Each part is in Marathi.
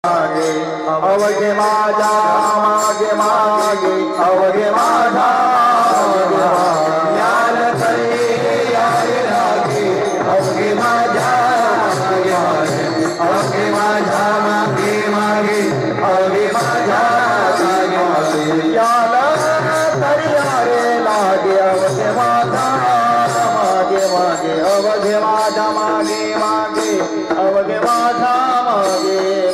मागे अवघे माझा मागे मागे अवघे माझा ज्ञान करे याय लागे अवघे माझा मागे मागे अवघे माझा मागे मागे अवघे माझा मागे मागे ज्ञान करे याय लागे अवघे माझा मागे मागे अवघे माझा मागे मागे अवघे माझा मागे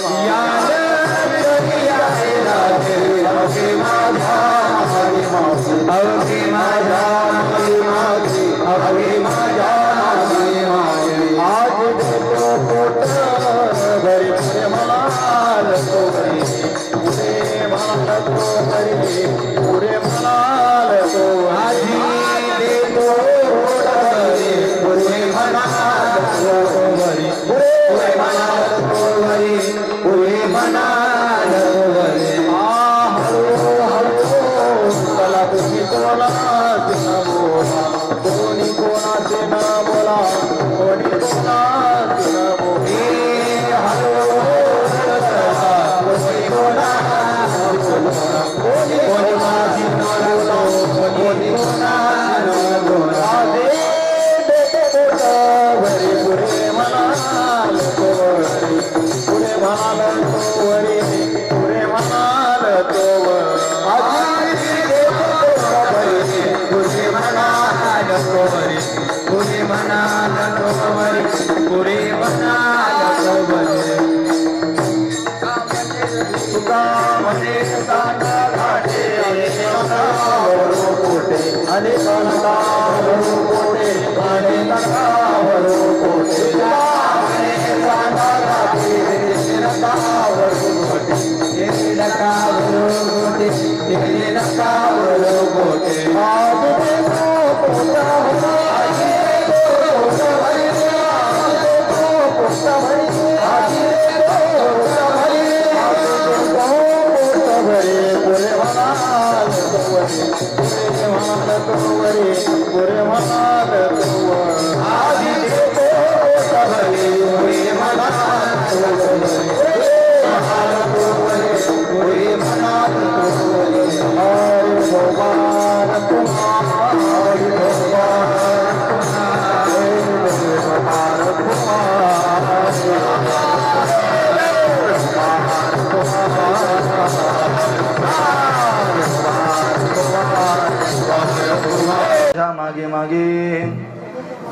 मागे मागे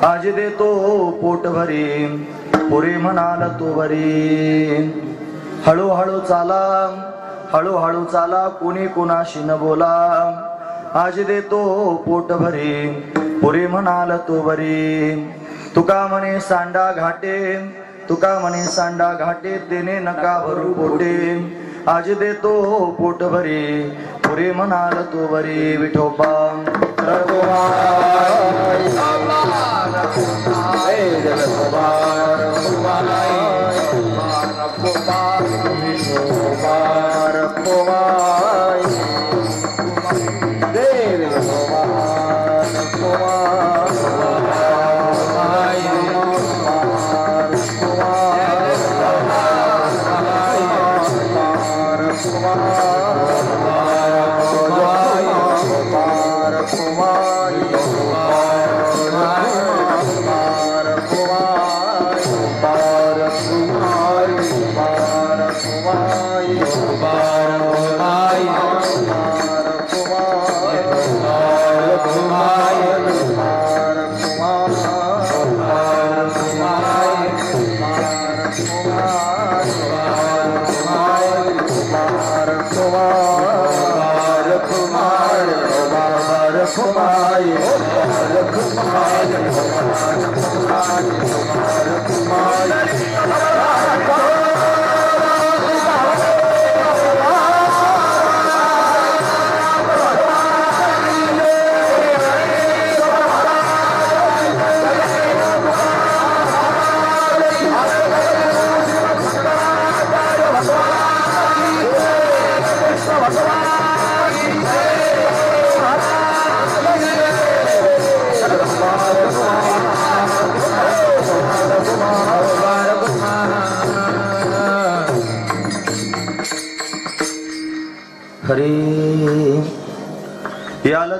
आज देतो पोट भरी पुरे म्हणाल तो भरी हळूहळू चाला कोणी कोणाशी न बोला आज देतो पोट भरी पुरे म्हणाल तो भरी तुका म्हणे सांडा घाटे तेने नका भरू पोटे आज देतो पोट भरी पुरे म्हणाल तो भरी विठोबा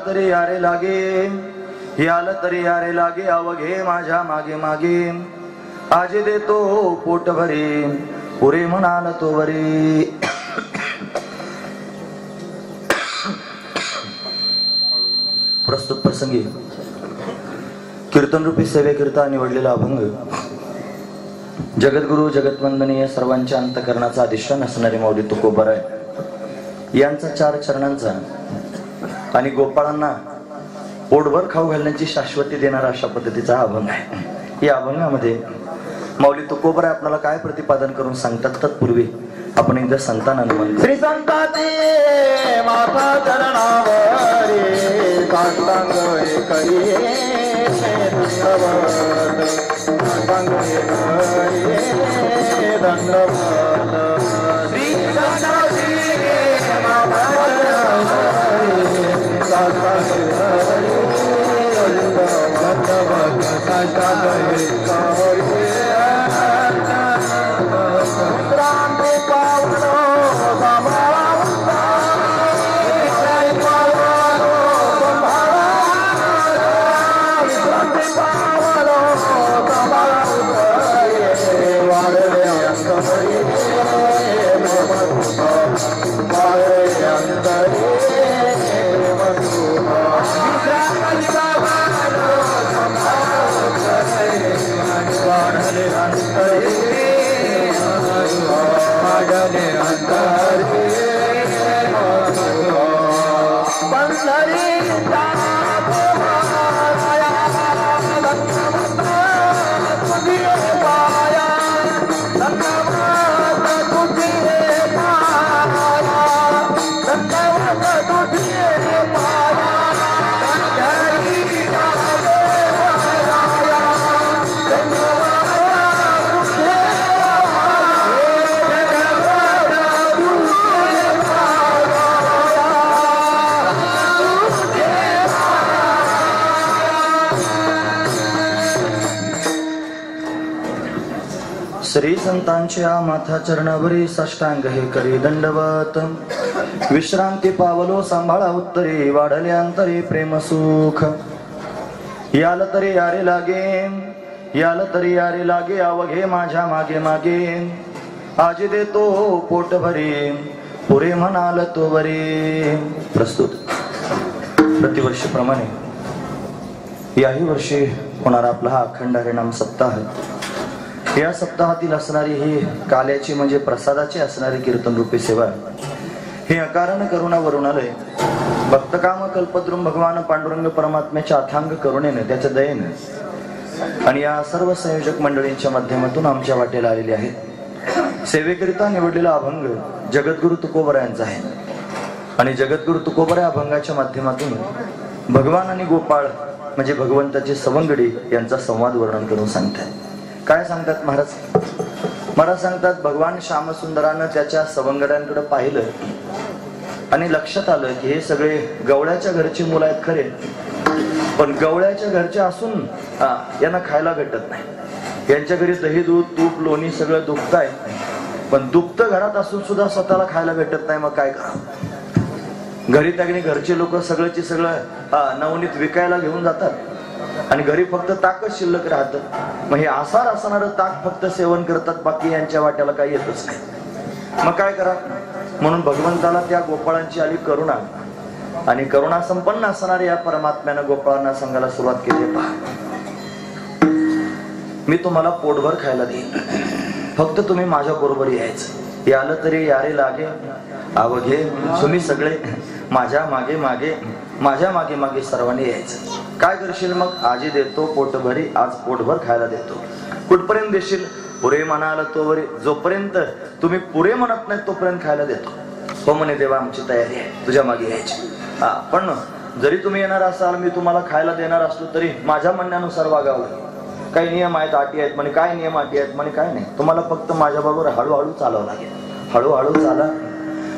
तरी यारे लागे, आलं तरी यारे लागे, अवघे माझ्या मागे मागे. आज देतो पोट भरी, पुरे म्हणाल तो वरी. प्रस्तुत प्रसंगी कीर्तन रूपी सेवेकरिता निवडलेला अभंग जगद्गुरु जगतवंदनीय सर्वांच्या अंतकरणाचा अधिष्ठान असणारे माऊली तुकोबराय यांचा 4 चरणांचा आणि गोपाळांना पोटभर खाऊ घालण्याची शाश्वती देणारा अशा पद्धतीचा हा अभंग आहे. या अभंगामध्ये माऊली तुकोबराय आपल्याला काय प्रतिपादन करून सांगतात तत्पूर्वी आपण एकदा संतांना म्हणतो. श्री संताचे माता चरणावरी साष्टांग करिये दंडवत, साष्टांग करिये दंडवत. श्री संताचे माता चरणावरी साष्टांग करिये दंडवत, साष्टांग करिये. श्री संतांच्या माथा चरणावरी साष्टांग हे करी दंडवत. विश्रांती पावलो सांभाळा उत्तरे, वाढले अंतरे प्रेम सुख. याल तरी यारे लागे, याल तरी यारे लागे, अवघे माझ्या मागे मागे. आज देतो पोट भरी, पुरे म्हणाल तो वरी. प्रस्तुत प्रतिवर्षीप्रमाणे याही वर्षी होणारा आपला हा अखंड हरिनाम सप्ताह. या सप्ताहातील असणारी ही काल्याची म्हणजे प्रसादाची असणारी कीर्तन रूपी सेवा हे अकारण करुणा वरुणालय भक्तकाम कल्पद्रुम भगवान पांडुरंग परमात्म्याच्या अथांग करुणेने त्याच्या दयेने आणि या सर्व संयोजक मंडळींच्या माध्यमातून आमच्या वाटेला आलेले आहेत. सेवेकरिता निवडलेला अभंग जगद्गुरु तुकोबरायांचा आहे आणि जगद्गुरु तुकोबरा अभंगाच्या माध्यमातून भगवान आणि गोपाळ म्हणजे भगवंताचे सवंगडी यांचा संवाद वर्णन करून सांगतात. काय सांगतात महाराज? महाराज सांगतात भगवान श्यामसुंदरानं त्याच्या सवंगड्यांकडे पाहिलं आणि लक्षात आलं की हे सगळे गवळ्याच्या घरची मुलं आहेत खरे, पण गवळ्याच्या घरचे असून यांना खायला भेटत नाही. यांच्या घरी दही दूध तूप लोणी सगळं दुखताय, पण दुप्त घरात असून सुद्धा स्वतःला खायला भेटत नाही. मग काय करावं? घरी त्यागणी घरचे लोक सगळ्याची सगळं नवनीत विकायला घेऊन जातात आणि घरी फक्त ताकच शिल्लक राहतं. मग हे आसार असणारं ताक फक्त सेवन करतात, बाकी यांच्या वाट्याला काही येतच नाही. मग काय करा? म्हणून भगवंताला त्या गोपाळांची आली करुणा आणि करुणा संपन्न असणाऱ्या या परमात्म्यानं गोपाळांना सांगायला सुरुवात केली. पहा, मी तुम्हाला पोटभर खायला देईन, फक्त तुम्ही माझ्या बरोबर यायचं. यालं तरी यारे लागे, अवघे तुम्ही सगळे माझ्या मागे मागे, माझ्या मागे मागे सर्वांनी यायचं. काय करशील मग? आजी देतो पोट भरी, आज पोटभर खायला देतो. कुठपर्यंत देशील? पुरे म्हणाल तोवरी. जोपर्यंत तुम्ही पुरे म्हणत नाही तोपर्यंत खायला देतो. हो म्हणे देवा, आमची तयारी आहे तुझ्या मागे यायची. पण जरी तुम्ही येणार असाल, मी तुम्हाला खायला देणार असलो तरी माझ्या म्हणण्यानुसार वागावं लागेल. काही नियम आहेत, अटी आहेत. म्हणे काय नियम अटी आहेत? म्हणे काय नाही, तुम्हाला फक्त माझ्या बरोबर हळूहळू चालावं लागेल. हळूहळू चाला.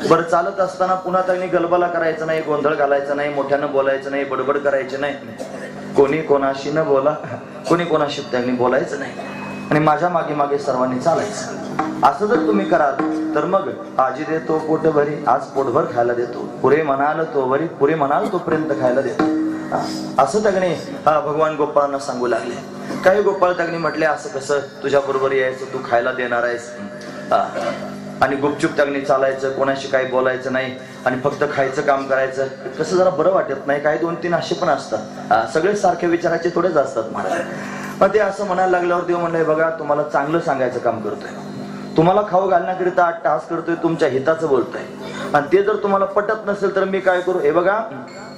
बरं, चालत असताना पुन्हा त्यांनी गलबला करायचं नाही, गोंधळ घालायचा नाही, मोठ्यानं बोलायचं नाही, बडबड करायची नाही. कोणी कोणाशी न बोला, कोणी कोणाशी त्यांनी बोलायचं नाही आणि माझ्या मागे मागे सर्वांनी चालायचं. असं जर तुम्ही कराल तर मग आजी देतो पोट भरी, आज पोटभर खायला देतो, पुरे म्हणाल तो भरी, पुरे म्हणाल तोपर्यंत खायला देतो. असं त्याने भगवान गोपाळांना सांगू लागले. काही गोपाळ त्याने म्हटले, असं कसं तुझ्या बरोबर यायचं, तू खायला देणार आहेस आणि गुपचूप त्याने चालायचं, कोणाशी काही बोलायचं नाही आणि फक्त खायचं काम करायचं, कसं जरा बरं वाटत नाही. काही 2-3 असे पण असतात, सगळे सारखे विचाराचे थोडेच असतात महाराज. पण ते असं म्हणायला लागल्यावर देव म्हणलंय, बघा तुम्हाला चांगलं सांगायचं काम करतोय, तुम्हाला खाऊ घालण्याकरिता 8 तास करतोय, तुमच्या हिताचं बोलतोय आणि ते जर तुम्हाला पटत नसेल तर मी काय करू. हे बघा,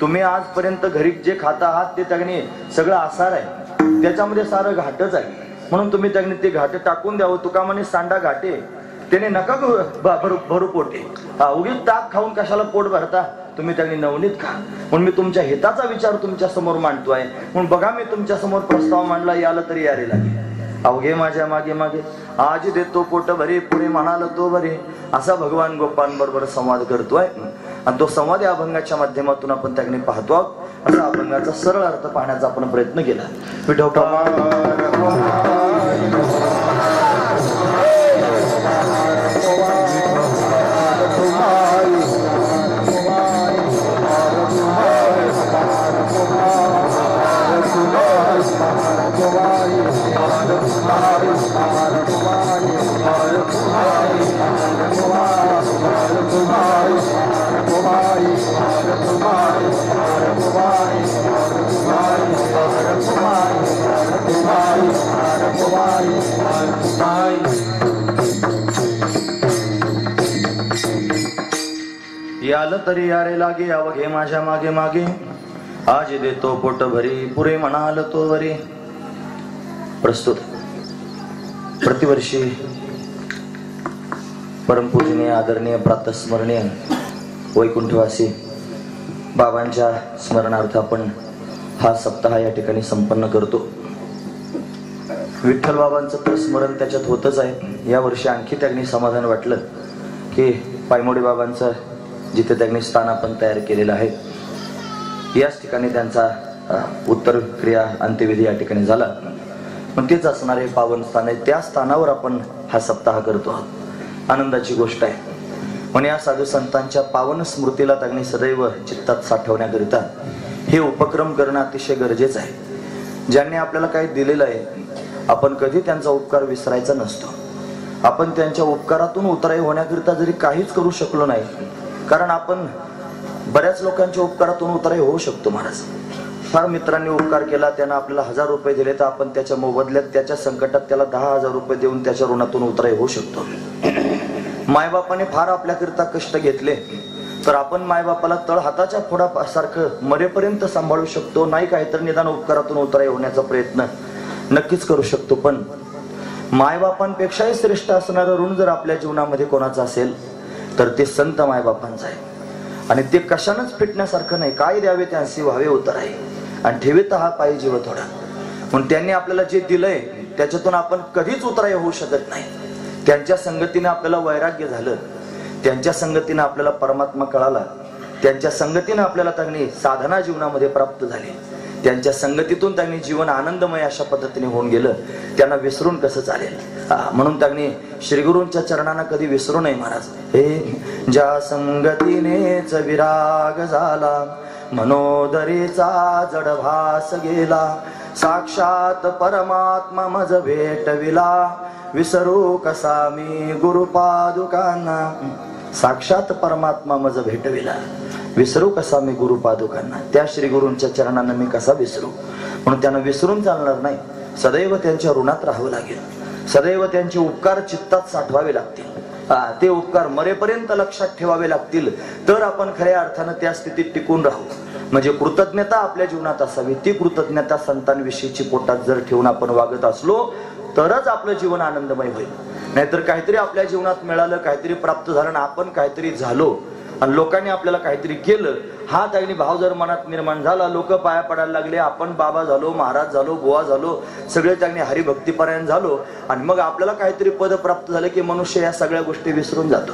तुम्ही आजपर्यंत घरी जे खाता आहात ते त्याने सगळं आसार आहे, त्याच्यामध्ये सारं घाटच आहे, म्हणून तुम्ही त्याने ते घाट टाकून द्यावं. तुका म्हणे सांडा घाटे त्याने नका भरू पोटे, उगीच ताक खाऊन कशाला पोट भरता, तुम्ही त्याने नवनीत खा. म्हणून मी तुमच्या हिताचा विचार तुमच्या समोर मांडतोय. म्हणून बघा, मी तुमच्या समोर प्रस्ताव मांडला, याला तरी यारे लागेल. अवघे माझ्या मागे मागे आज देतो पोट भरी, पुढे म्हणाल तो भरी, असा भगवान गोपांबरोबर संवाद करतोय. आणि तो संवाद या अभंगाच्या माध्यमातून आपण त्याने पाहतो. असा अभंगाचा सरळ अर्थ पाहण्याचा आपण प्रयत्न केला. विठो याल तरी यारे लागे, अवघे माझ्या मागे मागे आज देतो पोट भरी, पुरे म्हणाल तो वरी. प्रस्तुत प्रतिवर्षी परमपूजनीय आदरणीय प्रातस्मरणीय वैकुंठवासी बाबांच्या स्मरणार्थ आपण हा सप्ताह या ठिकाणी संपन्न करतो. विठ्ठल बाबांचं तर स्मरण त्याच्यात होतच आहे. या वर्षी आणखी त्यांनी समाधान वाटलं की पायमोडी बाबांचं जिथे त्यांनी स्थान आपण तयार केलेलं आहे, याच ठिकाणी त्यांचा उत्तर क्रिया अंत्यविधी या ठिकाणी झाला. पण तेच असणारे पावन स्थान आहे, त्या स्थानावर आपण हा सप्ताह करतो. आनंदाची गोष्ट आहे. पण या साधू संतांच्या पावन स्मृतीला त्यांनी सदैव चित्तात साठवण्याकरिता हे उपक्रम करणं अतिशय गरजेचं आहे. ज्यांनी आपल्याला काही दिलेलं आहे, आपण कधी त्यांचा उपकार विसरायचा नसतो. आपण त्यांच्या उपकारातून उतराई होण्याकरिता जरी काहीच करू शकलो नाही, कारण आपण बऱ्याच लोकांच्या उपकारातून उतराई होऊ शकतो महाराज. फार मित्रांनी उपकार केला, त्यांना आपल्याला 1000 रुपये दिले, तर आपण त्याच्या मोबदल्यात त्याच्या संकटात त्याला 10,000 रुपये देऊन त्याच्या ऋणातून उतराई होऊ शकतो. मायबापाने फार आपल्याकरिता कष्ट घेतले तर आपण मायबापाला तळ हाताच्या फोडासारखं मरेपर्यंत सांभाळू शकतो. नाही काय तर निदान उपकारातून उतराई होण्याचा प्रयत्न नक्कीच करू शकतो. पण मायबापांपेक्षाही श्रेष्ठ असणारं ऋण जर आपल्या जीवनामध्ये कोणाचं असेल तर ते संत मायबापांचं आहे. आणि ते कशानंच फिटण्यासारखं नाही. काय द्यावे त्यांसी व्हावे उतराई, आणि ठेवीत हा पायी जीव थोडा. म्हणून त्यांनी आपल्याला जे दिलंय त्याच्यातून आपण कधीच उतराई होऊ शकत नाही. त्यांच्या संगतीने आपल्याला वैराग्य झालं, त्यांच्या संगतीने आपल्याला परमात्मा कळाला, त्यांच्या संगतीने आपल्याला त्यांनी साधना जीवनामध्ये प्राप्त झाली, त्यांच्या संगतीतून त्यांनी जीवन आनंदमय अशा पद्धतीने होऊन गेलं. त्यांना विसरून कसं चालेल. म्हणून त्यांनी श्री गुरूंच्या चरणांना कधी विसरू नये महाराज. हे ज्या संगतीनेच विराग झाला, मनोदरीचा जडभास गेला, साक्षात परमात्मा मज भेटविला, विसरू कसा मी गुरुपादुकांना. साक्षात परमात्मा मज भेटविला, विसरू कसा मी गुरुपादुकांना. त्या श्री गुरूंच्या चरणांना मी कसा विसरू. म्हणून त्यांना विसरून चालणार नाही. सदैव त्यांच्या ऋणात राहावं लागेल. सदैव त्यांचे उपकार चित्तात साठवावे लागतील. ते उपकार मरेपर्यंत लक्षात ठेवावे लागतील. तर आपण खऱ्या अर्थानं त्या स्थितीत टिकून राहू. म्हणजे कृतज्ञता आपल्या जीवनात असावी. ती कृतज्ञता संतांविषयीची पोटात जर ठेवून आपण वागत असलो तरच आपलं जीवन आनंदमय होईल. नाहीतर काहीतरी आपल्या जीवनात मिळालं, काहीतरी प्राप्त झालं आणि आपण काहीतरी झालो आणि लोकांनी आपल्याला काहीतरी केलं, हा त्यांनी भाव जर मनात निर्माण झाला, लोक पाया पडायला लागले, आपण बाबा झालो, महाराज झालो, बुवा झालो, सगळे त्यांनी हरिभक्तीपरायण झालो आणि मग आपल्याला काहीतरी पद प्राप्त झालं की मनुष्य या सगळ्या गोष्टी विसरून जातो.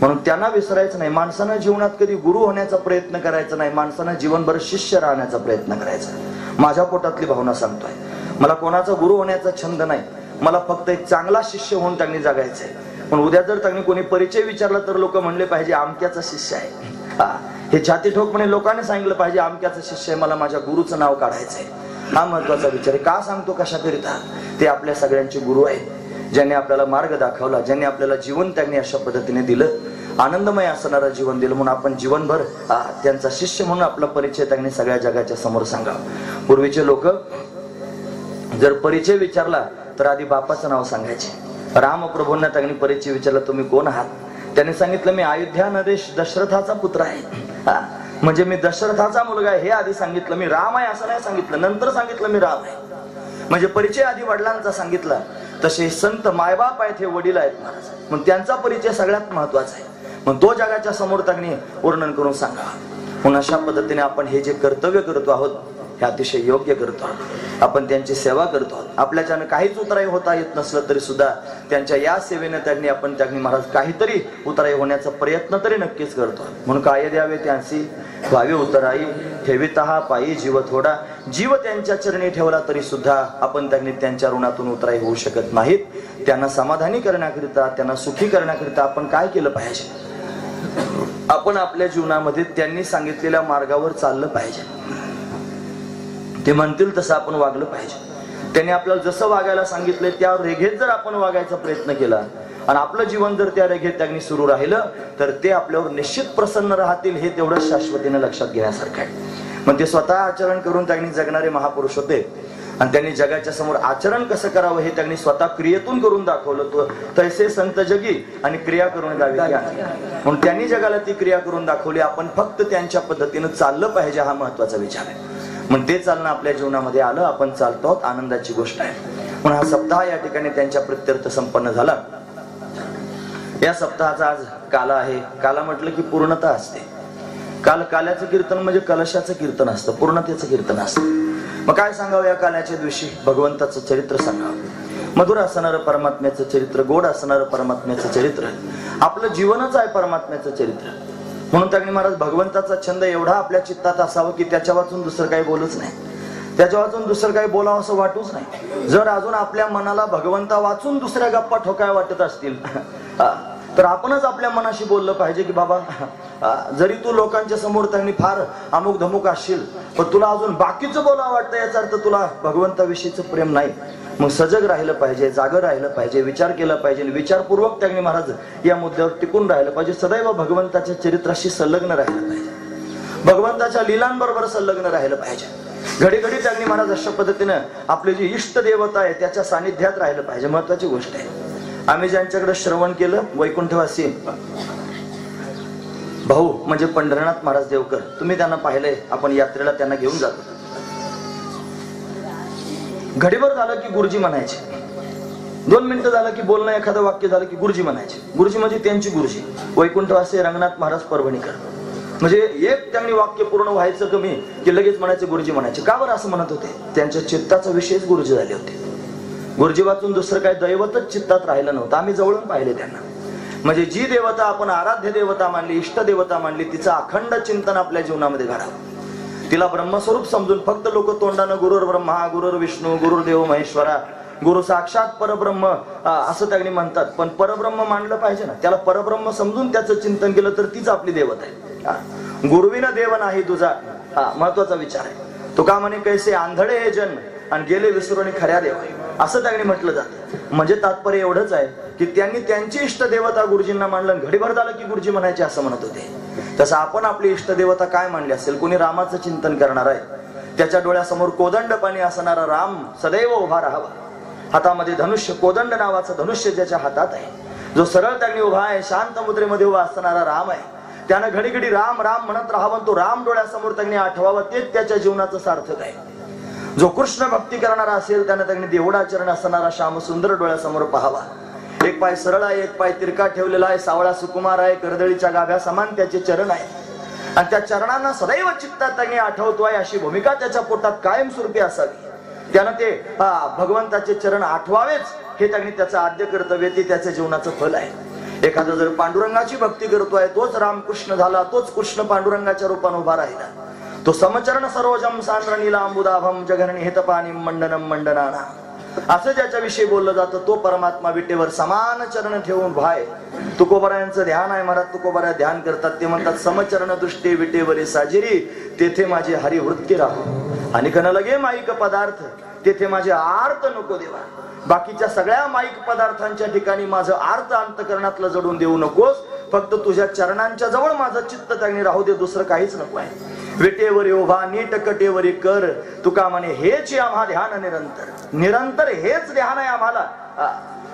म्हणून त्यांना विसरायचं नाही. माणसानं जीवनात कधी गुरु होण्याचा प्रयत्न करायचा नाही. माणसानं जीवनभर शिष्य राहण्याचा प्रयत्न करायचा. माझ्या पोटातली भावना सांगतोय. मला कोणाचा गुरु होण्याचा छंद नाही. मला फक्त एक चांगला शिष्य होऊन त्यांनी जगायचंय. पण उद्या जर त्यांनी कोणी परिचय विचारला तर लोक म्हणले पाहिजे आमक्याचा शिष्य आहे. हे छाती ठोकपणे लोकांनी सांगितलं पाहिजे आमक्याचा शिष्य आहे, मला माझ्या गुरुचं नाव काढायचंय. हा महत्वाचा विचार आहे. का सांगतो कशाकरिता? ते आपल्या सगळ्यांचे गुरु आहेत, ज्यांनी आपल्याला मार्ग दाखवला, ज्यांनी आपल्याला जीवन त्यांनी अशा पद्धतीने दिलं, आनंदमय असणारं जीवन दिलं. म्हणून आपण जीवनभर त्यांचा शिष्य म्हणून आपला परिचय त्यांनी सगळ्या जगाच्या समोर सांगावं. पूर्वीचे लोक जर परिचय विचारला तर आधी बापाचं नाव सांगायचे. रामप्रभूंना त्यांनी परिचय विचारला, तुम्ही कोण आहात? त्यांनी सांगितलं मी अयोध्या नरेश दशरथाचा पुत्र आहे. म्हणजे मी दशरथाचा मुलगा आहे हे आधी सांगितलं. मी राम आहे असं नाही सांगितलं, नंतर सांगितलं मी राम आहे. म्हणजे परिचय आधी वडिलांचा सांगितला. तसे संत मायबाप आहेत, हे वडील आहेत महाराज, मग त्यांचा परिचय सगळ्यात महत्वाचा आहे. मग तो जगाच्या समोर त्यांनी वर्णन करून सांगा. म्हणून अशा पद्धतीने आपण हे जे कर्तव्य करतो आहोत हे अतिशय योग्य करतो आहोत. आपण त्यांची सेवा करतो आहोत. आपल्याच्यानं काहीच उतराई होता येत नसलं तरी सुद्धा त्यांच्या या सेवेने त्यांनी महाराज काहीतरी उतराई होण्याचा प्रयत्न तरी नक्कीच करतो. म्हणून काय द्यावे त्यांची व्हावे उतराई, ठेविता पायी जीव थोडा. जीव त्यांच्या चरणी ठेवला तरी सुद्धा आपण त्यांच्या ऋणातून उतराई होऊ शकत नाहीत. त्यांना समाधानी करण्याकरिता, त्यांना सुखी करण्याकरिता आपण काय केलं पाहिजे? आपण आपल्या जीवनामध्ये त्यांनी सांगितलेल्या मार्गावर चाललं पाहिजे. ते म्हणतील तसं आपण वागलं पाहिजे. त्यांनी आपल्याला जसं वागायला सांगितलंय त्या रेघेत जर आपण वागायचा प्रयत्न केला आणि आपलं जीवन जर त्या रेघेत त्यांनी सुरू राहिलं तर ते आपल्यावर निश्चित प्रसन्न राहतील. हे तेवढं शाश्वतीने लक्षात घेण्यासारखं आहे. मग ते स्वतः आचरण करून त्यांनी जगणारे महापुरुष होते आणि त्यांनी जगाच्या समोर आचरण कसं करावं हे त्यांनी स्वतः क्रियेतून करून दाखवलं. तैसे संत जगी आणि क्रिया करून द्यावी. म्हणून त्यांनी जगाला ती क्रिया करून दाखवली. आपण फक्त त्यांच्या पद्धतीनं चाललं पाहिजे हा महत्वाचा विचार आहे. मग ते चालणं आपल्या जीवनामध्ये आलं, आपण चालतो आहोत, आनंदाची गोष्ट आहे. म्हणून हा सप्ताह या ठिकाणी त्यांच्या प्रित्यर्थ संपन्न झाला. या सप्ताहाचा आज काला आहे. काला म्हटलं की पूर्णता असते. काल्याचं कीर्तन म्हणजे कलशाचं कीर्तन असतं, पूर्णतेचं कीर्तन असतं. मग काय सांगावं या काल्याच्या दिवशी? भगवंताचं चरित्र सांगावं. मधुर असणारं परमात्म्याचं चरित्र, गोड असणारं परमात्म्याचं चरित्र. आपलं जीवनच आहे परमात्म्याचं चरित्र. म्हणून त्यांनी महाराज भगवंताचा छंद एवढा आपल्या चित्तात असावा की त्याच्या वाचून दुसरं काही बोलूच नाही, त्याच्या वाचून दुसरं काही बोलावं असं वाटूच नाही. जर अजून आपल्या मनाला भगवंता वाचून दुसऱ्या गप्पा ठोकाय वाटत असतील तर आपणच आपल्या मनाशी बोललं पाहिजे की बाबा जरी तू लोकांच्या समोर त्यांनी फार अमुक धमुक असशील पण तुला अजून बाकीचं बोलावं वाटतं, याचा अर्थ तुला भगवंताविषयीचं प्रेम नाही. मग सजग राहिलं पाहिजे, जागं राहिलं पाहिजे, विचार केला पाहिजे, विचारपूर्वक त्यांनी महाराज या मुद्द्यावर टिकून राहिलं पाहिजे. सदैव भगवंताच्या चरित्राशी संलग्न राहिलं पाहिजे, भगवंताच्या लीलांबरोबर संलग्न राहिलं पाहिजे. घडी घडी त्यांनी महाराज अशा पद्धतीनं आपली जी इष्ट देवता आहे त्याच्या सानिध्यात राहिलं पाहिजे. महत्वाची गोष्ट आहे. आम्ही ज्यांच्याकडे श्रवण केलं वैकुंठवासी भाऊ म्हणजे पंढरनाथ महाराज देवकर, तुम्ही त्यांना पाहिलंय, आपण यात्रेला त्यांना घेऊन जातो. घडीभर झालं की गुरुजी म्हणायचे, 2 मिनिटं झालं की बोलणं एखादं वाक्य झालं की गुरुजी म्हणायचे. गुरुजी म्हणजे त्यांची गुरुजी वैकुंठवासी रंगनाथ महाराज परभणीकर. म्हणजे एक त्यांनी वाक्य पूर्ण व्हायचं कमी की लगेच म्हणायचे गुरुजी म्हणायचे. का बरं असं म्हणत होते? त्यांच्या चित्ताचा विषयच गुरुजी झाले होते. गुरुजी वाचून दुसरं काही दैवतच चित्तात राहिलं नव्हतं. आम्ही जवळून पाहिले त्यांना. म्हणजे जी देवता आपण आराध्य देवता मानली, इष्ट देवता मानली, तिचं अखंड चिंतन आपल्या जीवनामध्ये घडावं. तिला ब्रह्मस्वरूप समजून फक्त लोक तोंडानं गुरुर ब्रह्मा, गुरुर विष्णू, गुरुर्देव महेश्वरा, गुरु साक्षात परब्रह्म असं त्यांनी म्हणतात. पण परब्रह्म मानलं पाहिजे ना, त्याला परब्रह्म समजून त्याचं चिंतन केलं तर तीच आपली देवता आहे. गुरुविना देव नाही तुझा, महत्वाचा विचार आहे. तो का म्हणे कैसे आंधळे हे जन आणि गेले विसरून खऱ्या देव, असं त्यांनी म्हटलं जातं. म्हणजे तात्पर्य एवढंच आहे की त्यांनी त्यांची इष्ट देवता गुरुजींना मानलं, घडीभर झालं की गुरुजी म्हणायचे असं म्हणत होते. तसं आपण आपली इष्ट देवता काय मानली असेल? कोणी रामाचं चिंतन करणार आहे, त्याच्या डोळ्यासमोर कोदंडपाणी असणारा राम सदैव उभा राहावा. हातामध्ये धनुष्य, कोदंड नावाचं धनुष्य ज्याच्या हातात आहे, जो सरळ त्यांनी उभा आहे, शांत मुद्रेमध्ये उभा असणारा राम आहे. त्यानं घडी घडी राम राम म्हणत राहावं. तो राम डोळ्यासमोर त्यांनी आठवावा. तेच त्याच्या जीवनाचं सार्थक आहे. जो कृष्ण भक्ती करणारा असेल त्यानं त्यांनी देवडाचरण असणारा श्याम सुंदर डोळ्यासमोर पाहावा. एक पाय सरळ आहे, एक पाय तिरका ठेवलेला आहे, सावळा सुकुमार आहे, करदळीच्या गाभ्या समान त्याचे चरण आहे आणि त्या चरणांना सदैव चित्तात त्यांनी आठवतोय अशी भूमिका त्याच्या पोटात कायमस्वरूपी असावी. त्यानं ते भगवंताचे चरण आठवावेच हे त्यांनी त्याचं आद्य कर्तव्य, ते त्याच्या जीवनाचं फल आहे. एखादा जर पांडुरंगाची भक्ती करतोय, तोच रामकृष्ण झाला, तोच कृष्ण पांडुरंगाच्या रूपाने उभा राहिला. तो समचरण सरोजम सांद्र नीलांबुदाभम जगरणी हितपाणी मंडनम मंडनाना. असं ज्याच्याविषयी बोललं जातं तो परमात्मा विटेवर समान चरण ठेवून भाय. तुकोबरायांचं ध्यान आहे महाराज. तुकोबरा ध्यान करतात ते म्हणतात समचरण दृष्टी विटेवरी साजिरी तेथे माझे हरिवृत्ती राहो आणि कन लगे माईक पदार्थ तेथे माझे आर्त नको देवा. बाकीच्या सगळ्या माईक पदार्थांच्या ठिकाणी माझं आर्त अंतकरणातलं जडून देऊ नकोस. फक्त तुझ्या चरणांच्या जवळ माझं चित्त त्याने राहू दे. दुसरं काहीच नको आहे. विटेवरी उभा नीट कटेवरी कर तुका म्हणे हेच आम्हा ध्यान निरंतर. निरंतर हेच ध्यान आहे आम्हाला.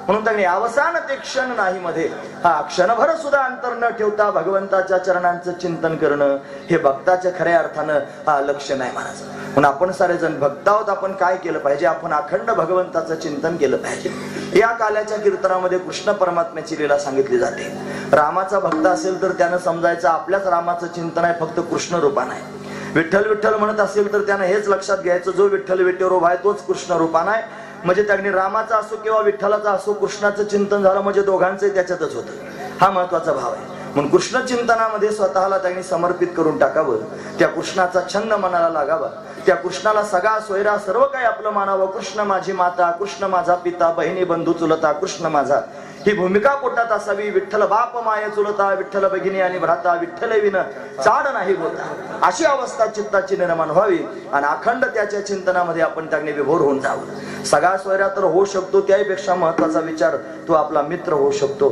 म्हणून त्यांनी अवसान ते क्षण नाही मध्ये क्षणभर सुद्धा अंतर न ठेवता भगवंताच्या चरणांचं चिंतन करणं हे भक्ताच्या खऱ्या अर्थानं लक्ष नाही महाराज. म्हणून आपण सारेजण भक्त आहोत. आपण काय केलं पाहिजे? आपण अखंड भगवंताचं चिंतन केलं पाहिजे. या काल्याच्या कीर्तनामध्ये कृष्ण परमात्म्याची लीला सांगितली जाते. रामाचा भक्त असेल तर त्यानं समजायचं आपल्याच रामाचं चिंतन आहे, फक्त कृष्ण रूपानं आहे. विठ्ठल विठ्ठल म्हणत असेल तर त्यानं हेच लक्षात घ्यायचं जो विठ्ठल विटेवर उभा आहे तोच कृष्ण रूपानं आहे. म्हणजे त्यांनी रामाचा असो किंवा विठ्ठलाचा असो कृष्णाचं चिंतन झालं म्हणजे दोघांचंही त्याच्यातच होतं. हा महत्वाचा भाव आहे. म्हणून कृष्ण चिंतनामध्ये स्वतःला त्यांनी समर्पित करून टाकावं. त्या कृष्णाचा छंद मनाला लागावा. त्या कृष्णाला सगळा सोयरा सर्व काही आपलं मानावं. कृष्ण माझी माता, कृष्ण माझा पिता, बहिणी बंधू चुलता, कृष्ण माझा ही भूमिका पोटात असावी. विठ्ठल बाप माय चुलता, विठ्ठल भगिनी आणि भ्राता, विठ्ठल विन चाड नाही होता. अशी अवस्था चित्ताची निर्माण व्हावी आणि अखंड त्याच्या चिंतनामध्ये आपण त्याने विभोर होऊन जावं. सगळा सोयरा तर होऊ शकतो, त्यापेक्षा महत्वाचा विचार तो आपला मित्र होऊ शकतो.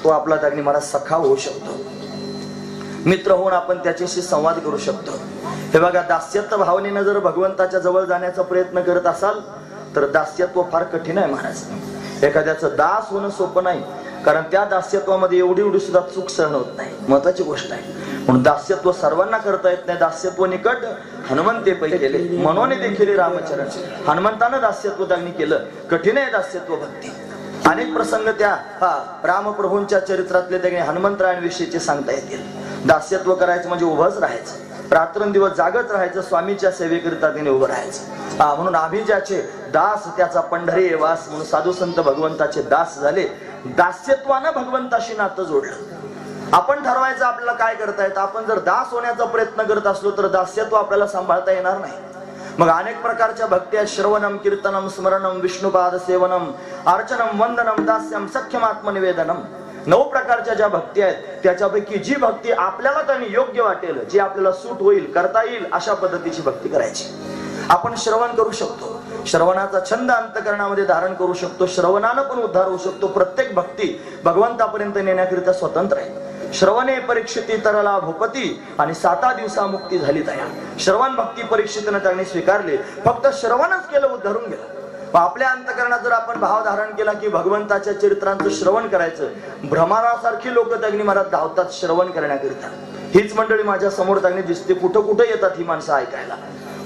तो आपला त्याने मला सखा होऊ शकतो. मित्र होऊन आपण त्याच्याशी संवाद करू शकतो. हे बघा, दास्यत्व भावनेनं जर भगवंताच्या जवळ जाण्याचा प्रयत्न करत असाल तर दास्यत्व फार कठीण आहे महाराज. एखाद्याचं दास होणं सोपं नाही, कारण त्या दास्यत्वामध्ये एवढी सुद्धा चूक सहन होत नाही. महत्वाची गोष्ट आहे. म्हणून दास्यत्व सर्वांना करता येत नाही. दास्यत्व निकट हनुमंते पै केले म्हणून देखील रामचरण. हनुमंतानं दास्यत्व त्यांनी केलं. कठीण आहे दास्यत्व भक्ती. अनेक प्रसंग त्या रामप्रभूंच्या चरित्रातले त्यांनी हनुमंतरायांविषयीचे सांगता येतील. दास्यत्व करायचं म्हणजे उभंच राहायचं. रात्रंदिवस जागच राहायचं. स्वामीच्या सेवेकरिता त्याने उभं राहायचं. म्हणून आम्ही ज्याचे दास त्याचा पंढरी वास. म्हणून साधू संत भगवंताचे दास झाले. दास्यत्वानं भगवंताशी नातं जोडलं. आपण ठरवायचं आपल्याला काय करता येतं. आपण जर दास होण्याचा प्रयत्न करत असलो तर दास्यत्व आपल्याला सांभाळता येणार नाही. मग अनेक प्रकारच्या भक्ती आहेत. श्रवणम, कीर्तनम, स्मरणम, विष्णुपाद सेवनम, अर्चनम, वंदनम, दास्यम, सख्यम, आत्मनिवेदनम. 9 प्रकारच्या ज्या भक्ती आहेत त्याच्यापैकी जी भक्ती आपल्याला त्यांनी योग्य वाटेल, जी आपल्याला सूट होईल, करता येईल अशा पद्धतीची भक्ती करायची. आपण श्रवण करू शकतो. श्रवणाचा छंद अंतकरणामध्ये धारण करू शकतो. श्रवणानं पण उद्धार होऊ शकतो. प्रत्येक भक्ती भगवंतापर्यंत नेण्याकरिता स्वतंत्र आहे. श्रवणे परीक्षिती तरला भूपती आणि 7 दिवसा मुक्ती झाली तया. श्रवण भक्ती परीक्षितनं त्यांनी स्वीकारले. फक्त श्रवणच केलं, उद्धारून गेलं. आपल्या अंतकरणात जर आपण भाव धारण केला की भगवंताच्या चरित्रांचं श्रवण करायचं, भ्रमरासारखी लोक त्यांनी मला धावतात श्रवण करण्याकरिता. हीच मंडळी माझ्या समोर त्यांनी दिसते. कुठं कुठं येतात ही माणसं ऐकायला.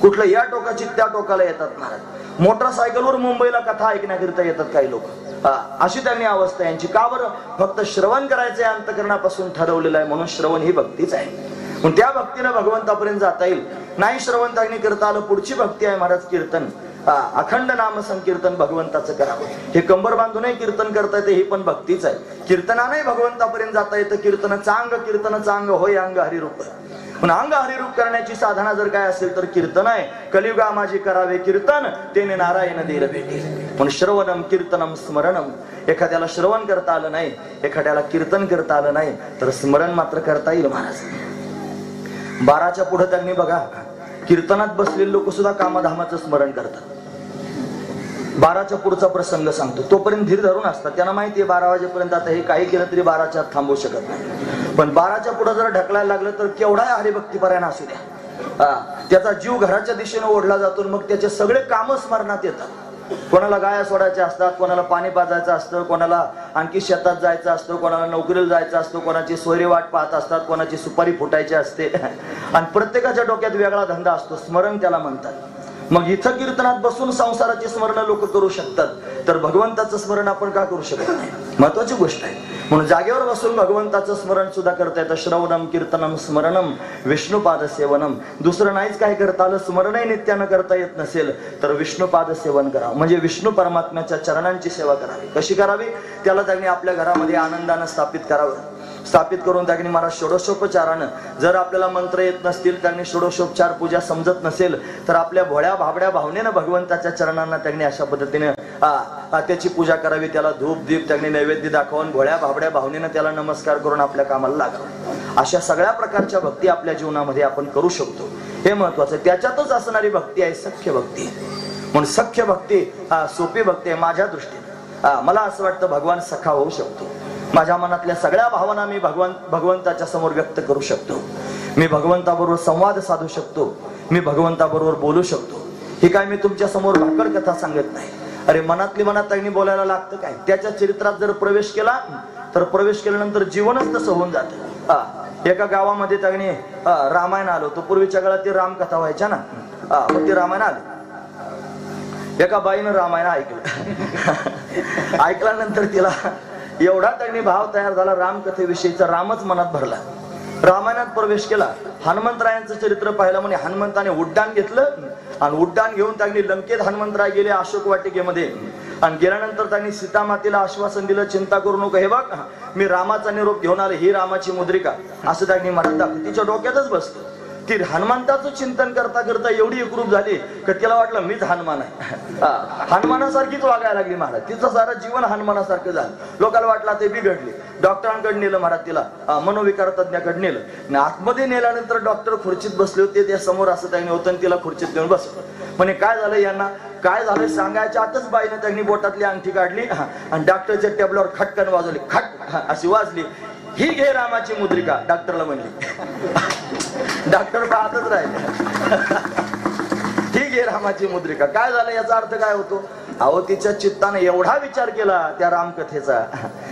कुठलं या टोकाची त्या टोकाला येतात महाराज. मोटरसायकलवर मुंबईला कथा ऐकण्याकरिता येतात काही लोक. अशी त्यांनी अवस्था यांची. का बरं? फक्त श्रवण करायचं आहे, अंतकरणापासून ठरवलेलं आहे. म्हणून श्रवण ही भक्तीच आहे. पण त्या भक्तीनं भगवंतापर्यंत जाता येईल. नाही श्रवण त्यांनी करता आलं, पुढची भक्ती आहे महाराज कीर्तन. अखंड नाम संकीर्तन भगवंताचं करावं. हे कंबर बांधूनही कीर्तन करता येते, ही पण भक्तीच आहे. कीर्तनाने भगवंतापर्यंत जाता येतं. कीर्तन चांग होय अंग हरिरूप. पण अंग हरिरूप करण्याची साधना जर काय असेल तर कीर्तन आहे. कलियुगा माझी करावे कीर्तन तेने नारायण देर भेटे. पण श्रवणम, कीर्तनम, स्मरणम. एखाद्याला श्रवण करता आलं नाही, एखाद्याला कीर्तन करता आलं नाही तर स्मरण मात्र करता येईल महाराज. 12च्या पुढे त्यांनी बघा, कीर्तनात बसलेले लोक सुद्धा कामधामाचं स्मरण करतात. 12च्या पुढचा प्रसंग सांगतो. तोपर्यंत धीर धरून असतात. त्यांना माहिती आहे 12 वाजेपर्यंत आता हे काही केलं तरी 12च्या आत थांबवू शकत नाही. पण 12च्या पुढे जर ढकलायला लागलं तर केवढा हरिभक्तीपरायण असू द्या, त्याचा जीव घराच्या दिशेने ओढला जातो. मग त्याचे सगळे कामं स्मरणात येतात. कोणाला गाया सोडायच्या असतात, कोणाला पाणी पाजायचं असतं, कोणाला आणखी शेतात जायचं असतं, कोणाला नोकरीला जायचं असतं, कोणाची सोयरी वाट पाहत असतात, कोणाची सुपारी फुटायची असते. आणि प्रत्येकाच्या डोक्यात वेगळा धंदा असतो. स्मरण त्याला म्हणतात. मग इथं कीर्तनात बसून संसाराची स्मरण लोक करू शकतात, तर भगवंताचं स्मरण आपण का करू शकत नाही? महत्वाची गोष्ट आहे. म्हणून जागेवर बसून भगवंताचं स्मरण सुद्धा करता येतं. श्रवणम, कीर्तनम, स्मरणम, विष्णुपाद सेवनम. दुसरं नाहीच काय करता आलं, स्मरणही नित्यानं करता येत नसेल तर विष्णुपाद सेवन करावं. म्हणजे विष्णू परमात्म्याच्या चरणांची सेवा करावी. कशी करावी? त्याला त्यांनी आपल्या घरामध्ये आनंदानं स्थापित करावं. स्थापित करून त्यांनी महाराज षोडशोपचारानं, जर आपल्याला मंत्र येत नसतील, त्यांनी षोडशोपचार पूजा समजत नसेल, तर आपल्या भोळ्या भाबड्या भावनेनं भगवंताच्या चरणांना त्यांनी अशा पद्धतीने त्याची पूजा करावी. त्याला धूप दीप त्यांनी नैवेद्य दाखवून भोळ्या भाबड्या भावनेनं त्याला नमस्कार करून आपल्या कामाला लागावं. अशा सगळ्या प्रकारच्या भक्ती आपल्या जीवनामध्ये आपण करू शकतो. हे महत्वाचं. त्याच्यातच असणारी भक्ती आहे सख्य भक्ती. म्हणून सख्य भक्ती सोपी भक्ती आहे माझ्या दृष्टीने. मला असं वाटतं भगवान सखा होऊ शकतो. माझ्या मनातल्या सगळ्या भावना मी भगवंताच्या समोर व्यक्त करू शकतो. मी भगवंताबरोबर संवाद साधू शकतो. मी भगवंताबरोबर बोलू शकतो. ही काय मी तुमच्या समोर भाकर कथा सांगत नाही. अरे मनातली मनात त्यांनी बोलायला लागतं काय. त्याच्या चरित्रात जर प्रवेश केला तर प्रवेश केल्यानंतर जीवनच तसं होऊन जातं. एका गावामध्ये त्यांनी रामायण आलो. तो पूर्वीच्या काळात ती रामकथा व्हायच्या ना. मग ती रामायण आली. एका बाईनं रामायण ऐकलं. ऐकल्यानंतर तिला एवढा त्यांनी भाव तयार झाला रामकथेविषयीचा. रामच मनात भरला. रामायणात प्रवेश केला. हनुमंतरायांचं चरित्र पाहिलं. म्हणे हनुमंताने उड्डाण घेतलं आणि उड्डाण घेऊन त्यांनी लंकेत हनुमंतराय गेले अशोक वाटिकेमध्ये. आणि गेल्यानंतर त्यांनी सीतामातेला आश्वासन दिलं, चिंता करू नको, हे बघ मी रामाचा निरोप घेऊन आले, ही रामाची मुद्रिका, असं त्यांनी म्हणत दाखवलं. तिच्या डोक्यातच बसलं. ती हनुमंताचं चिंतन करता करता एवढी एकरूप झाली की तिला वाटलं मीच हनुमान आहे. हनुमानासारखीच वागायला लागली महाराज. तिचं सारं जीवन हनुमानासारखं झालं. लोकांना वाटलं ते बिघडली. डॉक्टरांकडे नेलं महाराज तिला. मनोविकार तज्ञाकडे नेलं. आतमध्ये नेल्यानंतर डॉक्टर खुर्चीत बसले होते. त्या समोर असं त्यांनी होतं तिला खुर्चीत घेऊन बसलं. म्हणे काय झालं यांना, काय झालं सांगायच्या आतच बाईनं त्यांनी बोटातली अंगठी काढली आणि डॉक्टरच्या टेबलावर खटकन वाजवली. खट अशी वाजली. ही घे रामाची मुद्रिका, डॉक्टरला म्हणली. डॉक्टर पाहतच राहिले. ही घे रामाची मुद्रिका. काय झालं याचा अर्थ काय होतो. अहो तिच्या चित्ताने एवढा विचार केला त्या रामकथेचा,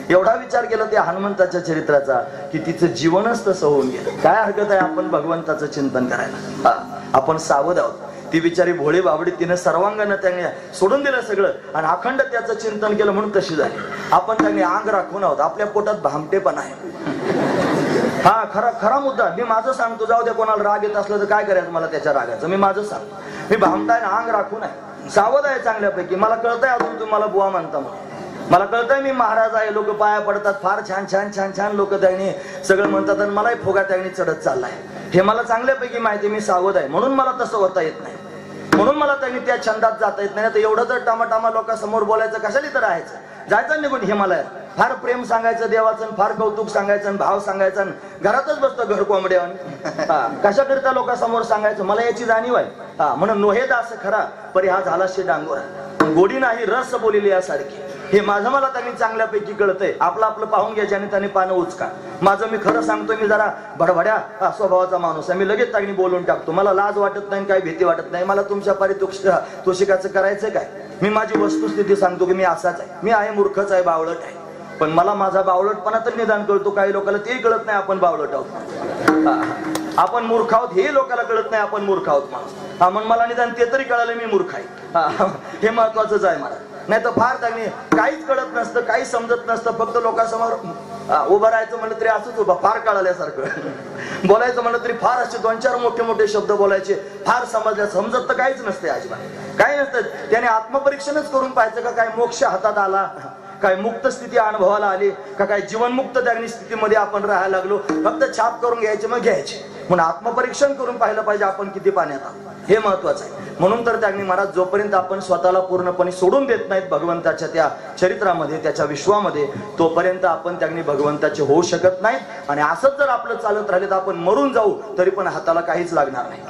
एवढा विचार केला त्या हनुमंताच्या चरित्राचा की तिचं जीवनच तसं होऊन गेलं. काय हरकत आहे आपण भगवंताचं चिंतन करायला. आपण सावध आहोत. ती बिचारी भोळी बाबडी तिने सर्वांगानं त्यांनी सोडून दिलं सगळं आणि अखंड त्याचं चिंतन केलं म्हणून तशी झाली. आपण त्यांनी अंग राखून आहोत. आपल्या पोटात भामटेपणा आहे. हा खरा मुद्दा. मी माझं सांगतो. जाऊ द्या कोणाला राग येत असलं तर काय करायचं मला त्याच्या रागाचं. मी माझं सांगतो. मी भामटा आहे, अंग राखून आहे, सावध आहे चांगल्यापैकी. मला कळतंय अजून तुम्हाला बुवा म्हणता म्हणून. मला कळतंय मी महाराज आहे. लोक पाया पडतात. फार छान छान छान छान लोक त्यांनी सगळं म्हणतात आणि मलाही फुगा त्यांनी चढत चाललाय. हे मला चांगल्यापैकी माहिती. मी सावध आहे म्हणून मला तसं होता येत नाही. म्हणून मला त्यांनी त्या छंदात जाता येत नाही. तर एवढं जर टामाटामा लोकांसमोर बोलायचं कशाला तर राहायचं. जायचं निघून हिमालयात. फार प्रेम सांगायचं देवाचं, फार कौतुक सांगायचं, भाव सांगायचं. घरातच बसतो घर कोंबड्या. कशा करता लोकांसमोर सांगायचं. मला याची जाणीव आहे. म्हणून नोहे दास खरा परी हा झाला शे डांगोरा. गोडी नाही रस बोलिली यासारखी. हे माझं मला त्यांनी चांगल्यापैकी कळतंय. आपलं आपलं पाहून घ्यायचे आणि त्यांनी पानं उचका. माझं मी खरं सांगतो. मी जरा भडभड्या स्वभावाचा माणूस आहे. मी लगेच त्यांनी बोलून टाकतो. मला लाज वाटत नाही, काही भीती वाटत नाही. मला तुमच्या पारितोषिकाचं करायचं काय. मी माझी वस्तुस्थिती सांगतो की मी असाच आहे. मी आहे मूर्खच आहे, बावळट आहे. पण मला माझा बावळटपणा तर निदान कळतो. काही लोकांना ते कळत नाही आपण बावळट आहोत, आपण मूर्ख आहोत. हे लोकांना कळत नाही आपण मूर्ख आहोत माणूस. म्हणून मला निदान ते तरी कळालं मी मूर्ख आहे. हे महत्वाचंच आहे मला. नाही तर फार त्यांनी काहीच कळत नसतं, काही समजत नसतं. फक्त लोकांसमोर उभं राहायचं म्हणलं तरी असंच उभं, फार कळाल्यासारखं बोलायचं म्हणलं तरी फार असे 2-4 मोठे मोठे शब्द बोलायचे. फार समजत तर काहीच नसते अजिबात. काही नसतं. त्याने आत्मपरीक्षणच करून पाहायचं का काय मोक्ष हातात आला, काय मुक्त स्थिती अनुभवाला आली का, काय जीवनमुक्त त्यागनी स्थितीमध्ये आपण राहायला लागलो. फक्त छाप करून घ्यायचे मग घ्यायचे. म्हणून आत्मपरीक्षण करून पाहिलं पाहिजे आपण किती पाण्यात आहोत. हे महत्वाचं आहे. म्हणून तर त्यागनी महाराज जोपर्यंत आपण स्वतःला पूर्णपणे सोडून देत नाहीत भगवंताच्या त्या चरित्रामध्ये, त्याच्या विश्वामध्ये, तोपर्यंत आपण त्यागनी भगवंताचे होऊ शकत नाहीत. आणि असंच जर आपलं चालत राहिले तर आपण मरून जाऊ तरी पण हाताला काहीच लागणार नाही.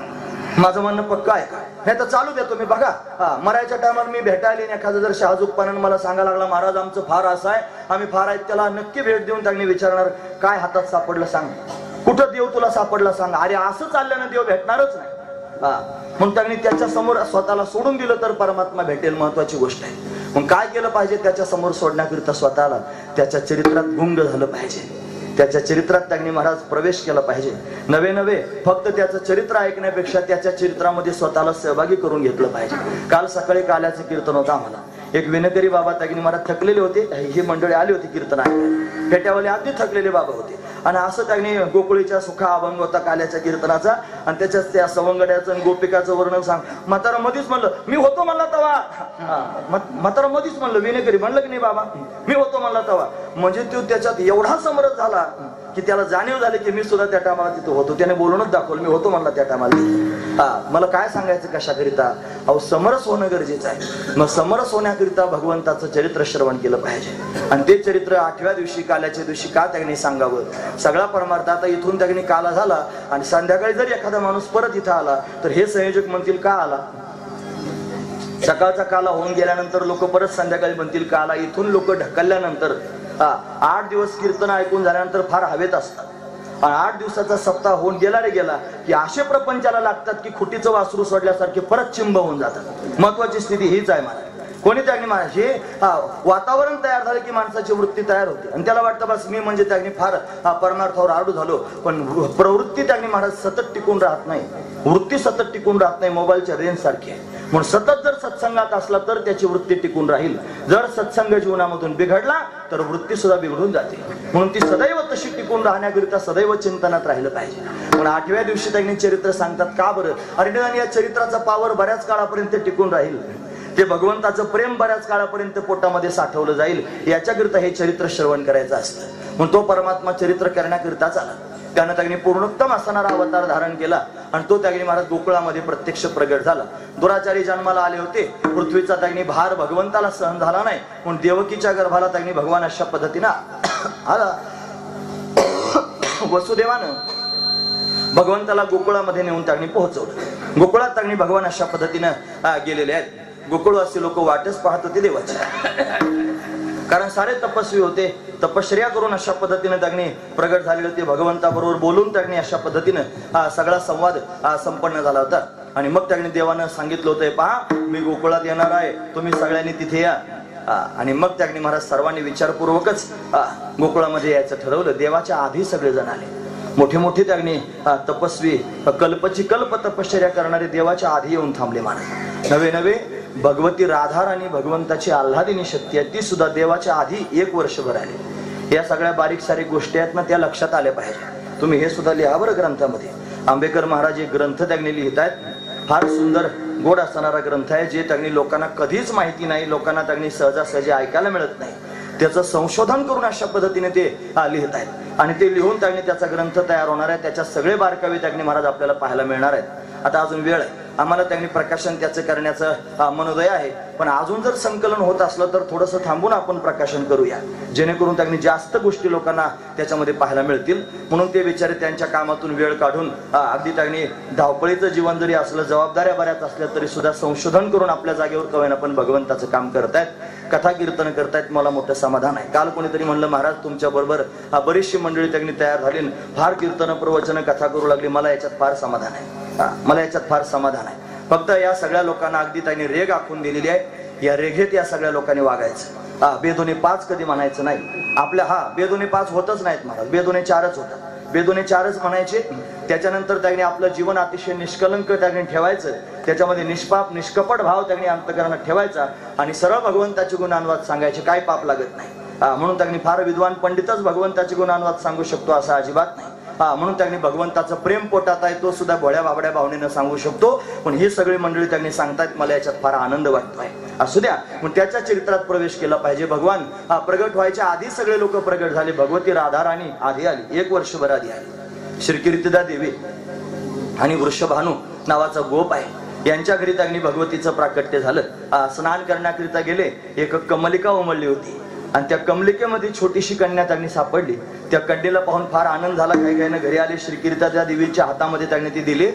माझं म्हणणं पक्क आहे का. नाही तर चालू देतो मी. बघा मरायच्या टायमाला मी भेटायला एखादं जर शहाजूकपणानं मला सांगायला लागला महाराज आमचं फार असं आहे, आम्ही फार आहेत, त्याला नक्की भेट देऊन त्यांनी विचारणार काय हातात सापडलं सांग, कुठं देव तुला सापडला सांग. अरे असं चालल्यानं देव भेटणारच नाही. म्हणून त्यांनी त्याच्या समोर स्वतःला सोडून दिलं तर परमात्मा भेटेल. महत्वाची गोष्ट आहे. मग काय केलं पाहिजे. त्याच्या समोर सोडण्याकरिता स्वतःला त्याच्या चरित्रात गुंग झालं पाहिजे. त्याच्या चरित्रात त्यांनी महाराज प्रवेश केला पाहिजे. नवे नवे फक्त त्याचं चरित्र ऐकण्यापेक्षा त्याच्या चरित्रामध्ये स्वतःला सहभागी करून घेतलं पाहिजे. काल सकाळी काल्याचं कीर्तन होतं आम्हाला. एक विनकरी बाबा त्यांनी महाराज थकलेले होते. ही मंडळी आली होती कीर्तन ऐकायला. फेट्यावाले अगदी थकलेले बाबा होते. आणि असं त्यांनी गोकुळीच्या सुखा अभंग होता काल्याच्या कीर्तनाचा, आणि त्याच्यात त्या सवंगड्याचं आणि गोपिकाचं वर्णन सांग. म्हातारा मधीच म्हणलं मी होतो म्हणला तवा, म्हातारा मधीच म्हणलं विनेकरी म्हणलं की नाही बाबा मी होतो म्हणला तवा. म्हणजे तो त्याच्यात एवढा समरस झाला की त्याला जाणीव झाली की मी सुद्धा त्या टायमाला तिथं होतो. त्याने बोलूनच दाखवलं मी होतो म्हणला त्या टायमाला. मला काय सांगायचं कशाकरिता, अहो समरस होणं गरजेचं आहे. मग समरस होण्याकरिता भगवंताचं चरित्र श्रवण केलं पाहिजे, आणि ते चरित्र 8व्या दिवशी काल्याच्या दिवशी का त्यांनी सांगावं. सगळा परमार्थ आता इथून त्यांनी काला झाला आणि संध्याकाळी जर एखादा माणूस परत इथं आला तर हे संयोजक म्हणतील का आला. सकाळचा काला होऊन गेल्यानंतर लोक परत संध्याकाळी म्हणतील का आला. इथून लोक ढकलल्यानंतर 8 दिवस कीर्तन ऐकून झाल्यानंतर फार हवेत असतात, आणि 8 दिवसाचा सप्ताह होऊन गेला रे गेला की असे प्रपंचाला लागतात की खुटीचं वासरू सोडल्यासारखे परत चिंब होऊन जातात. महत्वाची स्थिती हीच आहे मला. कोणी त्यागणी महाराज हे वातावरण तयार झालं की माणसाची वृत्ती तयार होते, आणि त्याला वाटतं बस मी म्हणजे त्यागणी फार परमार्थावर आडू झालो. पण प्रवृत्ती त्यागणी महाराज सतत टिकून राहत नाही, वृत्ती सतत टिकून राहत नाही. मोबाईलच्या रेंज सारखी आहे. म्हणून सतत जर सत्संगात असला तर त्याची वृत्ती टिकून राहील. जर सत्संग जीवनामधून बिघडला तर वृत्ती सुद्धा बिघडून जाते. म्हणून ती सदैव तशी टिकून राहण्याकरिता सदैव चिंतनात राहिलं पाहिजे. म्हणून 8व्या दिवशी त्यांनी चरित्र सांगतात का बरं, अरे या चरित्राचा पावर बऱ्याच काळापर्यंत टिकून राहील, ते भगवंताचं प्रेम बऱ्याच काळापर्यंत पोटामध्ये साठवलं जाईल, याच्याकरिता हे चरित्र श्रवण करायचं असतं. म्हणून तो परमात्मा चरित्र करण्याकरिताच आला. त्यानं त्यांनी पूर्णोत्तम असणारा अवतार धारण केला, आणि तो त्यागणी महाराज गोकुळामध्ये प्रत्यक्ष प्रगट झाला. दुराचारी जन्माला आले होते, पृथ्वीचा त्यागणी भार भगवंताला सहन झाला नाही, म्हणून देवकीच्या गर्भाला त्यागणी भगवान अशा पद्धतीनं आला. वसुदेवानं भगवंताला गोकुळामध्ये नेऊन त्यागणी पोहोचवलं. गोकुळात त्यागणी भगवान अशा पद्धतीनं गेलेले आहेत. गोकुळवासी लोक वाटच पाहत होते देवाची, कारण सारे तपस्वी होते, तपश्चर्या करून अशा पद्धतीने त्यांनी प्रगट झालेले होते. भगवंताबरोबर बोलून त्यांनी अशा पद्धतीने सगळा संवाद संपन्न झाला होता. आणि मग त्यांनी देवानं सांगितलं होतं पहा मी गोकुळात येणार आहे, तुम्ही सगळ्यांनी तिथे या. आणि मग त्यांनी महाराज सर्वांनी विचारपूर्वकच गोकुळामध्ये यायचं ठरवलं. देवाच्या आधी सगळे जण आले, मोठे मोठे त्यांनी तपस्वी कल्पची कल्प तपश्चर्या करणारे देवाच्या आधी येऊन थांबले महाराज. नवे नवे भगवती राधा आणि भगवंताची आल्हादिनी शक्ती आहे ती सुद्धा देवाच्या आधी 1 वर्षभर आली. या सगळ्या बारीक सारीक गोष्टी आहेत ना, त्या लक्षात आल्या पाहिजे. तुम्ही हे सुद्धा लिहा बरं ग्रंथामध्ये. आंबेकर महाराज एक ग्रंथ त्यांनी लिहित आहेत, फार सुंदर गोड असणारा ग्रंथ आहे, जे त्यांनी लोकांना कधीच माहिती नाही, लोकांना त्यांनी सहजासहजी ऐकायला मिळत नाही. त्याचं संशोधन करून अशा पद्धतीने ते लिहित आहेत, आणि ते लिहून त्यांनी त्याचा ग्रंथ तयार होणार आहे. त्याच्या सगळे बारकावे त्यांनी महाराज आपल्याला पाहायला मिळणार आहेत. आता अजून वेळ आहे, आम्हाला त्यांनी प्रकाशन त्याचं करण्याचं मनोदय आहे, पण अजून जर संकलन होत असलं तर थोडंसं थांबून आपण प्रकाशन करूया, जेणेकरून त्यांनी जास्त गोष्टी लोकांना त्याच्यामध्ये पाहायला मिळतील. म्हणून ते बिचारे त्यांच्या कामातून वेळ काढून अगदी त्यांनी धावपळीचं जीवन जरी असलं, जबाबदाऱ्या बऱ्याच असल्या तरी सुद्धा संशोधन करून आपल्या जागेवर कवेना पण भगवंताचं काम करतायत, कथा कीर्तन करतायत. मला मोठं समाधान आहे. काल कोणीतरी म्हणलं महाराज तुमच्या बरोबर बरीचशी मंडळी त्यांनी तयार झाली, फार कीर्तन प्रवचन कथा करू लागली. मला याच्यात फार समाधान आहे, मला याच्यात फार समाधान आहे. फक्त या सगळ्या लोकांना अगदी त्यांनी रेग आखून दिलेली आहे. या रेघेत या सगळ्या लोकांनी वागायचं. बेदोने 5 कधी म्हणायचं नाही. आपल्या बेदोने 5 होतच नाहीत महाराज, बेदोने 4च होतात. बेदोने 4च म्हणायचे. त्याच्यानंतर त्यांनी आपलं जीवन अतिशय निष्कलंक त्यांनी ठेवायचं, त्याच्यामध्ये निष्पाप निष्कपट भाव त्यांनी अंतकरणात ठेवायचा, आणि सरळ भगवंताचे गुणानुवाद सांगायचे, काय पाप लागत नाही. म्हणून त्यांनी फार विद्वान पंडितच भगवंताचे गुणानुवाद सांगू शकतो असं अजिबात नाही. म्हणून त्यांनी भगवंताचं प्रेम पोटात आहे तो सुद्धा भोळ्या बाबड्या भावनेनं सांगू शकतो. पण ही सगळी मंडळी त्यांनी सांगतायत, मला याच्यात फार आनंद वाटतोय. असू द्या, पण त्याच्या चरित्रात प्रवेश केला पाहिजे. भगवान प्रगट व्हायच्या आधी सगळे लोक प्रगट झाले. भगवती राधा राणी आधी आली, 1 वर्षभर आधी आली. श्रीकीर्तिदा देवी आणि वृषभानू नावाचा गोप आहे, यांच्या घरी त्यांनी भगवतीचं प्राकट्य झालं. स्नान करण्याकरिता गेले, एक कमलिका उमळली होती, आणि त्या कमलिकेमध्ये छोटीशी कन्या त्यांनी सापडली. त्या कन्येला पाहून फार आनंद झाला. काही काही घरी आले, श्रीकीर्तिदा देवीच्या हातामध्ये त्यांनी ती दिली.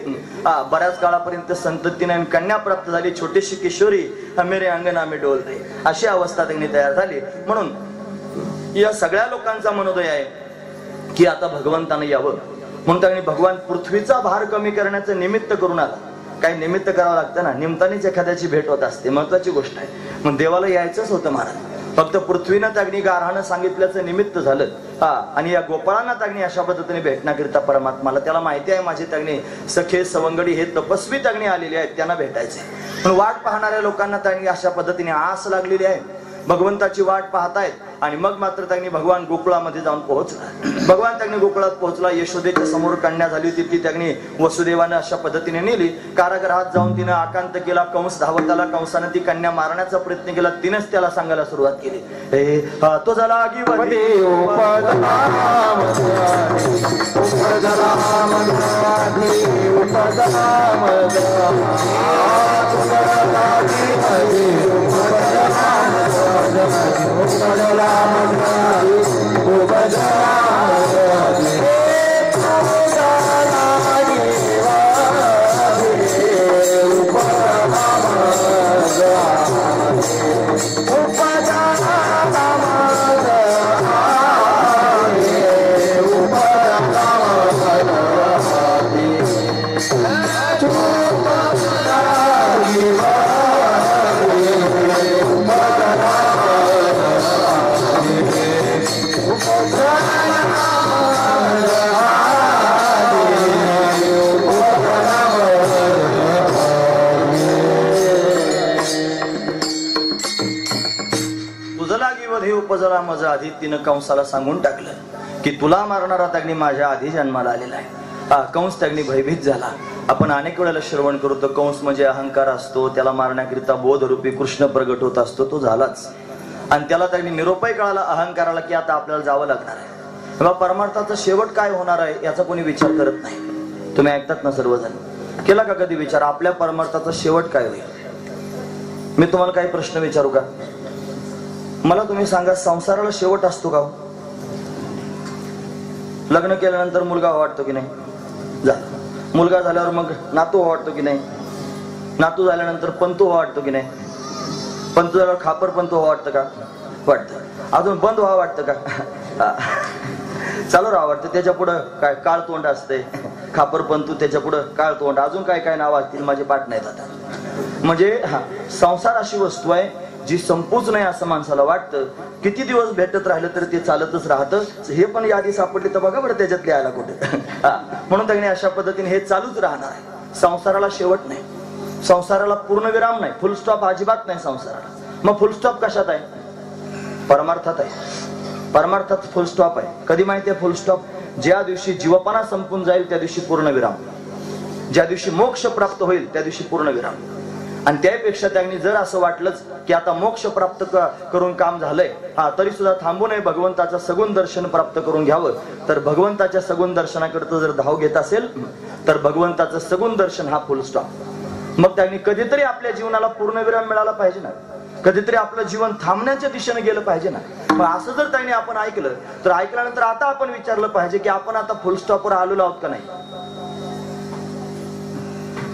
बऱ्याच काळापर्यंत संततीने कन्या प्राप्त झाली. छोटीशी किशोरी मेरे अंगना में डोल रही, अशी अवस्था त्यांनी तयार झाली. म्हणून या सगळ्या लोकांचा मनोदय आहे की आता भगवंतानं यावं. म्हणून त्यांनी भगवान पृथ्वीचा भार कमी करण्याचं निमित्त करून आला. काही निमित्त करावं लागतं ना, निमित्तानेच एखाद्याची भेट होत असते, महत्वाची गोष्ट आहे. मग देवाला यायचंच होतं महाराज, फक्त पृथ्वीनं त्यागनी गारहानं सांगितल्याचं निमित्त झालं. आणि या गोपाळांना त्यागनी अशा पद्धतीने भेटण्याकरिता परमात्माला, त्याला माहिती आहे माझे त्यागनी सखे सवंगडी हे तपस्वी त्यागनी आलेले आहेत, त्यांना भेटायचे. पण वाट पाहणाऱ्या लोकांना त्यागनी अशा पद्धतीने आस लागलेली आहे, भगवंताची वाट पाहतायत. आणि मग मात्र त्यांनी भगवान गोकुळामध्ये जाऊन पोहोचला. भगवान त्यांनी गोकुळात पोहोचला. यशोदेच्या समोर कन्या झाली होती, ती त्यांनी वसुदेवानं अशा पद्धतीने नेली. कारागृहात जाऊन तिनं आकांत केला. कंस धावत आला. कंसानं ती कन्या मारण्याचा प्रयत्न केला. तिनंच त्याला सांगायला सुरुवात केली, तो झाला आगीवधी उपजला मजा आधी तिनं कंसाला सांगून टाकलं की तुला मारणारा अग्नी माझ्या आधी जन्माला आलेला आहे. कंस अग्नी भयभीत झाला. आपण अनेक वेळेला श्रवण करतो कंस म्हणजे अहंकार असतो, त्याला मारण्याकरिता बोधरूपी कृष्ण प्रगट होत असतो, तो झालाच. आणि त्याला त्यांनी निरोपही कळाला अहंकाराला की आता आपल्याला जावं लागणार आहे. तेव्हा परमार्थाचा शेवट काय होणार आहे याचा कोणी विचार करत नाही. तुम्ही ऐकतात ना सर्वजण, केला का कधी विचार आपल्या परमार्थाचा शेवट काय होईल? मी तुम्हाला काही प्रश्न विचारू का? मला तुम्ही सांगा, संसाराला शेवट असतो का? लग्न केल्यानंतर मुलगा वाटतो की नाही? झाला. मुलगा झाल्यावर मग नातू वाटतो की नाही? नातू झाल्यानंतर पंतू वाटतो की नाही? पंतू झाल्यावर खापर पंतू वाटतं का? वाटतं. अजून बंद व्हावं वाटतं का? चालू राहा वाटतं. त्याच्या पुढं काय काळ तोंड असते, खापर पंतू, त्याच्या पुढं काळ तोंड, अजून काय काय नाव असतील माझे पाठ नाहीत आता. म्हणजे संसार अशी वस्तू आहे जी संपूच नाही असं माणसाला वाटतं. किती दिवस भेटत राहिलं तर ते चालतच राहतं. हे पण यादी सापडली तर बघा बरं त्याच्यात लिहायला कुठे. म्हणून त्यांनी अशा पद्धतीने हे चालूच राहणार आहे. संसाराला शेवट नाही, संसाराला पूर्णविराम नाही, फुल स्टॉप अजिबात नाही संसाराला. मग फुल स्टॉप कशात आहे? परमार्थात आहे. परमार्थात फुल स्टॉप आहे. कधी माहिती आहे फुल स्टॉप? ज्या दिवशी जीवपणा संपून जाईल त्या दिवशी पूर्णविराम. ज्या दिवशी मोक्ष प्राप्त होईल त्या दिवशी पूर्णविराम. आणि त्यापेक्षा त्यांनी जर असं वाटलंच की आता मोक्ष प्राप्त करून काम झालंय, तरी सुद्धा थांबू नये, भगवंताचं सगुण दर्शन प्राप्त करून घ्यावं, तर भगवंताच्या सगुण दर्शनाकरता जर धाव घेत असेल तर भगवंताचं सगुण दर्शन हा फुल स्टॉप. मग त्यांनी कधीतरी आपल्या जीवनाला पूर्णविराम मिळाला पाहिजे ना, कधीतरी आपलं जीवन थांबण्याच्या दिशेने गेलं पाहिजे ना. मग असं जर त्यांनी आपण ऐकलं तर ऐकल्यानंतर आता आपण विचारलं पाहिजे की आपण आता फुल स्टॉपवर आलेलो आहोत का नाही.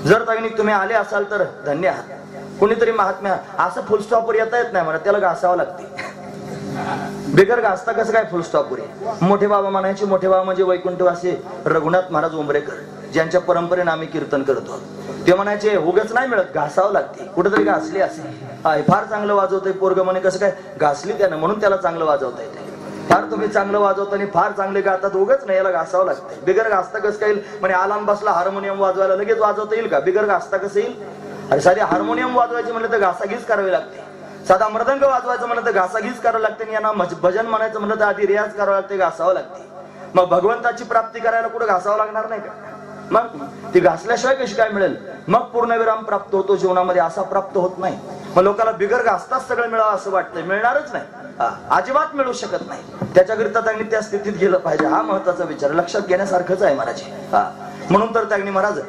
जर त्यांनी तुम्ही आले असाल तर धन्य आहात. कोणीतरी महात्म्या असं फुल स्टॉपवर येता येत नाही म्हणा, त्याला घासावं लागते. बिगर घासता कसं काय फुल स्टॉपवर आहे? मोठे बाबा म्हणायचे, मोठे बाबा म्हणजे वैकुंठवासी रघुनाथ महाराज उंबरेकर, ज्यांच्या परंपरेने आम्ही कीर्तन करतो. ते म्हणायचे उगच नाही मिळत, घासावं लागते. कुठेतरी घासली असेल, फार चांगलं वाजवतंय पोरग म्हणे, कसं काय घासली त्यानं म्हणून त्याला चांगलं वाजवता येते. फार तुम्ही चांगलं वाजवता आणि फार चांगले गातात, उगच नाही, याला घासावं लागतंय. बिगर घासता कसं काय येईल? म्हणे आलाम बसला हार्मोनियम वाजवायला लगेच वाजवता येईल का? बिगर घासता कसं येईल? अरे साधी हार्मोनियम वाजवायची म्हणलं तर घासाघीस करावी लागते. साधा मृदंग वाजवायचं म्हणलं तर घासाघीस करावं लागते. यांना भजन म्हणायचं म्हणलं तर आधी रियाज करावं लागते, घासावं लागते. मग भगवंताची प्राप्ती करायला कुठं घासावं लागणार नाही का? मग ती घासल्याशिवाय कशी काय मिळेल? मग पूर्णविराम प्राप्त होतो जीवनामध्ये, असा प्राप्त होत नाही. मग लोकांना बिगर घासताच सगळं मिळावं असं वाटतंय, मिळणारच नाही, अजिबात मिळू शकत नाही. त्याच्याकरिता त्यांनी त्या स्थितीत गेलं पाहिजे. हा महत्वाचा विचार लक्षात घेण्यासारखंच आहे महाराज. म्हणून तर त्यांनी महाराज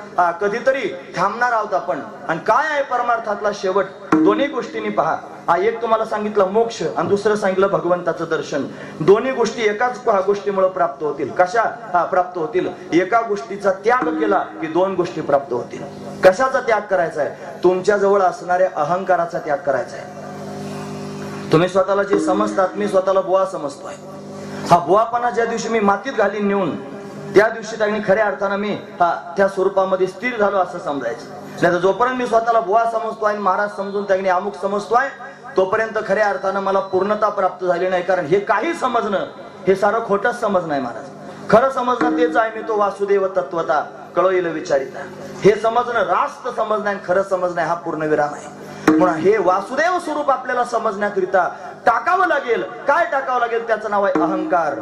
कधीतरी थांबणार आहोत आपण. आणि काय आहे परमार्थातला शेवट? दोन्ही गोष्टींनी पहा. एक तुम्हाला सांगितलं मोक्ष आणि दुसरं सांगितलं भगवंताचं दर्शन. दोन्ही गोष्टी एकाच गोष्टीमुळे प्राप्त होतील. कशा प्राप्त होतील? एका गोष्टीचा त्याग केला की दोन गोष्टी प्राप्त होतील. कशाचा त्याग करायचा आहे? तुमच्या जवळ असणाऱ्या अहंकाराचा त्याग करायचा आहे. तुम्ही स्वतःला जे समजतात, मी स्वतःला बुवा समजतोय, हा बुवापणा ज्या दिवशी मी मातीत घालीन नेऊन, त्या दिवशी त्यांनी खऱ्या अर्थानं मी त्या स्वरूपामध्ये स्थिर झालो असं समजायचं. नाही तर जोपर्यंत मी स्वतःला बुवा समजतोय आणि महाराज समजून त्यांनी अमुक समजतोय, तोपर्यंत खऱ्या अर्थानं मला पूर्णता प्राप्त झाली नाही. कारण हे काही समजणं हे सारं खोटंच समजणं आहे महाराज. खरं समजणं तेच आहे, मी तो वासुदेव तत्वता कळविल विचारिता. हे समजणं रास्त समजणं, खरं समजणं हा पूर्णविराम आहे. म्हणून हे वासुदेव स्वरूप आपल्याला समजण्याकरिता टाकावं लागेल. काय टाकावं लागेल? त्याचं नाव आहे अहंकार.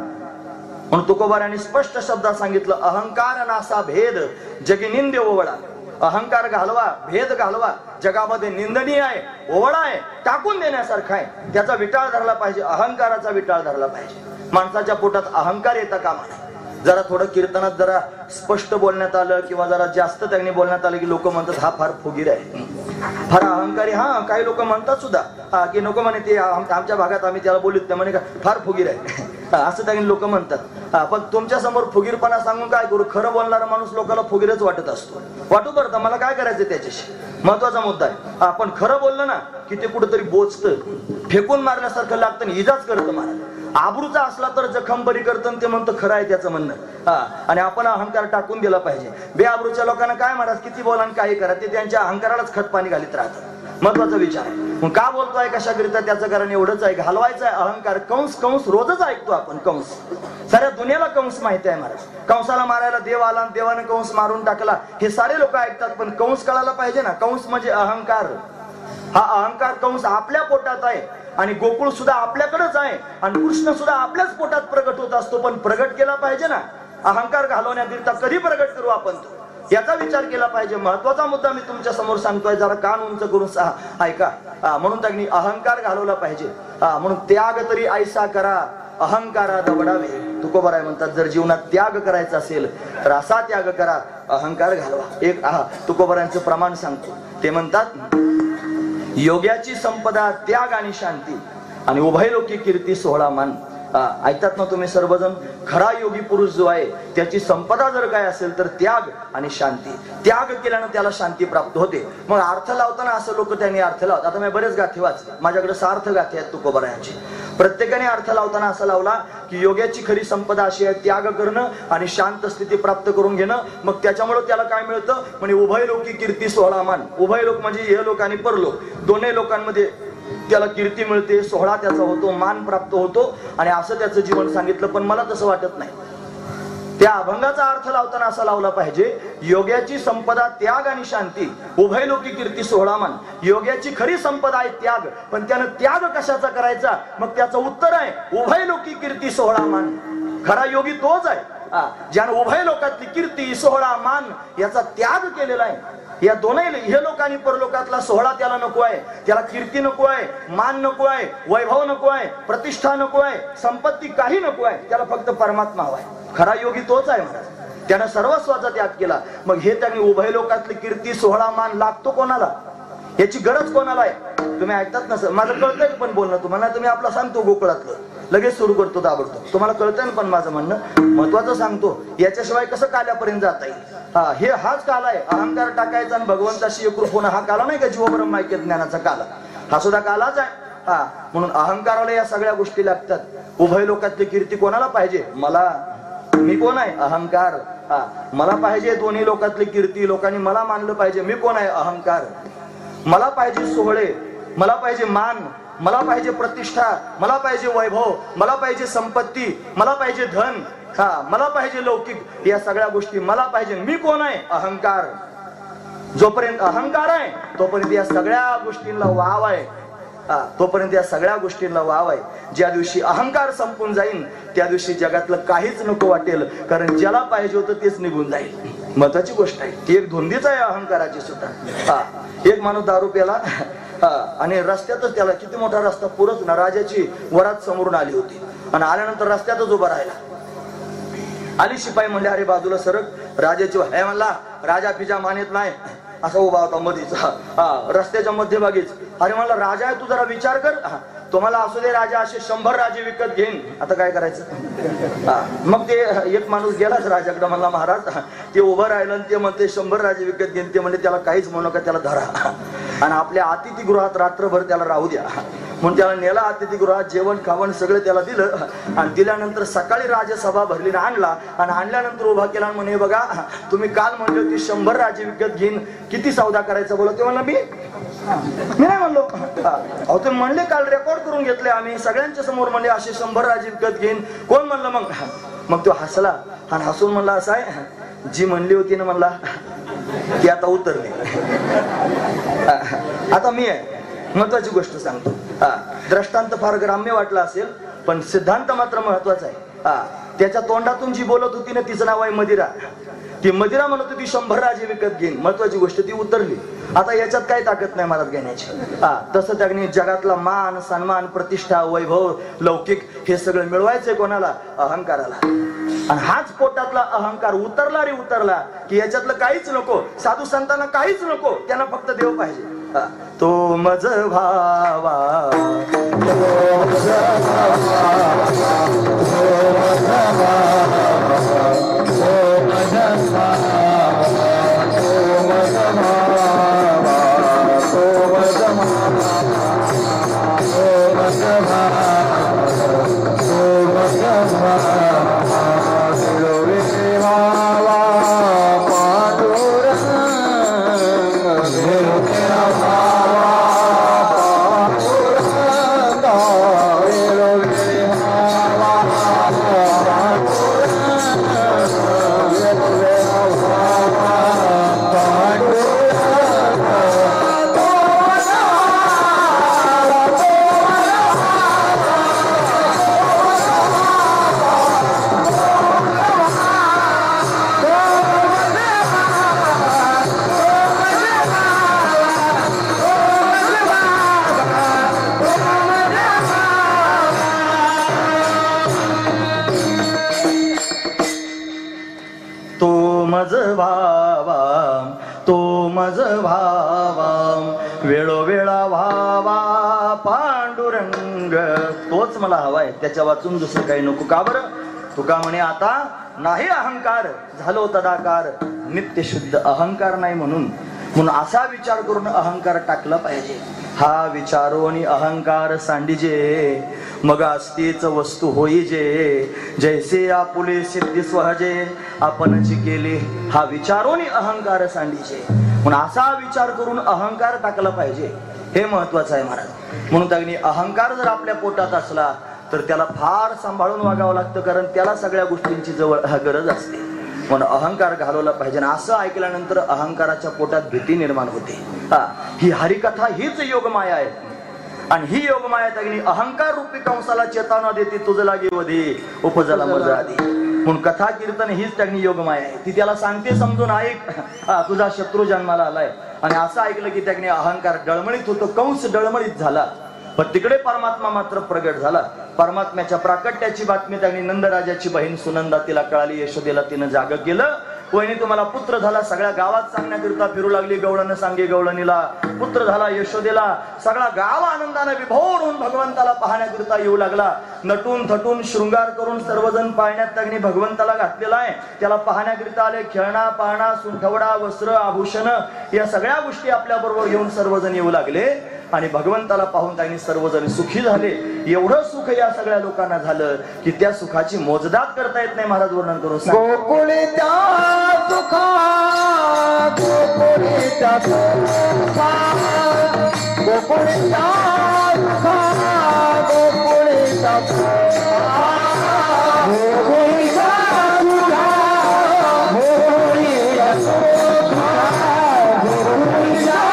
म्हणून तुकोबारांनी स्पष्ट शब्दात सांगितलं, अहंकार नासा भेद जगी निंद्य ओवळा. अहंकार घालवा, भेद घालवा, जगामध्ये निंदनीय आहे, ओवळा आहे, टाकून देण्यासारखा आहे. त्याचा विटाळ धरला पाहिजे, अहंकाराचा विटाळ धरला पाहिजे. माणसाच्या पोटात अहंकार येता कामा नये. जरा थोडं कीर्तनात जरा स्पष्ट बोलण्यात आलं किंवा जरा जास्त त्यांनी बोलण्यात आलं की लोक म्हणतात हा फार फुगीर आहे, फार अहंकारी. हा, काही लोक म्हणतात सुद्धा की नको म्हणे ते आमच्या भागात आम्ही त्याला बोलत नाही म्हणे का फार फुगीर आहे असं त्यांनी लोक म्हणतात. पण तुमच्या समोर फुगीरपणा सांगून काय करू? खरं बोलणारा माणूस लोकांना फुगीरच वाटत असतो. वाटू बरं, मला काय करायचं त्याच्याशी, महत्वाचा मुद्दा आहे. आपण खरं बोललं ना की ते कुठंतरी बोचतं, फेकून मारल्यासारखं लागतं, इजाच करतं महाराज. आबरूचा असला तर जखम बरी करतं, ते म्हणतं खरं आहे त्याचं म्हणणं. आणि आपण अहंकार टाकून दिला पाहिजे. बेआबरूच्या लोकांना काय महाराज किती बोला आणि काही करा, ते त्यांच्या अहंकारालाच खत पाणी घालीत राहतात. महत्वाचा विचार आहे. मग का बोलतोय कशाकरिता? त्याचं कारण एवढंच आहे, घालवायचं आहे अहंकार. कंस कंस रोजच ऐकतो आपण. कंस, साऱ्या दुनियाला कंस माहिती आहे महाराज. कंसाला मारायला देव आला आणि देवाने कंस मारून टाकला, हे सारे लोक ऐकतात. पण कंस कळायला पाहिजे ना, कंस म्हणजे अहंकार. हा अहंकार कंस आपल्या पोटात आहे आणि गोकुळ सुद्धा आपल्याकडेच आहे आणि कृष्ण सुद्धा आपल्याच पोटात प्रगट होत असतो. पण प्रगट केला पाहिजे ना. अहंकार घालवण्याकरिता कधी प्रगट करू आपण तो, याचा विचार केला पाहिजे. महत्वाचा मुद्दा मी तुमच्या समोर सांगतोय, जरा कान उंच करून ऐका. म्हणून त्यांनी अहंकार घालवला पाहिजे. म्हणून त्याग तरी ऐसा करा अहंकारा दबडावे. तुकोबाराय म्हणतात, जर जीवनात त्याग करायचा असेल तर असा त्याग करा, अहंकार घालवा. एक तुकोबारांचं प्रमाण सांगतो. ते म्हणतात, योग्याची संपदा त्याग आणि शांती आणि उभयलोकी कीर्ती सोहळा मान. ऐकतात ना तुम्ही सर्वजण? खरा योगी पुरुष जो आहे त्याची संपदा जर काय असेल तर त्याग आणि शांती. त्याग केल्यानं त्याला शांती प्राप्त होते. मग अर्थ लावताना असं लोक त्यांनी अर्थ लावतात. आता मी बरेच गाथे वाचले, माझ्याकडे सार्थ गाथे आहेत तुकोबारायांची. प्रत्येकाने अर्थ लावताना असा लावला की योग्याची खरी संपदा अशी आहे त्याग करणं आणि शांत स्थिती प्राप्त करून घेणं. मग त्याच्यामुळे त्याला काय मिळतं म्हणजे उभयलोकी कीर्ती सोहळा मान. उभयलोक म्हणजे इहलोक आणि परलोक, दोन्ही लोकांमध्ये त्याला कीर्ती मिळते, सोहळा त्याचा होतो, मान प्राप्त होतो. आणि असं त्याचं जीवन सांगितलं. पण मला तसं वाटत नाही. त्या अभंगाचा अर्थ लावताना असा लावला पाहिजे, योग्याची संपदा त्याग आणि शांती, उभयलोकी कीर्ती सोहळा मान. योग्याची खरी संपदा आहे त्याग, पण त्यानं त्याग कशाचा करायचा? मग त्याचं उत्तर आहे उभयलोकी कीर्ती सोहळा मान. खरा योगी तोच आहे ज्यानं उभय लोकातली कीर्ती सोहळा मान याचा त्याग केलेला आहे. या दोन्ही हे लोकांनी परलोकातला सोहळा त्याला नको आहे, त्याला कीर्ती नको आहे, मान नको आहे, वैभव नको आहे, प्रतिष्ठा नको आहे, संपत्ती काही नको आहे, त्याला फक्त परमात्मा हवा आहे. खरा योगी तोच आहे महाराज. त्यानं सर्वस्वाचा त्याग केला. मग हे त्यांनी उभय लोकातली कीर्ती सोहळा मान लागतो कोणाला? याची गरज कोणाला आहे? तुम्ही ऐकतात ना सर, माझं कळतंय पण बोलणं तुम्हाला. तुम्ही आपला सांगतो गोकुळातलं लगेच सुरू करतो ताबडतोब. तुम्हाला कळतंय पण माझं म्हणणं महत्वाचं सांगतो. याच्याशिवाय कसं काल्यापर्यंत जाता येईल? हाच काला आहे अहंकार टाकायचा आणि भगवंताशी एकरूप होणं. हा काला नाही का जीवब्रह्म ऐक्य ज्ञानाचा काला? हा सुद्धा कालाच आहे. म्हणून अहंकाराला या सगळ्या गोष्टी लागतात. उभय लोकातली कीर्ती कोणाला पाहिजे? मला. मी कोण आहे? अहंकार. मला पाहिजे दोन्ही लोकातली कीर्ती, लोकांनी मला मानलं पाहिजे. मी कोण आहे? अहंकार. मला पाहिजे सोहळे, मला पाहिजे मान, मला पाहिजे प्रतिष्ठा, मला पाहिजे वैभव, मला पाहिजे संपत्ती, मला पाहिजे धन, मला पाहिजे लौकिक. या सगळ्या गोष्टी मला पाहिजे. मी कोण आहे? अहंकार. जोपर्यंत अहंकार आहे तोपर्यंत या सगळ्या गोष्टींना वाव आहे. तोपर्यंत या सगळ्या गोष्टींना वाव आहे. ज्या दिवशी अहंकार संपून जाईल त्या दिवशी जगातलं काहीच नको वाटेल, कारण ज्याला पाहिजे होतं तेच निघून जाईल. महत्वाची गोष्ट आहे ती. एक धुंदीच आहे अहंकाराची सुद्धा. एक माणूस दारू प्याला आणि रस्त्यातच, त्याला किती मोठा रस्ता पुरच ना, राजाची वरात समोरून आली होती आणि आल्यानंतर रस्त्यातच उभा राहिला. आली शिपाई म्हणले अरे बाजूला सरक. राजाची हे म्हणला राजा पिजा मानित नाही, असा उभा होता मधीच रस्त्याच्या मध्यभागीच. अरे म्हणला राजा आहे तू, जरा विचार कर. तुम्हाला असू दे राजा, असे 100 राजे विकत घेईन. आता काय करायचं? मग ते एक माणूस गेलाच राजाकडे, म्हणला महाराज ते उभं राहिलं आणि ते म्हणते 100 राजे विकत घेईन. ते म्हणले त्याला काहीच म्हणू नका, त्याला धरा आणि आपल्या अतिथीगृहात रात्रभर त्याला राहू द्या. म्हणून त्याला नेला अतिथीगृहात, जेवण खावण सगळं त्याला दिलं. आणि दिल्यानंतर सकाळी राजसभा भरली ना आणला आणि आणल्यानंतर उभा केला. म्हणे बघा तुम्ही काल म्हणले होते 100 राजे विकत घेईन, किती सौदा करायचा बोला? ते म्हणलं मी नाही म्हणलो. अहो तुम्ही म्हणले काल, रेकॉर्ड करून घेतले आम्ही सगळ्यांच्या समोर, म्हणले असे 100 राजे विकत घेईन. कोण म्हणलं? मग तो हसला आणि हसून म्हणला असं आहे, जी म्हणली होती ना म्हणला ती आता उतरली. आता मी आहे महत्वाची गोष्ट सांगतो. दृष्टांत फार ग्राम्य वाटला असेल पण सिद्धांत मात्र महत्वाचा आहे. त्याच्या तोंडातून जी बोलत होती ना तिचं नाव आहे मदिरा. ती मदिरा म्हणत होती 100 राजे विकत घेईन. महत्वाची गोष्ट ती उतरली. आता याच्यात काही ताकद नाही महाराज घेण्याची. तसं त्याने जगातला मान सन्मान प्रतिष्ठा वैभव लौकिक हे सगळं मिळवायचंय कोणाला? अहंकाराला. आणि हाच पोटातला अहंकार उतरला रे उतरला की याच्यातलं काहीच नको. साधू संतांना काहीच नको, त्यांना फक्त देव पाहिजे. तो मज भावा वेळोवेळा व्हावा पांडुरंग. तोच मला हवाय, त्याच्या वाचून दुसरं काही नको. का बरं? तुका म्हणे आता नाही अहंकार झालो तदाकार. नित्य शुद्ध अहंकार नाही म्हणून असा विचार करून अहंकार टाकला पाहिजे. हा विचारो आणि अहंकार सांडिजे मग असतीच वस्तू होईजे. जैसे आपुले सिद्धी स्वहजे आपणची केले. हा विचारो आणि अहंकार सांडिजे म्हणून असा विचार करून अहंकार टाकला पाहिजे. हे महत्वाचं आहे महाराज. म्हणून त्यांनी अहंकार जर आपल्या पोटात असला तर त्याला फार सांभाळून वागावं लागतं, कारण त्याला सगळ्या गोष्टींची जवळ गरज असते. म्हणून अहंकार घालवला पाहिजे. असं ऐकल्यानंतर अहंकाराच्या पोटात भीती निर्माण होते. ही हरिकथा हीच योगमाया आहे. आणि ही योगमाया त्यांनी अहंकार रूपी कंसाला चेतावना देते. तुझ लागे वधी उपजला मज आधी. म्हणून कथा कीर्तन हीच त्यांनी योगमाया आहे. ती त्याला सांगते समजून ऐक. तुझा शत्रू जन्माला आलाय. आणि असं ऐकलं की त्याने अहंकार डळमळीत होतो. कंस डळमळीत झाला पण तिकडे परमात्मा मात्र प्रगट झाला. परमात्म्याच्या प्राकट्याची बातमी त्यांनी नंदराजाची बहीण सुनंदा तिला कळाली. यशोदेला तिनं जाग केलं. वहिनी तुम्हाला पुत्र झाला. सगळ्या गावात सांगण्याकरिता फिरू लागली. गवळण सांगे गवळणीला पुत्र झाला यशोदेला. सगळा गाव आनंदाने विभोर होऊन भगवंताला पाहण्याकरिता येऊ लागला. नटून थटून शृंगार करून सर्वजण पाळण्यात त्यांनी भगवंताला घातलेला आहे. त्याला पाहण्याकरिता आले. खेळणा पाळणा सुंठवडा वस्त्र आभूषण या सगळ्या गोष्टी आपल्या बरोबर घेऊन सर्वजण येऊ लागले. आणि भगवंताला पाहून त्यांनी सर्वजण सुखी झाले. एवढं सुख या सगळ्या लोकांना झालं की त्या सुखाची मोजदाद करता येत नाही. महाराज वर्णन करून गोकुळी त्या सुखा गोकुळी त्या सुखा गोकुळी त्या सुखा गोकुळी त्या सुखा गोकुळी त्या सुखा गोकुळी त्या सुखा गोकुळी त्या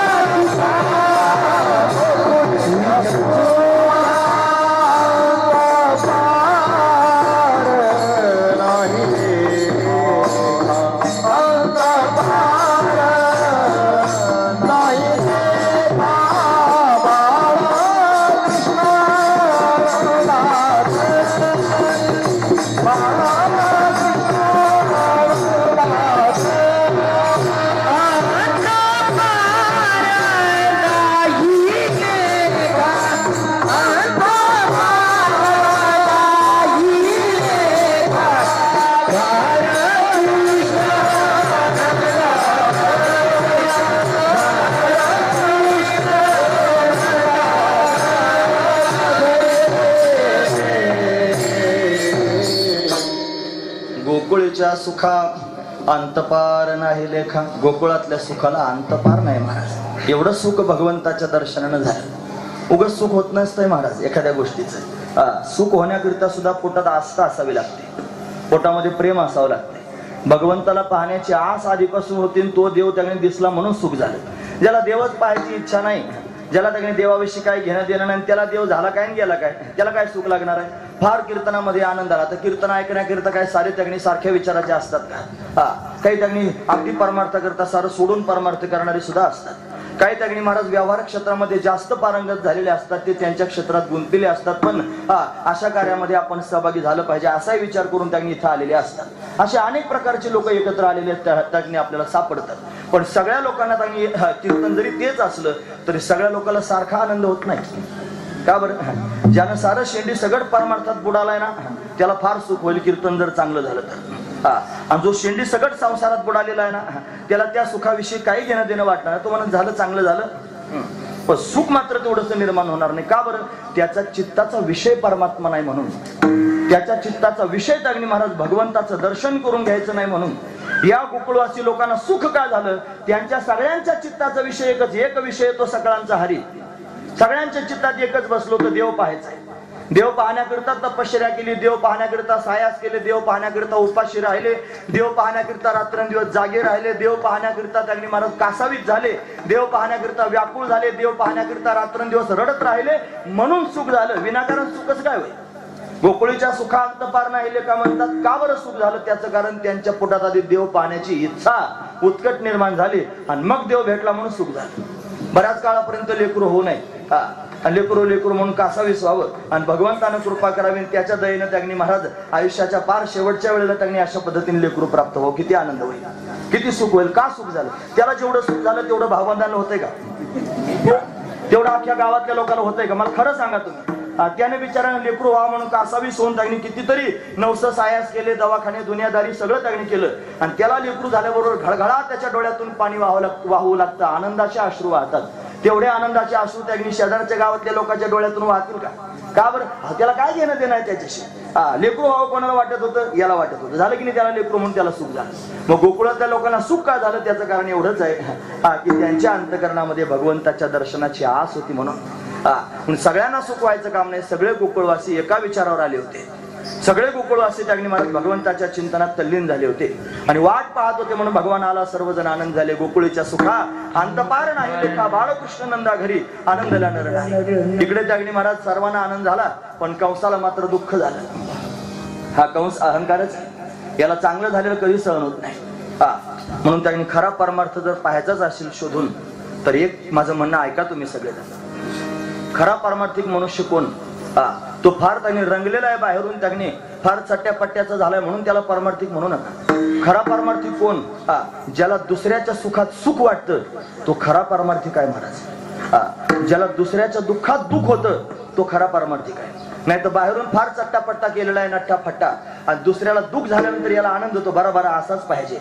गोकुळच्या सुखा अंतपार नाही लेखा. गोकुळातल्या सुखाला अंतपार नाही महाराज. एवढं सुख भगवंताच्या दर्शनानं झालं. उगाच सुख होत नसतंय महाराज एखाद्या गोष्टीचं. सुख होण्याकरिता सुद्धा पोटात आस्था असावी लागते. पोटामध्ये प्रेम असावं लागते. भगवंताला पाहण्याची आस आधीपासून होती आणि तो देव त्याने दिसला म्हणून सुख झालं. ज्याला देवच पाहायची इच्छा नाही, ज्याला त्याने देवाविषयी काय घेणं देणं नाही, त्याला देव झाला काय आणि गेला काय, त्याला काय सुख लागणार आहे. फार कीर्तनामध्ये आनंद आला तर कीर्तन ऐकण्याकरिता काय सारे त्याने सारख्या विचाराचे असतात का? काही त्यांनी अगदी परमार्थ करता सारं सोडून परमार्थ करणारे सुद्धा असतात. काही त्यागणी महाराज व्यवहार क्षेत्रामध्ये जास्त पारंगत झालेले असतात, ते त्यांच्या क्षेत्रात गुंतलेले असतात. पण अशा कार्यामध्ये आपण सहभागी झालं पाहिजे असाही विचार करून त्यांनी इथं आलेले असतात. असे अनेक प्रकारचे लोक एकत्र आलेले त्यांनी आपल्याला सापडतात. पण सगळ्या लोकांना त्यांनी कीर्तन जरी तेच असलं तरी सगळ्या लोकांना सारखा आनंद होत नाही. का बरं? ज्यानं सारं शेंडी सगळं परमार्थात बुडालाय ना त्याला फार सुख होईल कीर्तन जर चांगलं झालं तर. आणि जो शेंडी सगळं संसारात बुडालेला आहे ना त्याला त्या सुखाविषयी काही घेणं देणं वाटणार. तो म्हणत झालं चांगलं झालं, पण सुख मात्र तेवढंच निर्माण होणार नाही. का बरं? त्याचा चित्ताचा विषय परमात्मा नाही म्हणून, त्याच्या चित्ताचा विषय त्यागणी महाराज भगवंताचं दर्शन करून घ्यायचं नाही म्हणून. या गोकुळवासी लोकांना सुख काय झालं? त्यांच्या सगळ्यांच्या चित्ताचा विषय एकच, एक विषय तो सगळ्यांचा हरी. सगळ्यांच्या चित्तात एकच बसलो तर देव पाहायचंय. देव पाहण्याकरिता तपश्चर्या केली, देव पाहण्याकरिता सायास केले, देव पाहण्याकरिता उपाशी राहिले, देव पाहण्याकरिता रात्रंदिवस जागे राहिले, देव पाहण्याकरिता त्यांनी महाराज कासावीस झाले, देव पाहण्याकरिता व्याकुळ झाले, देव पाहण्याकरिता रात्रंदिवस रडत राहिले म्हणून सुख झालं. विनाकारण सुखच काय होईल? गोकुळीच्या सुखांत पार नाही का म्हणतात. का बरं सुख झालं? त्याचं कारण त्यांच्या पोटात आधी देव पाहण्याची इच्छा उत्कट निर्माण झाली आणि मग देव भेटला म्हणून सुख झालं. बऱ्याच काळापर्यंत लेकरू होऊ नये, लेकरू लेकरू म्हणून कासावीस व्हावं आणि भगवंतानं कृपा करावी. त्याच्या दयेनं त्यांनी महाराज आयुष्याच्या पार शेवटच्या वेळेला त्यांनी अशा पद्धतीने लेकरू प्राप्त व्हावं. किती आनंद होईल, किती सुख होईल. का सुख झालं? त्याला जेवढं सुख झालं तेवढं भावबंधाला होतंय का? तेवढं अख्ख्या गावातल्या लोकांना होतंय का? मला खरं सांगा तुम्ही. त्याने बिचाराने लेकरू व्हा म्हणून कासावीस होऊन त्यांनी कितीतरी नवस सायास केले, दवाखाने दुनियादारी सगळं त्यांनी केलं आणि त्याला लेकरू झाल्याबरोबर घळघळा त्याच्या डोळ्यातून पाणी वाहू लागतं, आनंदाचे अश्रू वाहतात. तेवढे आनंदाचे अश्रू त्यांनी शेजारच्या गावातल्या लोकांच्या डोळ्यातून वाहतील का? का बरं? त्याला काय घेणं देणं आहे त्याच्याशी? लेकरू व्हावं कोणाला वाटत होतं? याला वाटत होतं. झालं की नाही त्याला लेकरू म्हणून त्याला सुख झालं. मग गोकुळातल्या लोकांना सुख का झालं? त्याचं कारण एवढंच आहे की त्यांच्या अंतकरणामध्ये भगवंताच्या दर्शनाची आस होती म्हणून. सगळ्यांना सुख व्हायचं काम नाही. सगळे गोकुळवासी एका विचारावर आले होते. सगळे गोकुळवासी त्यांनी महाराज भगवंताच्या चिंतनात तल्लीन झाले होते आणि वाट पाहत होते म्हणून भगवान आला. सर्वजण आनंद झाले. गोकुळीच्या सुखा अंतपार नाही लेखा, बाळकृष्ण नंदा घरी आनंदला नर नाही. इकडे त्यांनी महाराज सर्वांना आनंद झाला पण कंसाला मात्र दुःख झालं. हा कंस अहंकारच, याला चांगलं झालेलं कधी सहन होत नाही. म्हणून त्यांनी खरा परमार्थ जर पाहायचाच असेल शोधून तर एक माझं म्हणणं ऐका तुम्ही सगळेजण. खरा पारमार्थिक मनुष्य कोण? तो फार त्यांनी रंगलेला आहे बाहेरून, त्याने फार चट्ट्या पट्ट्याचा झालाय म्हणून त्याला पारमार्थिक म्हणू नका. खरा पारमार्थिक कोण? ज्याला दुसऱ्याच्या सुखात सुख वाटतं तो खरा पारमार्थिक आहे महाराज. ज्याला दुसऱ्याच्या दुःखात दुःख होतं तो खरा पारमार्थिक आहे. नाही तर बाहेरून फार चट्टापट्टा केलेला आहे, नट्टा फट्टा, आणि दुसऱ्याला दुःख झाल्यानंतर याला आनंद होतो. बरा असाच पाहिजे.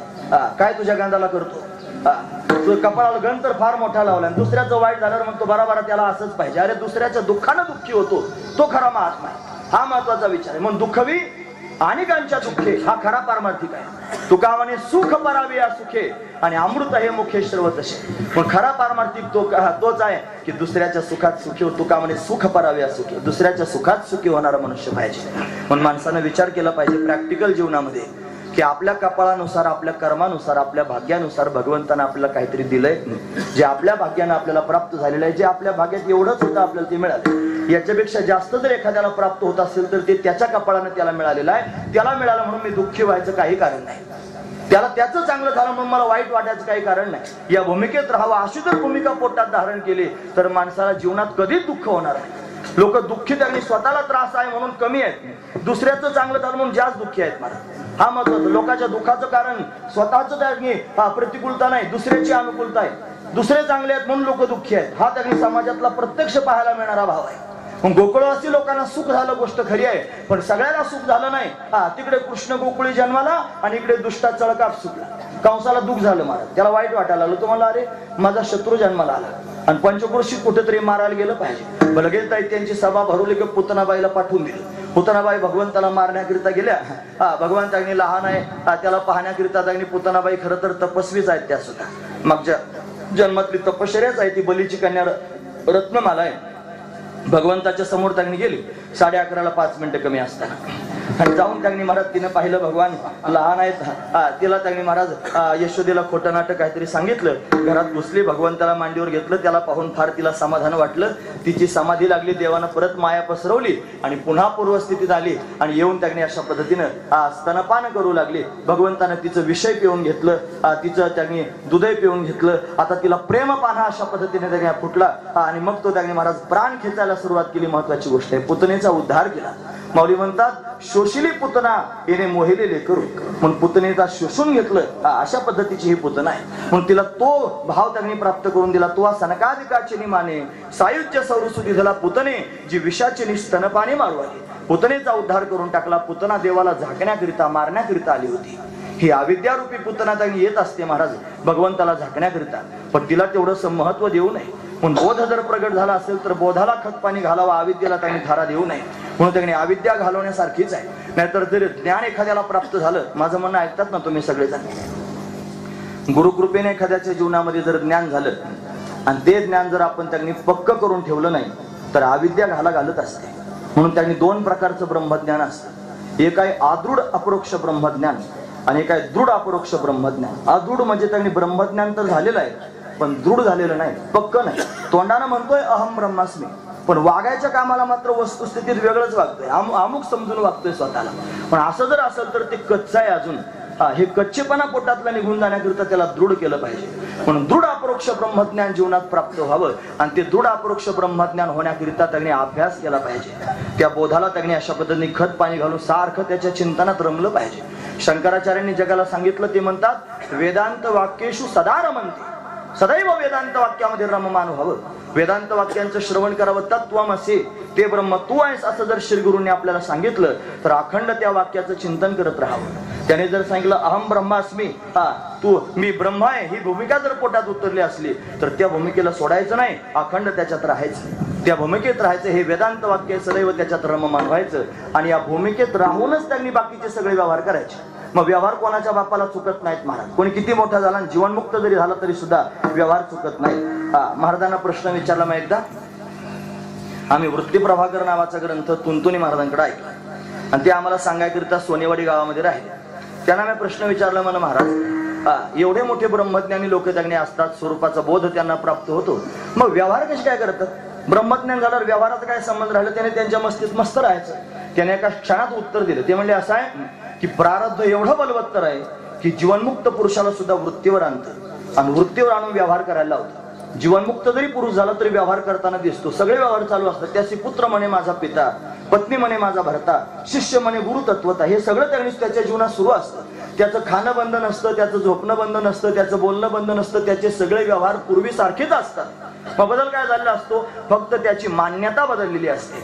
काय तुझ्या गांधाला करतो? कपाळाला गण तर फार मोठा लावला, दुसऱ्याचं वाईट झाल्यावर मग तो बराबरा त्याला असंच पाहिजे. अरे दुसऱ्याच्या दुःखानं दुःखी होतो तो खरा महात्मा आहे. हा महत्वाचा विचार आहे. म्हणून दुःखवी अनेकांच्या दुःखे हा खरा पारमार्थिक आहे. तुका म्हणे सुख परावे या सुखे आणि अमृत हे मुखे श्रव तसे. पण खरा पारमार्थिक तोच आहे की दुसऱ्याच्या सुखात सुखी होतो. तुका म्हणे सुख परावे या सुखे, दुसऱ्याच्या सुखात सुखी होणारा मनुष्य पाहिजे. म्हणून माणसानं विचार केला पाहिजे प्रॅक्टिकल जीवनामध्ये की आपल्या कपाळानुसार, आपल्या कर्मानुसार, आपल्या भाग्यानुसार भगवंतानं आपल्याला काहीतरी दिलंय. जे आपल्या भाग्यानं आपल्याला प्राप्त झालेलं आहे, जे आपल्या भाग्यात एवढंच होतं आपल्याला ते मिळालं. याच्यापेक्षा जास्त जर एखाद्याला प्राप्त होत असेल तर ते त्याच्या कपाळानं त्याला मिळालेलं आहे. त्याला मिळालं म्हणून मी दुःखी व्हायचं काही कारण नाही. त्याला त्याचं चांगलं झालं म्हणून मला वाईट वाटायचं काही कारण नाही. या भूमिकेत राहावं अशी जर भूमिका पोटात धारण केली तर माणसाला जीवनात कधीच दुःख होणार नाही. लोक दुःखी त्यांनी स्वतःला त्रास आहे म्हणून कमी आहेत, दुसऱ्याचं चांगलं झालं म्हणून जास्त दुःखी आहेत. मला हा महत्वाचं. लोकांच्या दुःखाचं कारण स्वतःच त्यांनी प्रतिकूलता नाही, दुसऱ्याची अनुकूलता आहे. दुसरे चांगले आहेत म्हणून लोक दुःखी आहेत. हा त्यांनी समाजातला प्रत्यक्ष पाहायला मिळणारा भाव आहे. मग गोकुळवासी लोकांना सुख झालं गोष्ट खरी आहे, पण सगळ्यांना सुख झालं नाही. तिकडे कृष्ण गोकुळी जन्माला आणि इकडे दुष्टा चळकाप सुटला. कंसाला दुःख झालं महाराज, त्याला वाईट वाटायला लागलं. तुम्हाला अरे माझा शत्रू जन्माला आला आणि पंचक्रोशीत कुठेतरी मारायला गेलं पाहिजे. लगेच त्यांची सभा भरवली की पुतनाबाईला पाठवून दिली. पुतनाबाई भगवंताला मारण्याकरिता गेल्या. भगवान त्यांनी लहान आहे त्याला पाहण्याकरिता त्यांनी, पुतनाबाई खरं तर तपस्वीच आहेत त्या सुद्धा. मागच्या जन्मातली तपश्चर्याच आहे ती. बलीची कन्या रत्नमाला आहे. भगवंताच्या समोर त्यांनी गेली 11:30ला 5 मिनिटं कमी असताना. आणि जाऊन त्यांनी महाराज तिने पाहिलं भगवान लहान आहेत, तिला त्यांनी महाराज यशोदेला खोटं नाटक काहीतरी सांगितलं. घरात घुसली, भगवंताला मांडीवर घेतलं. त्याला पाहून फार तिला समाधान वाटलं. तिची समाधी लागली. देवानं परत माया पसरवली आणि पुन्हा पूर्वस्थितीत आली आणि येऊन त्यांनी अशा पद्धतीनं स्तनपान करू लागली. भगवंतानं तिचं विषय पिऊन घेतलं, तिचं त्यांनी दुधय पिऊन घेतलं. आता तिला प्रेम पाना अशा पद्धतीने त्यांनी फुटला आणि मग तो त्यांनी महाराज प्राण खेचायला सुरुवात केली. महत्वाची गोष्ट आहे, पुतनेचा उद्धार केला. माऊली म्हणतात शोषिली पुतना येणे मोहिलेले करू, म्हणून पुतनेचा शोषून घेतलं अशा पद्धतीची ही पुतना आहे. म्हणून तिला तो भाव त्यांनी प्राप्त करून दिला. तो सनकादिकाचे निमाने सायुज्य सौरसुदी झाला पुतने जी विषाचे निस्तनपाने मारवाली. पुतनेचा उद्धार करून टाकला. पुतना देवाला झाकण्याकरिता मारण्याकरिता आली होती. ही अविद्यारूपी पुतना त्यांनी येत असते महाराज भगवंताला झाकण्याकरिता, पण तिला तेवढं महत्व देऊ नये. म्हणून बोध जर प्रगट झाला असेल तर बोधाला खत पाणी घालावा, अविद्येला त्यांनी धारा देऊ नये. म्हणून त्यांनी अविद्या घालवण्यासारखीच आहे. नाहीतर जर ज्ञान एखाद्याला प्राप्त झालं, माझं म्हणणं ऐकतात ना तुम्ही सगळेजण, गुरुकृपेने एखाद्याच्या जीवनामध्ये जर ज्ञान झालं आणि ते ज्ञान जर आपण त्यांनी पक्क करून ठेवलं नाही तर अविद्या घालत असते. म्हणून त्यांनी दोन प्रकारचं ब्रह्मज्ञान असतं. एक आहे आदृढ अपरोक्ष ब्रह्मज्ञान आणि एक आहे दृढ अपरोक्ष ब्रह्मज्ञान. आदृढ म्हणजे त्यांनी ब्रह्मज्ञान तर झालेलं आहे पण दृढ झालेलं नाही, पक्क नाही. तोंडानं म्हणतोय अहम ब्रह्मास्मी, पण वागायच्या कामाला मात्र वस्तुस्थितीत वेगळंच वागतोय, अमुक समजून वागतोय स्वतःला. पण असं जर असेल तर ते कच्चं आहे अजून. हे कच्चेपणा पोटातला निघून जाण्याकरिता त्याला दृढ केलं पाहिजे. म्हणून दृढ अपरोक्ष ब्रह्मज्ञान जीवनात प्राप्त व्हावं आणि ते दृढ अपरोक्ष ब्रह्मज्ञान होण्याकरिता त्यांनी अभ्यास केला पाहिजे. त्या बोधाला त्यांनी अशा पद्धतीने खत पाणी घालून सारखं त्याच्या चिंतनात रमलं पाहिजे. शंकराचार्यांनी जगाला सांगितलं, ते म्हणतात वेदांत वाक्येषु सदा रमन्ति, सदैव वेदांत वाक्यामध्ये रममान व्हावं. वेदांत वाक्यांचं श्रवण करावं. तत्वमसि, ते ब्रह्म तू आहेस असं जर श्री गुरूंनी आपल्याला सांगितलं तर अखंड त्या वाक्याचं चिंतन करत राहावं. त्याने जर सांगितलं अहम ब्रह्मास्मी, तू मी ब्रह्म आहे, ही भूमिका जर पोटात उतरली असली तर त्या भूमिकेला सोडायचं नाही, अखंड त्याच्यात राहायचं, त्या भूमिकेत राहायचं. हे वेदांत वाक्य सदैव त्याच्यात रममान व्हायचं आणि या भूमिकेत राहूनच त्यांनी बाकीचे सगळे व्यवहार करायचे. मग व्यवहार कोणाच्या बापाला चुकत नाहीत महाराज. कोणी किती मोठा झाला जीवनमुक्त जरी झाला तरी सुद्धा व्यवहार चुकत नाही. महाराजांना प्रश्न विचारला मग एकदा. आम्ही वृत्तीप्रभाकर नावाचा ग्रंथ तुंतुनी महाराजांकडे ऐकला आणि ते आम्हाला सांगायकरिता सोनेवाडी गावामध्ये राहिले. त्यांना मी प्रश्न विचारला, मला महाराज एवढे मोठे ब्रह्मज्ञानी लोक त्यांनी असतात, स्वरूपाचा बोध त्यांना प्राप्त होतो, मग व्यवहार कसे काय करतात? ब्रह्मज्ञान झाल्यावर व्यवहाराचा काय संबंध राहिला? त्याने त्यांच्या मस्तीत मस्त राहायचं. त्याने एका क्षणात उत्तर दिलं. ते म्हणजे असं आहे की प्रारब्ध एवढं बलवत्तर आहे की जीवनमुक्त पुरुषाला सुद्धा वृत्तीवर आणतं आणि वृत्तीवर आणून व्यवहार करायला लावतं. जीवनमुक्त जरी पुरुष झाला तरी व्यवहार करताना दिसतो. सगळे व्यवहार चालू असतात. त्याची पुत्र म्हणे माझा पिता, पत्नी म्हणे माझा भरता, शिष्य म्हणे गुरु तत्वता, हे सगळं त्यांनी त्याच्या जीवनात सुरू असतं. त्याचं खाणं बंद नसतं, त्याचं झोपणं बंद नसतं, त्याचं बोलणं बंद नसतं. त्याचे सगळे व्यवहार पूर्वीसारखेच असतात. मग बदल काय झालेला असतो? फक्त त्याची मान्यता बदललेली असते.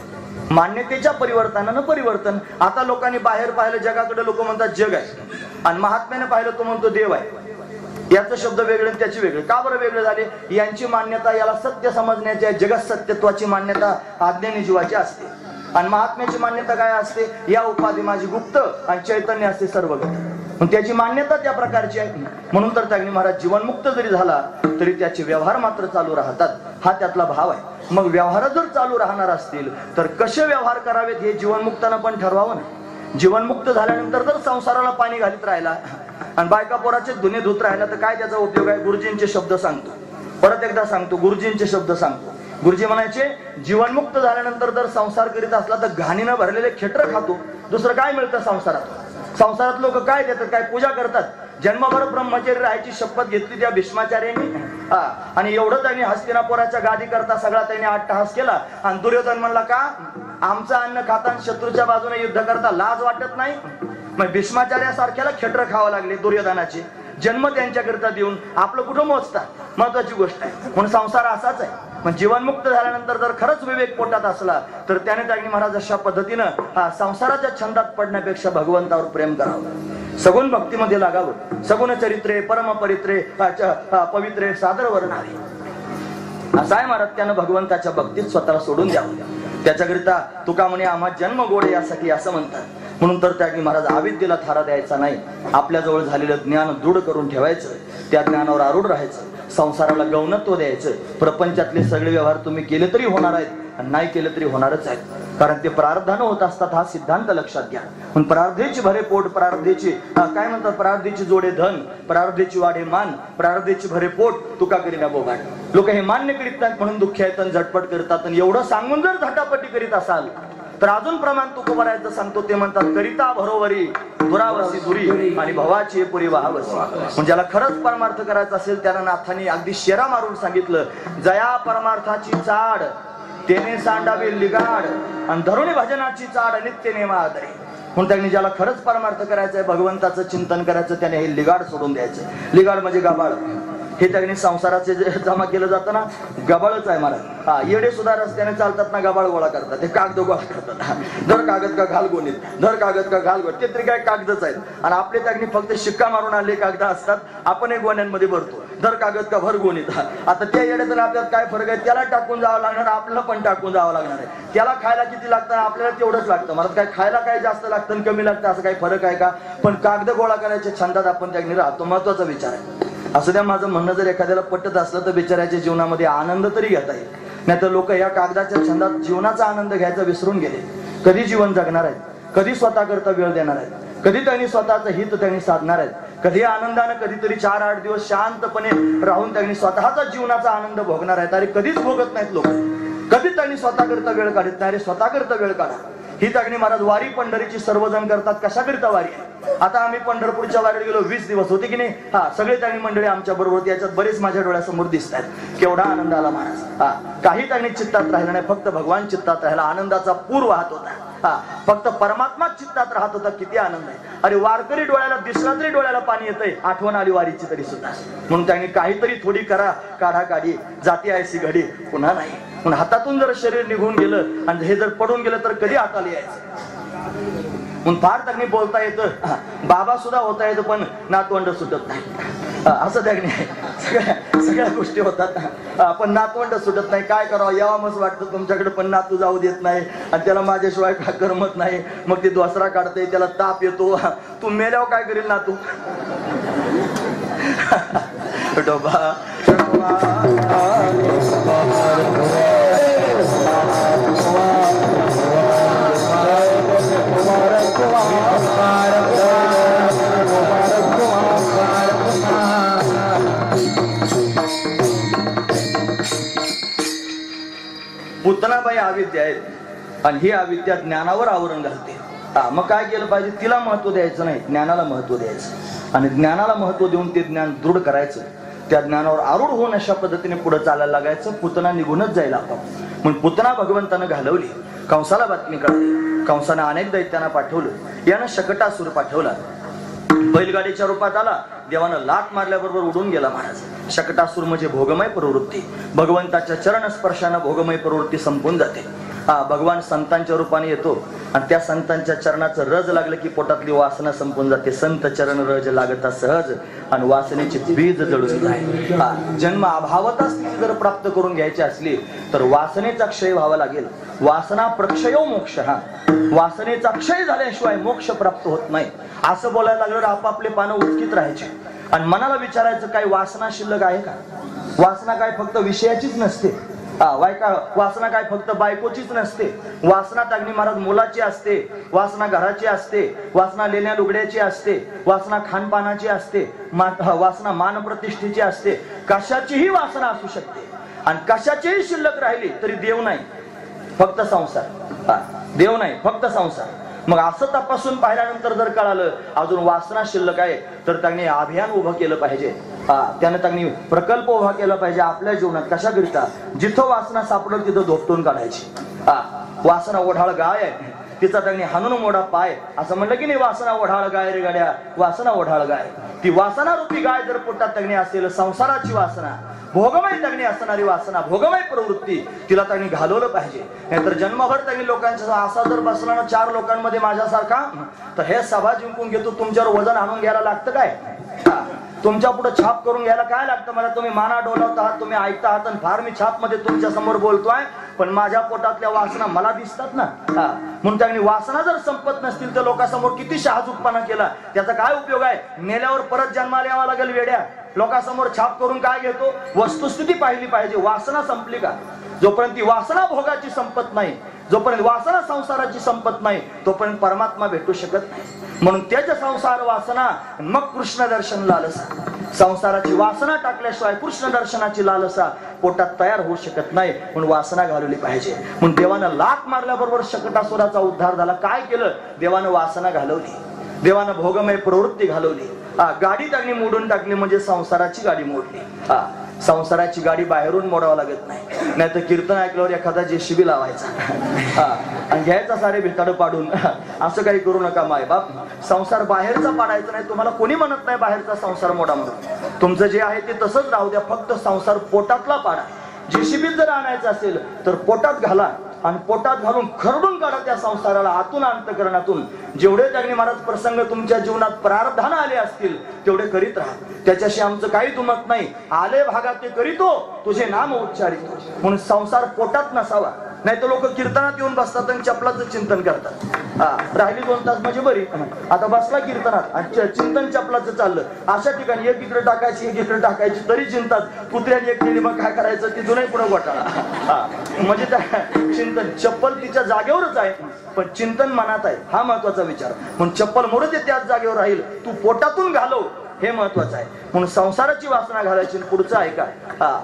मान्यतेच्या परिवर्तनानं परिवर्तन. आता लोकांनी बाहेर पाहिलं, जगाकडे लोक म्हणतात जग आहे, आणि महात्म्याने पाहिलं तो म्हणतो देव आहे. याचं शब्द वेगळे आणि त्याची वेगळे. का बरं वेगळे झाले? यांची मान्यता याला सत्य समजण्याची आहे, जगत सत्यत्वाची मान्यता अज्ञानी जीवाची असते, आणि महात्म्याची मान्यता काय असते? या उपाधी माझी गुप्त आणि चैतन्य असते सर्वगत. त्याची मान्यता त्या प्रकारची आहे. म्हणून तर त्यांनी महाराज जीवनमुक्त जरी झाला तरी त्याचे व्यवहार मात्र चालू राहतात. हा त्यातला भाव आहे. मग व्यवहार जर चालू राहणार असतील तर कसे व्यवहार करावेत हे जीवनमुक्तानं पण ठरवावं ना. जीवनमुक्त झाल्यानंतर जर संसाराला पाणी घालीत राहिला आणि बायका पोराचे धुणे धुत राहिला तर काय त्याचा उपयोग आहे? गुरुजींचे शब्द सांगतो, परत एकदा सांगतो, गुरुजींचे शब्द सांगतो. गुरुजी म्हणायचे जीवनमुक्त झाल्यानंतर जर संसार करीत असला तर घाणीनं भरलेले खेटर खातो. दुसरं काय मिळतं संसारात? संसारात लोक काय देतात? काय पूजा करतात? जन्मभर ब्रह्मचर्य राहायची शपथ घेतली त्या भीष्माचार्यांनी, आणि एवढं त्यांनी हस्तिनापुराच्या गादी करता सगळा त्यांनी अट्टहास केला. आणि दुर्योधन म्हणला का आमचं अन्न खाताना शत्रूच्या बाजूने युद्ध करता लाज वाटत नाही? मग भीष्माचार्यासारख्याला खेटर खावं लागले दुर्योधनाचे. जन्म त्यांच्याकरिता देऊन आपलं कुठं मोजता? महत्वाची गोष्ट आहे. म्हणून संसार असाच आहे. पण जीवनमुक्त झाल्यानंतर जर खरंच विवेक पोटात असला तर त्याने त्यांनी महाराज अशा पद्धतीनं संसाराच्या छंदात पडण्यापेक्षा भगवंतावर प्रेम करावं, सगुण भक्तीमध्ये लागावं. सगुण चरित्रे परम परित्रे पवित्रे सादर वर्णावे, असं आहे महाराज. त्यानं भगवंताच्या भक्तीत स्वतःला सोडून द्यावं. त्याच्याकरिता तुका म्हणे आम्हा जन्म गोडे यासाठी असं म्हणतात. म्हणून तर त्यांनी महाराज अविद्येला थारा द्यायचा नाही. आपल्याजवळ झालेलं ज्ञान दृढ करून ठेवायचं, त्या ज्ञानावर आरूढ राहायचं, संसाराला गौणत्व द्यायचं. प्रपंचातले सगळे व्यवहार तुम्ही केले तरी होणार आहेत आणि नाही केले तरी होणारच आहेत. कारण ते प्रारब्धानं होत असतात, हा सिद्धांत लक्षात घ्या. पण प्रारब्धेची भरे पोट, प्रारब्धेची काय म्हणतात, प्रारब्धेची जोडे धन, प्रारब्धेची वाढे मान, प्रारब्धेची भरे पोट तुका करीना बोगाट. लोक हे मान्य करीत नाहीत म्हणून दुःखी आहेत आणि झटपट करतात. आणि एवढं सांगून जर झटापटी करीत असाल तर अजून प्रमाण तुकोबारायचं सांगतो. ते म्हणतात करिता भरोवरी दुरावसी दुरी आणि भवाची पुरी वाहावसी. म्हणजे ज्याला खरंच परमार्थ करायचा असेल त्याला नाथांनी अगदी शेरा मारून सांगितलं, जया परमार्थाची चाड तेने सांडावी लिगाड आणि धरुणी भजनाची चाड नित्य नेमा आदरे. म्हणून त्यांनी ज्याला खरंच परमार्थ करायचंय, भगवंताचं चिंतन करायचं, त्याने हे लिगाड सोडून द्यायचं. लिगाड म्हणजे गबाळ. हे त्यांनी संसाराचे जे जमा केलं जातं ना, गबाळच आहे मला. हा, येडे सुद्धा रस्त्याने चालतात ना, गबाळ गोळा करतात, ते कागद गोळा करतात. धर कागद का घाल गोणीत, धर कागद का घाल गोणीत, ते तरी काय कागदच आहेत. आणि आपले त्यांनी फक्त शिक्का मारून आले कागद असतात, आपण एक गोण्यांमध्ये भरतो. धर कागद का भर गोणीत. आता त्या येड्यात आपल्याला काय फरक आहे, त्याला टाकून जावं लागणार, आपल्याला पण टाकून जावं लागणार आहे. त्याला खायला किती लागतं, आपल्याला तेवढंच लागतं. मला काय खायला काय जास्त लागतं आणि कमी लागतं असं काही फरक आहे का? पण कागद गोळा करायच्या छंदात आपण त्यांनी राहतो. महत्वाचा विचार आहे. असं त्या माझं म्हणणं जर एखाद्याला पटत असलं तर बिचाराच्या जीवनामध्ये आनंद तरी घेता येईल. नाही तर लोक या कागदाच्या छंदात जीवनाचा आनंद घ्यायचा विसरून गेले. कधी जीवन जगणार आहेत, कधी स्वतः करता वेळ देणार आहेत, कधी त्यांनी स्वतःचं हित त्यांनी साधणार आहेत, कधी आनंदानं कधीतरी 4-8 दिवस शांतपणे राहून त्यांनी स्वतःचा जीवनाचा आनंद भोगणार आहेत. अरे कधीच भोगत नाहीत लोक. कधी त्यांनी स्वतः करता वेळ काढत नाही. अरे स्वतः करता वेळ काढा. ही तागणी महाराज वारी पंढरीची सर्वजण करतात. कशाकरिता वारी आहे? आता आम्ही पंढरपूरच्या वारीला गेलो, 20 दिवस होते की नाही. हा, सगळे तागणी मंडळी आमच्या बरोबर होती. याच्यात बरेच माझ्या डोळ्यासमोर दिसत आहेत. केवढा आनंद आला महाराज. हा, काही तागणी चित्तात राहिला नाही, फक्त भगवान चित्तात राहिला. आनंदाचा पूर वाहत होता. हा, फक्त परमात्मा चित्तात राहत होता. किती आनंद आहे. अरे वारकरी डोळ्याला दिसला तरी डोळ्याला पाणी येतंय, आठवण आली वारीची तरी सुद्धा. म्हणून त्यांनी काहीतरी थोडी करा, काढा काढी, जाती आयसी घडी पुन्हा नाही. पण हातातून जर शरीर निघून गेलं आणि हे जर पडून गेलं तर कधी हाताला यायचं. म्हणून फार त्यांनी बोलता येतं, बाबा सुद्धा होता येतं, पण नातवंड सुटत नाही. असं त्यांनी सगळ्या गोष्टी होतात, पण नातवंड सुटत नाही. काय करावं, यावंच वाटतं तुमच्याकडे, पण नातू जाऊ देत नाही. आणि त्याला माझ्याशिवाय काय करमत नाही. मग ती द्वासरा काढते, त्याला ताप येतो. तू मेल्यावर काय करील नातू? डोबा पुतनाबाई अविद्या आहेत आणि ही अविद्या ज्ञानावर आवरण घालते. मग काय केलं पाहिजे? तिला महत्व द्यायचं नाही, ज्ञानाला महत्व द्यायचं. आणि ज्ञानाला महत्व देऊन ते ज्ञान दृढ करायचं. त्या ज्ञानावर आरूढ होऊन अशा पद्धतीने पुढे चालायला लागायचं. पुतना निघूनच जायला आपण. म्हणून पुतना भगवंतानं घालवली. कंसाला बातमी कळली. कंसानं अनेक दैत्यांना पाठवलं. यानं शकटासूर पाठवला. बैलगाडीच्या रूपात आला. देवानं लाट मारल्याबरोबर उडून गेला महाराज. शकटासूर म्हणजे भोगमय प्रवृत्ती. भगवंताच्या चरण स्पर्शानं भोगमय प्रवृत्ती संपून जाते. भगवान संतांच्या रूपाने येतो आणि त्या संतांच्या चरणाचं रज लागलं की पोटातली वासना संपून जाते. संत चरण रज लागता सहज आणि वासनेचे बीज जळून जाईल. जन्म अभावता स्थिती जर प्राप्त करून घ्यायची असली तर वासनेचा क्षय व्हावा लागेल. वासना प्रक्षयो मोक्ष. वासनेचा क्षय झाल्याशिवाय मोक्ष प्राप्त होत नाही. असं बोलायला लागलं आपापले पानं उचकीत राहायचे आणि मनाला विचारायचं काय वासना शिल्लक आहे का? वासना काय फक्त विषयाचीच नसते. वासना काय फक्त बायकोचीच नसते. वासना तागणी महाराज मुलाची असते, वासना घराची असते, वासना लेण्या लुगड्याची असते, वासना खानपानाची असते, वासना मानप्रतिष्ठेची असते. कशाचीही वासना असू शकते आणि कशाचीही शिल्लक राहिली तरी देव नाही, फक्त संसार. देव नाही, फक्त संसार. मग असं तपासून पाहिल्यानंतर जर कळालं अजून वासना शिल्लक आहे तर त्यांनी अभियान उभं केलं पाहिजे. त्यानं त्यांनी प्रकल्प उभा केला पाहिजे आपल्या जीवनात. कशाकरिता? जिथं वासना सापडल तिथं धोपटून काढायची. वासना ओढाळ गाय आहे, तिचा त्यांनी हाणून मोडा पाय. असं म्हणलं की नाही, वासना ओढाळ गाय रे गाड्या, वासना ओढाळ गाय. ती वासना रूपी गाय जर पोटात त्यांनी असेल, संसाराची वासना, भोगमय त्यांनी असणारी वासना, भोगमय प्रवृत्ती, तिला त्यांनी घालवलं पाहिजे. नाहीतर जन्मभर त्यांनी लोकांचा असा जर बसला ना 4 लोकांमध्ये माझ्यासारखा, तर हे सभा जिंकून घेतो. तुमच्यावर वजन आणून घ्यायला लागतं काय? तुमच्या पुढे छाप करून घ्यायला काय लागतं? मला तुम्ही माना डोलावता आहात, तुम्ही ऐकता आहात आणि फार मी छाप मध्ये तुमच्या समोर बोलतोय, पण माझ्या पोटातल्या वासना मला दिसतात ना. म्हणून त्यांनी वासना जर संपत नसतील तर लोकांसमोर किती शहाजूकपणा केला, त्याचा काय उपयोग आहे? मेल्यावर परत जन्माला यावं लागेल वेड्या. लोकांसमोर छाप करून काय घेतो? वस्तुस्थिती पाहिली पाहिजे. वासना संपली का? जोपर्यंत ती वासना भोगाची संपत नाही जोपर्यंत वासना संसाराची संपत नाही तोपर्यंत परमात्मा भेटू शकत नाही. म्हणून त्याच्या संसार वासना मग कृष्ण दर्शन लालसा. संसाराची वासना टाकल्याशिवाय कृष्ण दर्शनाची लालसा पोटात तयार होऊ शकत नाही. म्हणून वासना घालवली पाहिजे. म्हणून देवानं लाथ मारल्याबरोबर शकटासुराचा उद्धार झाला. काय केलं? देवानं वासना घालवली, देवानं भोगमय प्रवृत्ती घालवली. गाडी त्यांनी मोडून टाकली म्हणजे संसाराची गाडी मोडली. संसाराची गाडी बाहेरून मोडावं लागत नाही. नाही तर कीर्तन ऐकल्यावर एखादा जेसीबी लावायचा आणि घ्यायचा सारे भिताड पाडून. असं काही करू नका माय बाप. संसार बाहेरचा पाडायचा नाही. तुम्हाला कोणी म्हणत नाही बाहेरचा संसार मोडा म्हणून. तुमचं जे आहे ते तसंच राहू द्या. फक्त संसार पोटातला पाडा. जेसीबी जर आणायचं असेल तर पोटात घाला आणि पोटात घालून खरडून काढा त्या संसाराला आतून अंतःकरणातून. जेवढे जगणी महाराज प्रसंग तुमच्या जीवनात प्रारब्धानं आले असतील तेवढे करीत राहा. त्याच्याशी आमचं काही दुमत नाही. आले भागात ते करीतो, तुझे नाम उच्चारितो. म्हणून संसार पोटात नसावा. नाही तर लोक कीर्तनात येऊन बसतात आणि चपलाचं चिंतन करतात. राहिली 2 तास म्हणजे बरी. आता बसला कीर्तनात आणि चिंतन चपलाचं चाललं. अशा ठिकाणी एक इकडे टाकायची एक इकडे टाकायची तरी चिंतात. कुत्र्याने एक केली मग काय करायचं ती जुने पुढे घोटाळा. म्हणजे त्या चिंतन चप्पल तिच्या जागेवरच आहे पण चिंतन मनात आहे. हा महत्वाचा विचार. म्हणून चप्पल मोडू दे त्याच जागेवर राहील. तू पोटातून घालव हे महत्वाचं आहे. म्हणून संसाराची वासना घालायची. पुढचं ऐका.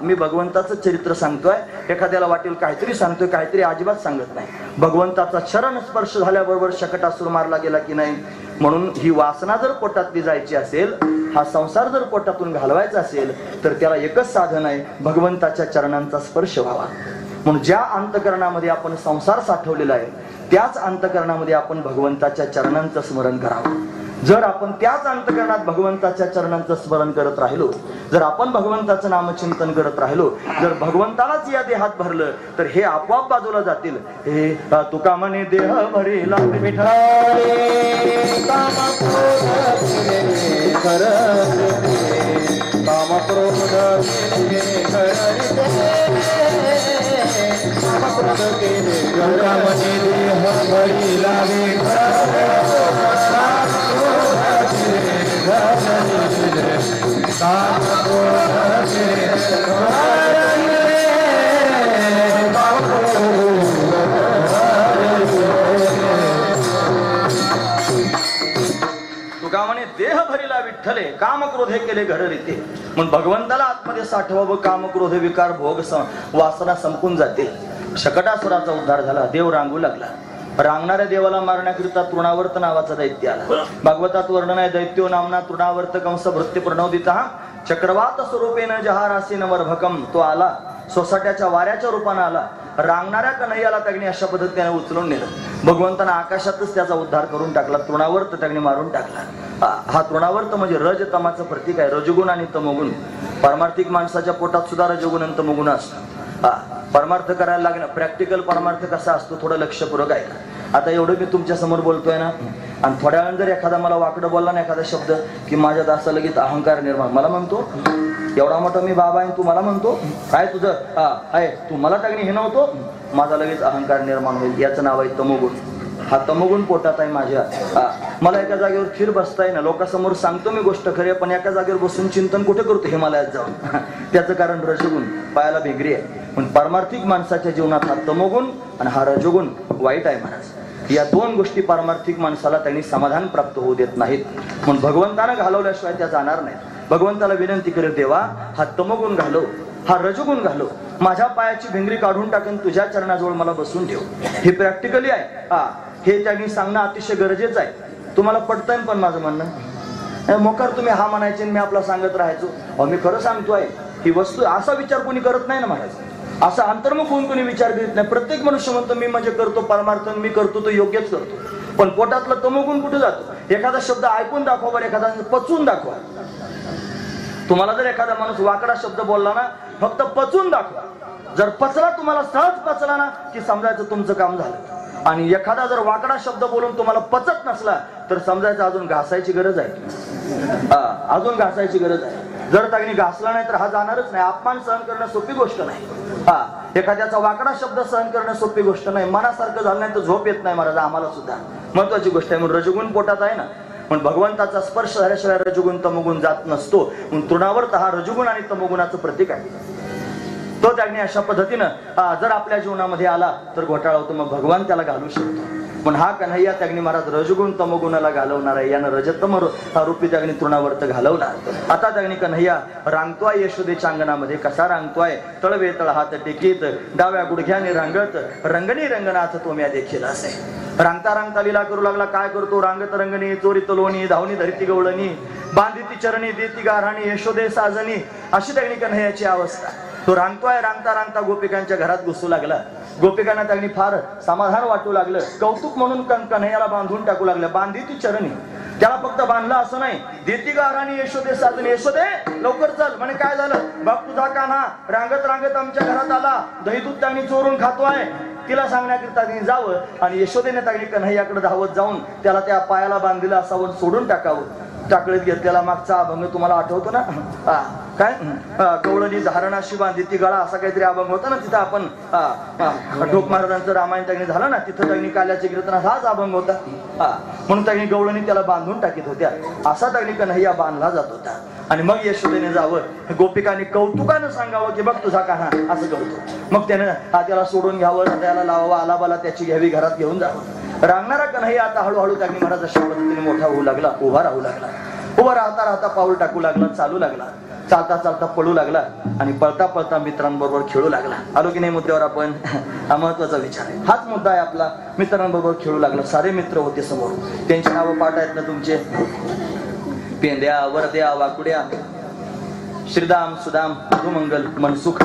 मी भगवंताचं चरित्र सांगतोय. एखाद्याला वाटेल काहीतरी सांगतोय काहीतरी अजिबात सांगत नाही. भगवंताचा चरण स्पर्श झाल्याबरोबर शकटासुर मारला गेला की नाही. म्हणून ही वासना जर पोटातली जायची असेल, हा संसार जर पोटातून घालवायचा असेल तर त्याला एकच साधन आहे, भगवंताच्या चरणांचा स्पर्श व्हावा. म्हणून ज्या अंतःकरणामध्ये आपण संसार साठवलेला आहे त्याच अंतःकरणामध्ये आपण भगवंताच्या चरणांचं स्मरण करावं. जर आपण त्याच अंतःकरणात भगवंताच्या चरणांचं स्मरण करत राहिलो, जर आपण भगवंताचं नामचिंतन करत राहिलो, जर भगवंतालाच या देहात भरलं तर हे आपोआप बाजूला जातील. हे तुका म्हणे देह भरेला तुकामणे देह भरिला विठ्ठले काम क्रोधे केले घर रीते. म्हणून भगवंताला आतमध्ये साठवावं. काम क्रोध विकार भोग वासना संपून जाते. शकटासुराचा उद्धार झाला. देव रांगू लागला. रांगणाऱ्या देवाला मारण्याकरिता तृणावर्त नावाचा दैत्य आला. भागवतात वर्णन आहे. दैत्यो नामना तृणावर्त कंस भृत्य प्रणोदिता चक्रवात स्वरूपेन जहारासीन वरभकम. तो आला सोसाट्याच्या वाऱ्याच्या रूपाने आला. रांगणाऱ्या कन्हैयाला त्याने अशा पद्धतीने उचलून नेलं. भगवंतानं आकाशातच त्याचा उद्धार करून टाकला. तृणावर्त त्याने मारून टाकला. हा तृणावर्त म्हणजे रज तमाचं प्रतीक आहे. रजगुण आणि तमोगुण. पारमार्थिक माणसाच्या पोटात सुद्धा रजगुण आणि तमोगुण असतो. परमार्थ करायला लागणं. प्रॅक्टिकल परमार्थ कसा असतो थोडं लक्षपूर्वक आहे का. आता एवढं मी तुमच्या समोर बोलतोय ना आणि थोड्या वेळानं जर एखादा मला वाकडं बोलला ना एखादा शब्द की माझ्या दासा लगेच अहंकार निर्माण. मला म्हणतो एवढा मोठा मी बाबा आहे तू मला म्हणतो काय तुझं आहे तू मला टाकणे हे नव्हतो. माझा लगेच अहंकार निर्माण होईल. याचं नाव आहे तमोगुण. हा तमोगुण पोटात आहे माझ्या. मला एका जागेवर स्थिर बसताय ना. लोकांसमोर सांगतो मी गोष्ट खरी पण एका जागेवर बसून चिंतन कुठे करतो हिमालयात जाऊन. त्याचं कारण रजगुण. पायाला भेगरी आहे. पण पारमार्थिक माणसाच्या जीवनात हा तमोगुण आणि हा रजोगुण वाईट आहे महाराज. या 2 गोष्टी पारमार्थिक माणसाला त्यांनी समाधान प्राप्त होऊ देत नाहीत. म्हणून भगवंतानं घालवल्याशिवाय त्या जाणार नाहीत. भगवंताला विनंती करत देवा हा तमोगुण घालव, हा रजोगुण घालव. माझ्या पायाची भिंगरी काढून टाकून तुझ्या चरणाजवळ मला बसून ठेव. हे प्रॅक्टिकली आहे. हे त्यांनी सांगणं अतिशय गरजेचं आहे. तुम्हाला पटतंय पण माझं म्हणणं. मोकार तुम्ही हा म्हणायचे मी आपला सांगत राहायचो. मी खरं सांगतोय ही वस्तू. असा विचार कोणी करत नाही ना महाराज. असा अंतर्मुख होऊन कोणी विचार करीत नाही. प्रत्येक मनुष्य म्हणतो मी म्हणजे करतो परमार्थ मी करतो तो योग्यच करतो. पण पोटातलं तमोगुण कुठे जातो. एखादा शब्द ऐकून दाखवा बरं. एखादा पचवून दाखवा. तुम्हाला जर एखादा माणूस वाकडा शब्द बोलला ना फक्त पचवून दाखवा. जर पचला तुम्हाला सहज पचला ना की समजायचं तुमचं काम झालं. आणि एखादा जर वाकडा शब्द बोलून तुम्हाला पचत नसला तर समजायचं अजून घासायची गरज आहे. अजून घासायची गरज आहे. जर त्याने घासला नाही तर हा जाणारच नाही. अपमान सहन करणं सोपी गोष्ट नाही. एखाद्याचा वाकडा शब्द सहन करणं सोपी गोष्ट नाही. मनासारखं झालं नाही तर झोप येत नाही महाराज आम्हाला सुद्धा. महत्वाची गोष्ट आहे. म्हणून रजगुण पोटात आहे ना. पण भगवंताचा स्पर्श झाल्याशिवाय रजगुण तमोगुण जात नसतो. म्हणून तृणावर्त हा रजगुण आणि तमोगुणाचं प्रतीक आहे. तो त्यागणी अशा पद्धतीनं जर आपल्या जीवनामध्ये आला तर घोटाळा होतो, मग भगवान त्याला घालू शकतो. पण हा कन्हैया त्यागणी महाराज रजगुण तमगुणाला घालवणार आहे, यानं रजतम रूपी त्यागणी तृणावर्त घालवणार. आता त्यागणी कन्हैया रांगतोय यशोदेच्या अंगणामध्ये. कसा रांगतोय? तळवे तळ हात टेकीत, डाव्या गुडघ्याने रांगत, रंगणी रंगनाथ तो म्या देखील असे. रांगता रांगता लीला करू लागला. काय करतो? रांगत रंगणी, चोरीत लोणी, धावणी धरती गवळणी, बांधिती चरणी, देती गारहाणी, यशोदे साजनी, अशी त्यागणी कन्हैयाची अवस्था. तो रांगतोय. रांगता रांगता गोपिकांच्या घरात घुसू लागला. गोपिकांना त्यांनी फार समाधान वाटू लागलं. कौतुक म्हणून कन्हैयाला बांधून टाकू लागलं. बांधिती चरणी, त्याला फक्त बांधलं असं नाही, देती गारहाणी, यशोदे साजनी, यशोदे लवकर चल. म्हणे काय झालं? बाप तुझा कान्हा रांगत रांगत आमच्या घरात आला, दही दूध त्यांनी चोरून खातोय. तिला सांगण्याकरिता त्यांनी जावं आणि यशोदेने त्यांनी कन्हैयाकडे धावत जाऊन त्याला त्या पायाला बांधलेलं असावं, सोडून टाकावं. टाकळीत घेतलेला मागचा अभंग तुम्हाला आठवतो ना? काय गवळणी धारणाशी बांधिती गळा, असा काहीतरी अभंग होता ना. तिथं आपण ढोक महाराजांचं रामायण त्यांनी झालं ना, तिथं त्यांनी काल्याचे कीर्तन हाच अभंग होता. म्हणून त्यांनी गवळणी त्याला बांधून टाकीत होत्या. असा त्यांनी कन्हैया बांधला जात होता. आणि मग यशोदेने जावं, गोपिकांनी कौतुकानं सांगावं की बघ तुझा कान्हा असं करतो. मग त्यानं त्याला सोडून घ्यावं, त्याला लावावं, आलाबाला त्याची घ्यावी, घरात घेऊन जावं. रांगणारा कन्हैया आता हळूहळू त्यागणी महाराज अशा पद्धतीने मोठा होऊ लागला, उभा राहू लागला. उभा राहता राहता पाऊल टाकू लागला, चालू लागला, चालता चालता पळू लागला आणि पळता पळता मित्रांबरोबर खेळू लागला. आलो की नाही मुद्द्यावर आपण? हा महत्वाचा विचार आहे, हाच मुद्दा आहे आपला. मित्रांबरोबर खेळू लागला. सारे मित्र होते समोर, त्यांची नावं पाठ आहेत ना तुमचे? पेंद्या, वरद्या, वाकुड्या, श्रीदाम, सुदाम, मधुमंगल, मनसुख.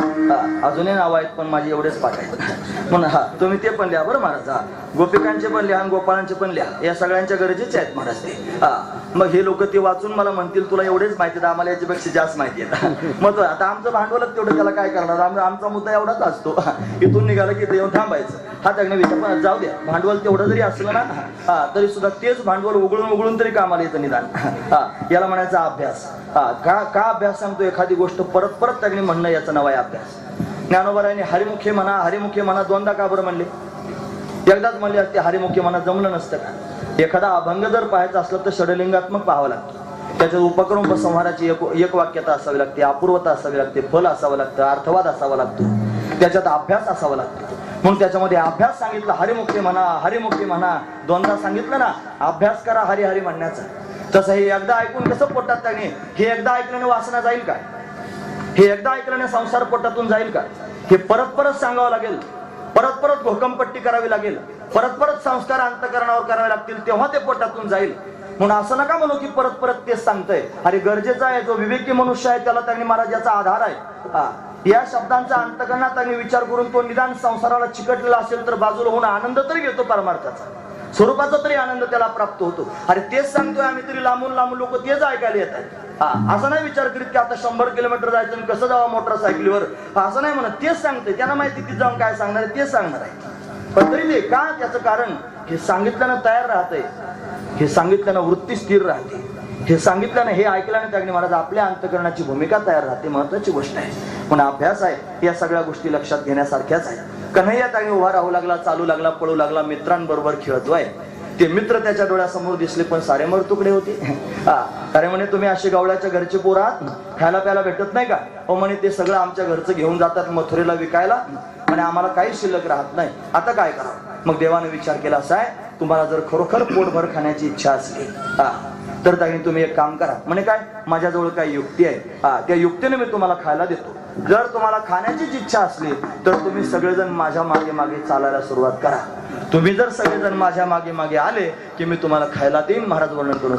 अजूनही नाव आहेत पण माझे एवढेच पाठ आहेत. म्हणून तुम्ही ते पण लिहा बरं महाराज. गोपिकांचे पण लिहा, गोपाळांचे पण लिहा. या सगळ्यांच्या गरजेचे आहेत महाराज ते. मग हे लोक ते वाचून मला म्हणतील तुला एवढेच माहिती आहे, आम्हाला याच्यापेक्षा जास्त माहिती आहे. मग आता आमचं भांडवलच तेवढं, त्याला काय करणार? आमचा मुद्दा एवढाच असतो, इथून निघाला की येऊन थांबायचं. हा त्याने विचार पण जाऊ द्या, भांडवल तेवढं जरी असलं ना तरी सुद्धा तेच भांडवल उघडून उघडून तरी कामाला येतं निदान. याला म्हणायचा अभ्यास. का अभ्यास सांगतो? एखादी गोष्ट परत परत त्याने म्हणणं, याचं नाव आहे अभ्यास. ज्ञानोबारायांनी हरिमुखे म्हणा, हरिमुखे म्हणा दोनदा का बरं म्हणले? एकदाच म्हणले असते हरिमुखे म्हणा, जमलं नसतं का? एखादा अभंग जर पाहायचा असलं तर षडलिंगात्मक पाहावं लागतं. त्याच्यात उपक्रम उपसंहाराची एक वाक्यता असावी लागते, अपूर्वता असावी लागते, फल असावं लागतं, अर्थवाद असावा लागतो, त्याच्यात अभ्यास असावा लागतो. म्हणून त्याच्यामध्ये अभ्यास सांगितलं. हरिमुखे म्हणा, हरिमुखे म्हणा दोनदा सांगितलं ना, अभ्यास करा हरी हरी म्हणण्याचा. तसं हे एकदा ऐकून कसं पोटात त्याने? हे एकदा ऐकल्याने वासना जाईल का? हे एकदा ऐकल्याने संसार पोटातून जाईल का? हे परत परत सांगावं लागेल, परत परत घोकमपट्टी करावी लागेल, परत परत संस्कार अंतकरणावर करावे लागतील, तेव्हा ते पोटातून जाईल. म्हणून असं नका म्हणू की परत परत तेच सांगतंय. अरे गरजेचं आहे, जो विवेकी मनुष्य आहे त्याला त्यांनी महाराज याचा आधार आहे. या शब्दांचा अंतकरणात त्यांनी विचार करून तो निदान संसाराला चिकटलेला असेल तर बाजूला होऊन आनंद तरी घेतो, परमार्थाचा स्वरूपाचा तरी आनंद त्याला प्राप्त होतो. अरे तेच सांगतोय आम्ही तरी लांबून लांबून लोक तेच ऐकायला येत आहेत. असं नाही विचार करीत की आता 100 किलोमीटर जायचं आणि कसं जावं मोटरसायकलीवर, असं नाही म्हणत. तेच सांगतोय, त्यांना माहिती तिथे जाऊन काय सांगणार आहे तेच सांगणार आहे. पण तरी ते का? त्याचं कारण हे सांगितल्यानं तयार राहतंय, हे सांगितल्यानं वृत्ती स्थिर राहते, हे सांगितल्यानं हे ऐकल्याने त्याने महाराज आपल्या अंतकरणाची भूमिका तयार राहते. महत्वाची गोष्ट आहे. पण अभ्यास आहे, या सगळ्या गोष्टी लक्षात घेण्यासारख्याच आहे. कन्हैया त्याने उभा राहू लागला, चालू लागला, पळू लागला, मित्रांबरोबर खेळतोय. ते मित्र त्याच्या डोळ्यासमोर दिसले पण सारे मरतुकडे होते. अरे म्हणे तुम्ही असे गवळ्याच्या घरचे पोर आहात, खायला प्यायला भेटत नाही का? हो म्हणे ते सगळं आमच्या घरचं घेऊन जातात मथुरेला विकायला आणि आम्हाला काही शिल्लक राहत नाही. आता काय करावं? मग देवाने विचार केला, असा आहे तुम्हाला जर खरोखर पोटभर खाण्याची इच्छा असली तर त्याने तुम्ही एक काम करा. म्हणे काय? माझ्याजवळ काही युक्ती आहे, त्या युक्तीने मी तुम्हाला खायला देतो. जर तुम्हाला खाण्याचीच इच्छा असली तर तुम्ही सगळेजण माझ्या मागे मागे चालायला सुरुवात करा. तुम्ही जर सगळेजण माझ्या मागे मागे आले की मी तुम्हाला खायला देईन. महाराज वर्णन करून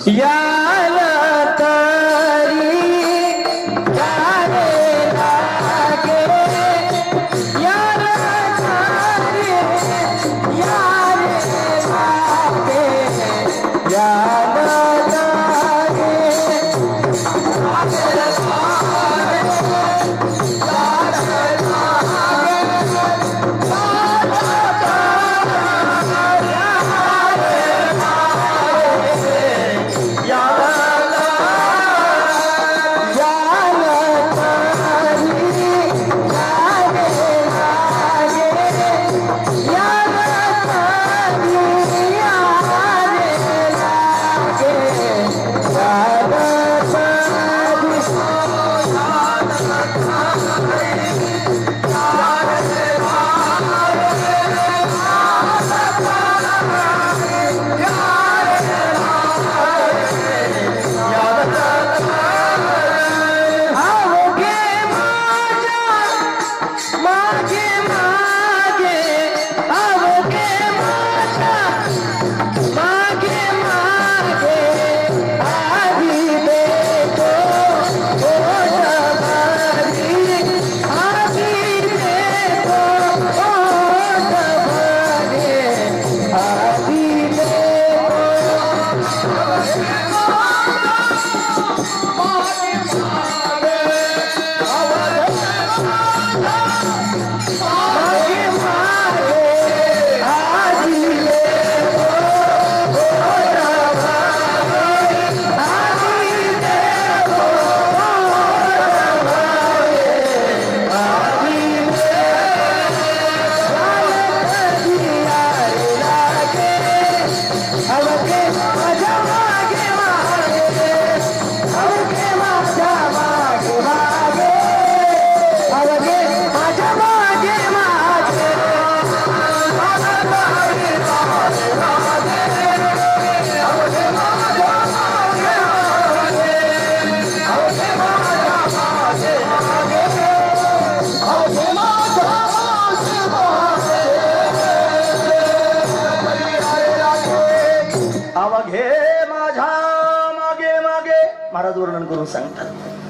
अवघे माझ्या मागे मागे अवघे माझ्या मागे मागे अवघे माझ्या मागे मागे अवघे माझ्या मागे मागे महाराज वर्णन करून सांगतात.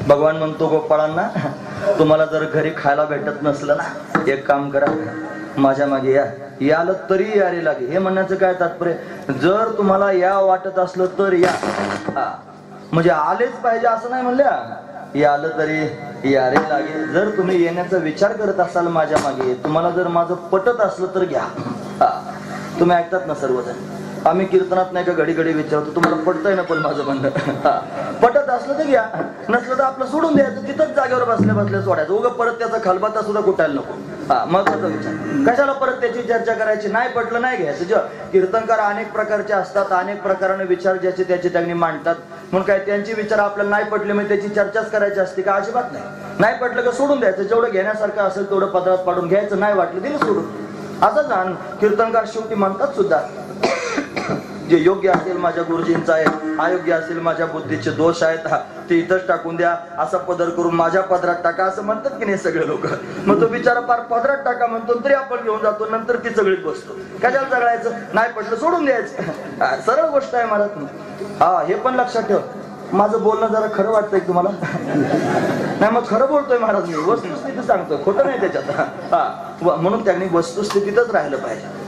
भगवान म्हणतो गोपाळांना, तुम्हाला जर घरी खायला भेटत नसलं ना, एक काम करा, माझ्या मागे या. याला तरी यारे लागे. हे म्हणण्याचं काय तात्पर्य, जर तुम्हाला या वाटत असलं तर या. म्हणजे आलेच पाहिजे असं नाही म्हणल्या, यालं तरी यारे लागे. जर तुम्ही येण्याचा विचार करत असाल माझ्या मागे, तुम्हाला जर माझं पटत असलं तर घ्या. तुम्ही ऐकतात ना सर्वजण, आम्ही कीर्तनात नाही का घडी घडी विचारतो, तुम्हाला पटतंय ना पण माझं म्हणणं. पटत असलं तर घ्या, नसलं तर आपलं सोडून द्यायचं, तिथंच जागेवर बसल्या बसल्या सोडायचं. उगा परत त्याचा खलबत्ता सुद्धा कुटायला नको. महत्वाचा विचार, कशाला परत त्याची चर्चा करायची. नाही पटलं नाही घ्यायचं. कीर्तनकार अनेक प्रकारचे असतात, अनेक प्रकाराने विचार ज्याचे त्याचे त्यांनी मांडतात. म्हणून काय त्यांचे विचार आपल्याला नाही पटले म्हणजे त्याची चर्चाच करायची असते का? अजिबात नाही. नाही पटलं का सोडून द्यायचं. जेवढं घेण्यासारखं असेल तेवढं पदरात पाडून घ्यायचं, नाही वाटलं दिलं सोडून. असं जाण कीर्तनकार शेवटी म्हणतात सुद्धा, जे योग्य असेल माझ्या गुरुजींचा आहे, अयोग्य असेल माझ्या बुद्धीचे दोष आहेत, ते इथंच टाकून द्या. असा पदर करून माझ्या पदरात टाका असं म्हणतात की नाही सगळे लोक. मग तो बिचारा पार पदरात टाका म्हणतो, तरी आपण घेऊन जातो, नंतर ती सगळीच बसतो. कशाला जगळायचं, नाही पटलं सोडून द्यायचं. सरळ गोष्ट आहे महाराज. हे पण लक्षात ठेव, माझं बोलणं जरा खरं वाटतंय तुम्हाला. नाही मग खरं बोलतोय महाराज, मी वस्तुस्थिती सांगतोय, खोटं नाही त्याच्यात. म्हणून त्यांनी वस्तुस्थितीतच राहिलं पाहिजे.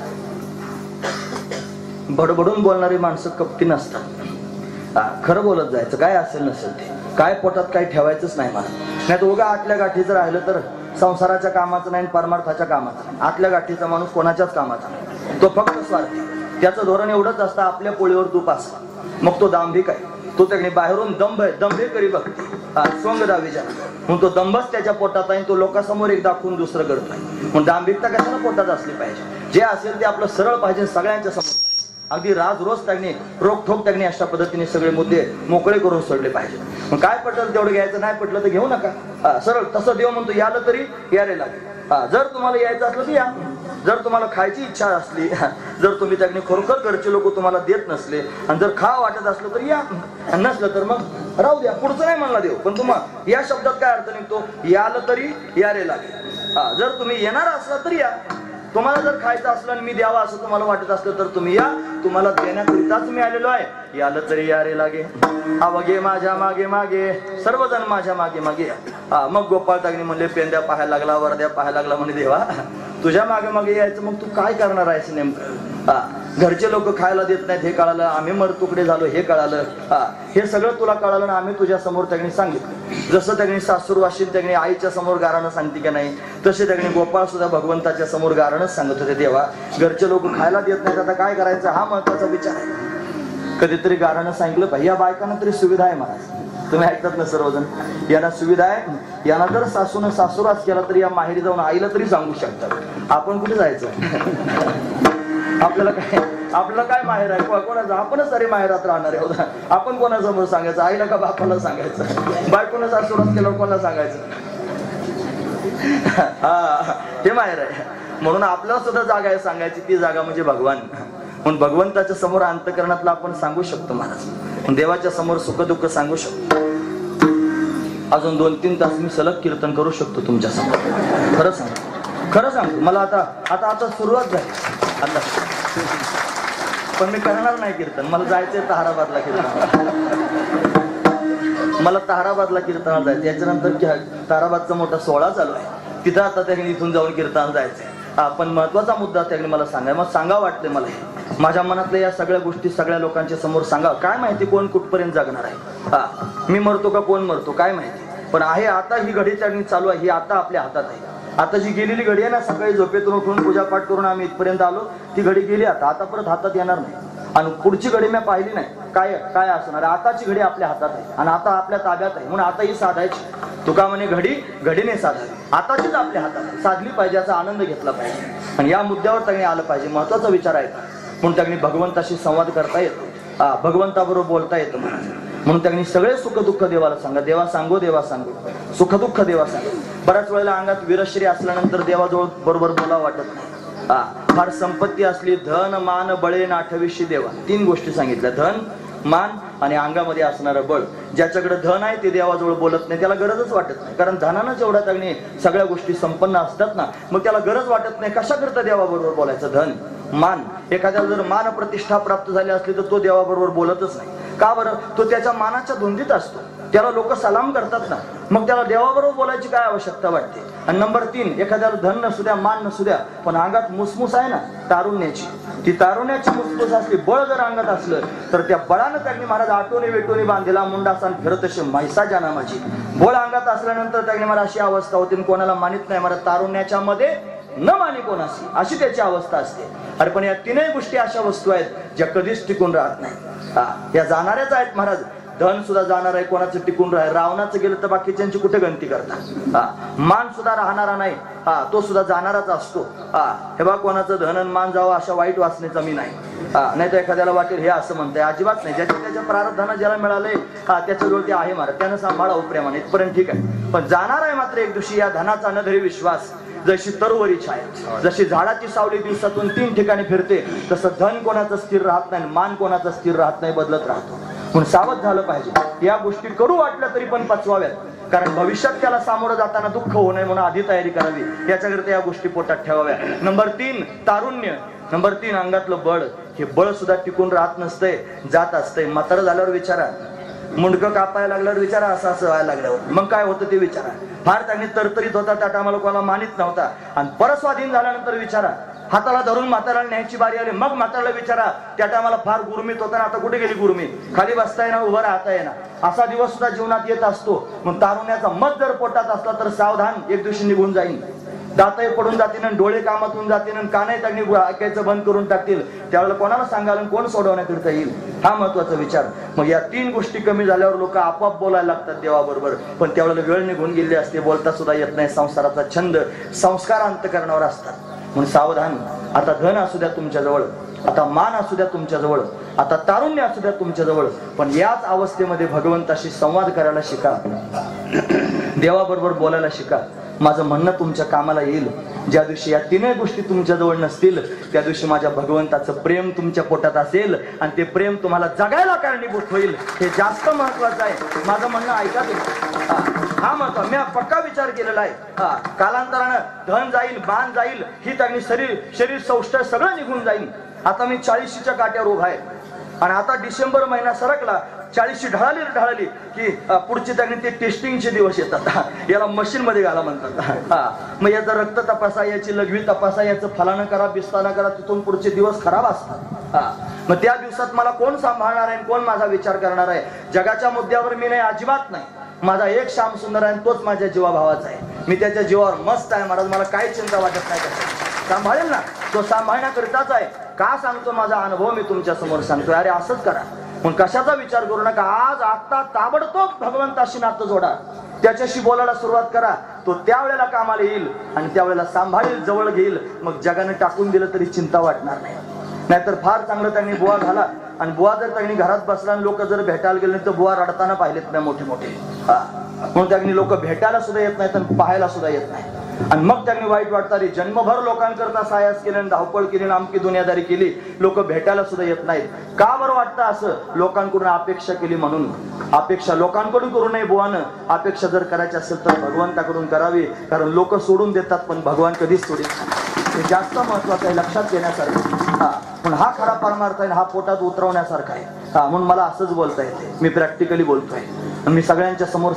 बडबडून बोलणारी माणसं कपटी नसतात. खरं बोलत जायचं, काय असेल नसेल ते. काय पोटात काय ठेवायचंच नाही मला. नाही तर उगा आतल्या गाठीचं राहिलं तर संसाराच्या कामाचं नाही, परमार्थाच्या कामाचं नाही. आतल्या गाठीचा माणूस कोणाच्याच कामाचा नाही, तो फक्त स्वार्थी. त्याचं धोरण एवढंच असतं, आपल्या पोळीवर तूप असतं. मग तो दांभिक आहे, तो त्याने बाहेरून दंभे करी बघते, स्वंग दावीजा म्हणून तो दंभच त्याच्या पोटात आहे. तो लोकांसमोर एक दाखवून दुसरं करतोय. म्हणून दांभिकता कशाला पोटात असली पाहिजे. जे असेल ते आपलं सरळ पाहिजे, सगळ्यांच्या समोर. अगदी राज रोज त्यांनी रोखोक त्यांनी अशा पद्धतीने सगळे मुद्दे मोकळे करून सोडले पाहिजे. मग काय पटलं तेवढं घ्यायचं, नाही पटलं तर घेऊ नका. सरळ तसं देव म्हणतो, यालं तरी यारे लागेल. जर तुम्हाला यायचं असलं तर या. जर तुम्हाला खायची इच्छा असली, जर तुम्ही त्याने खरोखर घरचे लोक तुम्हाला देत नसले, आणि जर खा वाटत असलं तर या, नसलं तर मग राहू द्या. पुढचं नाही म्हणला देव, पण तुम्हाला या शब्दात काय अर्थ निघतो, यालं तरी यारे लागेल. जर तुम्ही येणार असला तर या. तुम्हाला जर खायचं असलं आणि मी द्यावा असं तुम्हाला वाटत असलं तर तुम्ही या. तुम्हाला देण्याकरिताच मी आलेलो आहे. यालं तरी यारे लागे. अवघे माझ्या मागे मागे सर्वजण माझ्या मागे मागे. मग गोपाळ तागणी म्हणले, पेंद्या पाहायला लागला, वरद्या पाहायला लागला. म्हणे देवा, तुझ्या मागे मागे यायचं, मग तू काय करणार आहेस नेमकं. घरचे लोक खायला देत नाहीत हे कळालं, आम्ही मरतुकडे झालो हे कळालं. हे सगळं तुला कळालं ना, आम्ही तुझ्या समोर त्यांनी सांगितलं. जसं त्यांनी सासूरवाशीन त्यांनी आईच्या समोर गारानं सांगते की नाही, तसे त्यांनी गोपाळ सुद्धा भगवंताच्या समोर गारानच सांगत होते. देवा, घरचे लोक खायला देत नाहीत, आता काय करायचं, हा महत्वाचा विचार आहे. कधीतरी गारानं सांगितलं पाहिजे. या बायकांना तरी सुविधा आहे महाराज, तुम्ही ऐकतात ना सर्वजण. यांना सुविधा आहे, यांना जर सासून सासूरास केला तरी या माहेरी जाऊन आईला तरी सांगू शकतात. आपण कुठे जायचं, आपल्याला काय माहेर आहे, कोणाचं, आपणच सारे माहेरात राहणार आहे. आपण कोणासमोर सांगायचं, आईला का बापाला सांगायचं, बायकोनं सासूरास केल्यावर कोणाला सांगायचं. हे माहेर आहे. म्हणून आपल्याला सुद्धा जागा आहे सांगायची, ती जागा म्हणजे भगवान. म्हणून भगवंताच्या समोर अंतकरणातलं आपण सांगू शकतो महाराज. देवाच्या समोर सुखदुःख सांगू शकतो. अजून 2-3 तास मी सलग कीर्तन करू शकतो तुमच्या समोर. खरं सांगतो. मला आता सुरुवात झाली आता, पण मी करणार नाही कीर्तन. मला जायचंय ताहराबादला कीर्तन. मला ताहराबादला कीर्तनाला जायचं. याच्यानंतर ताहराबादचा मोठा सोहळा चालू आहे, तिथं आता त्यांनी इथून जाऊन कीर्तनाला जायचंय. पण महत्वाचा मुद्दा त्यांनी मला सांगाय, मग सांगा वाटतंय मला हे. माझ्या मनातल्या या सगळ्या गोष्टी सगळ्या लोकांच्या समोर सांगा. काय माहिती कोण कुठपर्यंत जगणार आहे, मी मरतो का कोण मरतो काय माहिती. पण आहे आता ही घडी चढणी चालू आहे, ही आता आपल्या हातात आहे. आता जी गेलेली घडी आहे ना, सकाळी झोपेतून उठून पूजापाठ करून आम्ही इथपर्यंत आलो, ती घडी गेली. आता परत हातात येणार नाही. आणि पुढची घडी मी पाहिली नाही काय असणार. आताची घडी आपल्या हातात आहे आणि आता आपल्या ताब्यात आहे. म्हणून आता ही साधायची. तुका म्हणे घडीने साधावी. आताचीच आपल्या हातात आहे, साधली पाहिजे, याचा आनंद घेतला पाहिजे. आणि या मुद्द्यावर त्यांनी आलं पाहिजे. महत्वाचा विचार आहे. म्हणून त्यांनी भगवंताशी संवाद करता येतो, भगवंताबरोबर बोलता येतं महाराज. म्हणून त्यांनी सगळे सुख दुःख देवाला सांगा, देवा सांगो देवा सांगो, सुख दुःख देवा सांगो. बऱ्याच वेळेला अंगात वीरश्री असल्यानंतर देवाजवळ बरोबर बोलावं वाटत नाही. फार संपत्ती असली, धन मान बळे नाठविषयी देवा, 3 गोष्टी सांगितल्या, धन मान आणि अंगामध्ये असणारं बळ. ज्याच्याकडे धन आहे ते देवाजवळ बोलत नाही, त्याला गरजच वाटत नाही. कारण धनानं जेवढा त्यांनी सगळ्या गोष्टी संपन्न असतात ना, मग त्याला गरज वाटत नाही. कशा करता देवाबरोबर बोलायचं? धन मान. एखाद्याला जर मान प्रतिष्ठा प्राप्त झाली असली तर तो देवाबरोबर बोलतच नाही. का बरं? तो त्याच्या मानाच्या धुंदीत असतो, त्याला लोक सलाम करतात ना, मग त्याला देवाबरोबर बोलायची काय आवश्यकता वाटते? आणि नंबर 3, एखाद्याला धन नसू द्या, मान नसू द्या, पण अंगात मुसमुस आहे ना तारुण्याची, ती तारुण्याची मुसमुस असली, बळ जर अंगात असलं तर त्या बळानं त्यांनी महाराज आटोनी वेटोनी बांधलेला मुंडा सान फिरत असे म्हैसा जाना माझी. बळ अंगात असल्यानंतर त्यांनी मला अशी अवस्था होती, कोणाला मानित नाही मला, तारुण्याच्या मध्ये न मानी कोणाशी, अशी त्याची अवस्था असते. अरे पण या 3 गोष्टी अशा वस्तू आहेत ज्या कधीच टिकून राहत नाही. या जाणाऱ्याच आहेत महाराज. धन सुद्धा जाणार आहे, कोणाचं टिकून राहील. रावणाचं गेलं तर बाकीच्यांची कुठे गणती करतात. मान सुद्धा राहणारा नाही, तो सुद्धा जाणाराच असतो. हे बा, कोणाचं धन आणि मान जावं अशा वाईट वासनेचा मी नाही. नाही तर एखाद्याला वाटेल हे असं म्हणताय, अजिबात नाही. ज्याच्या त्याच्या प्रारब्धानं ज्याला मिळालंय त्याच्याजवळ ते आहे महाराज, त्यानं सांभाळा प्रेमाने, इथपर्यंत ठीक आहे. पण जाणार आहे मात्र एक दिवशी. या धनाचा न धरी विश्वास, जशी तरुवरी छाया, जशी झाडाची सावली दिवसातून 3 ठिकाणी फिरते, तसं धन कोणाचं स्थिर राहत नाही, मान कोणाचं स्थिर राहत नाही, बदलत राहतो. म्हणून सावध झालं पाहिजे. या गोष्टी करू वाटल्या तरी पण पचवाव्यात, कारण भविष्यात त्याला सामोरं जाताना दुःख होऊ नये म्हणून आधी तयारी करावी. याच्याकरिता या गोष्टी पोटात ठेवाव्या. नंबर 3 तारुण्य. नंबर 3 अंगातलं बळ. हे बळ सुद्धा टिकून राहत नसतंय, जात असतंय. म्हातारं झाल्यावर विचारा, मुंडकं कापायला लागल्यावर विचारा, असं व्हायला लागल्यावर मग काय होतं ते विचारा. फार त्यांनी तरतरीत होता, त्या टायमाला कोणाला मानित नव्हता. आणि परस्वाधीन झाल्यानंतर विचारा, हाताला धरून म्हाताराला न्यायची बारी आली, मग म्हाताराला विचारा, त्या टायमाला फार गुरमीत होता ना, आता कुठे गेली गुरमी? खाली बसता येणार, उभं राहता येणार. असा दिवस सुद्धा जीवनात येत असतो. मग तारुण्याचा मत जर पोटात असला तर सावधान, एक दिवशी निघून जाईल. दातही पडून जातील, डोळे कामातून जातील, कानही त्यांनी ऐकायचं बंद करून टाकतील. त्यावेळेला कोणाला सांगायला, कोण सोडवण्याकरिता येईल? हा महत्वाचा विचार. मग या 3 गोष्टी कमी झाल्यावर लोक आपोआप बोलायला लागतात देवाबरोबर. पण त्यावेळेला वेळ निघून गेली असते, बोलता सुद्धा येत नाही. संसाराचा छंद, संस्कार अंतकरणावर असतात. म्हणून सावधान. आता धन असू द्या तुमच्याजवळ, आता मान असू द्या तुमच्याजवळ, आता तारुण्य असू द्या तुमच्याजवळ, पण याच अवस्थेमध्ये भगवंताशी संवाद करायला शिका, देवाबरोबर बोलायला शिका. माझं म्हणणं तुमच्या कामाला येईल. ज्या दिवशी या 3 गोष्टी तुमच्याजवळ नसतील, त्या दिवशी माझ्या भगवंताचं प्रेम तुमच्या पोटात असेल आणि ते प्रेम तुम्हाला जगायला कारणीभूत होईल. हे जास्त महत्वाचं आहे. माझं म्हणणं ऐका तुम्ही. हा महत्व मी पक्का विचार केलेला आहे. कालांतरानं धन जाईल, मान जाईल, ही त्यांनी शरीर सौष्ठ सगळं निघून जाईल. आता मी 40च्या काट्यावर उभा आहे आणि आता डिसेंबर महिना सरकला, 40 ढळाली की पुढचे त्यांनी ते टेस्टिंगचे दिवस येतात. याला मशीन मध्ये घाला म्हणतात. मग याचं रक्त तपासा, याची लघवी तपासा, याचं फलानं करा, बिस्ताना करा, तिथून पुढचे दिवस खराब असतात. मग त्या दिवसात मला कोण सांभाळणार आहे, कोण माझा विचार करणार आहे? जगाच्या मुद्द्यावर मी नाही, अजिबात नाही. माझा एक श्याम सुंदर आहे, तोच माझ्या जीवाभावाचा आहे. मी त्याच्या जीवावर मस्त आहे महाराज, मला काही चिंता वाटत नाही. सांभाळेल ना, तो सांभाळण्याकरिताच आहे. का सांगतो? माझा अनुभव मी तुमच्या समोर सांगतोय. अरे असंच करा. पण कशाचा विचार करू नका. आज आता ताबडतोब भगवंताशी नातं जोडा, त्याच्याशी बोलायला सुरुवात करा. तो त्यावेळेला कामाला येईल आणि त्यावेळेला सांभाळेल, जवळ घेईल. मग जगाने टाकून दिलं तरी चिंता वाटणार नाही. नाहीतर फार चांगलं त्यांनी बुवा घाला आणि बुवा जर त्यांनी घरात बसला आणि लोक जर भेटायला गेले तर बुवा रडताना पाहिलेत नाही मोठे मोठे. म्हणून त्यांनी लोक भेटायला सुद्धा येत नाहीत आणि पाहायला सुद्धा येत नाही. आणि मग त्यांनी वाईट वाटतं, रे जन्मभर लोकांकरता सायास केले, धावपळ केली, आमकी दुनियादारी केली, लोक भेटायला सुद्धा येत नाहीत. का बरं वाटतं असं? लोकांकडून अपेक्षा केली म्हणून. अपेक्षा लोकांकडून करू नये बुवानं. अपेक्षा जर करायची असेल तर भगवंताकडून करावी, कारण लोक सोडून देतात पण भगवान कधीच सोडित नाही. हे जास्त महत्वाचं आहे, लक्षात घेण्यासारखं. पण हा खरा परमार्थ आहे, हा पोटात उतरवण्यासारखा आहे. म्हणून मला असंच बोलता येते. मी प्रॅक्टिकली बोलतोय, मी सगळ्यांच्या समोर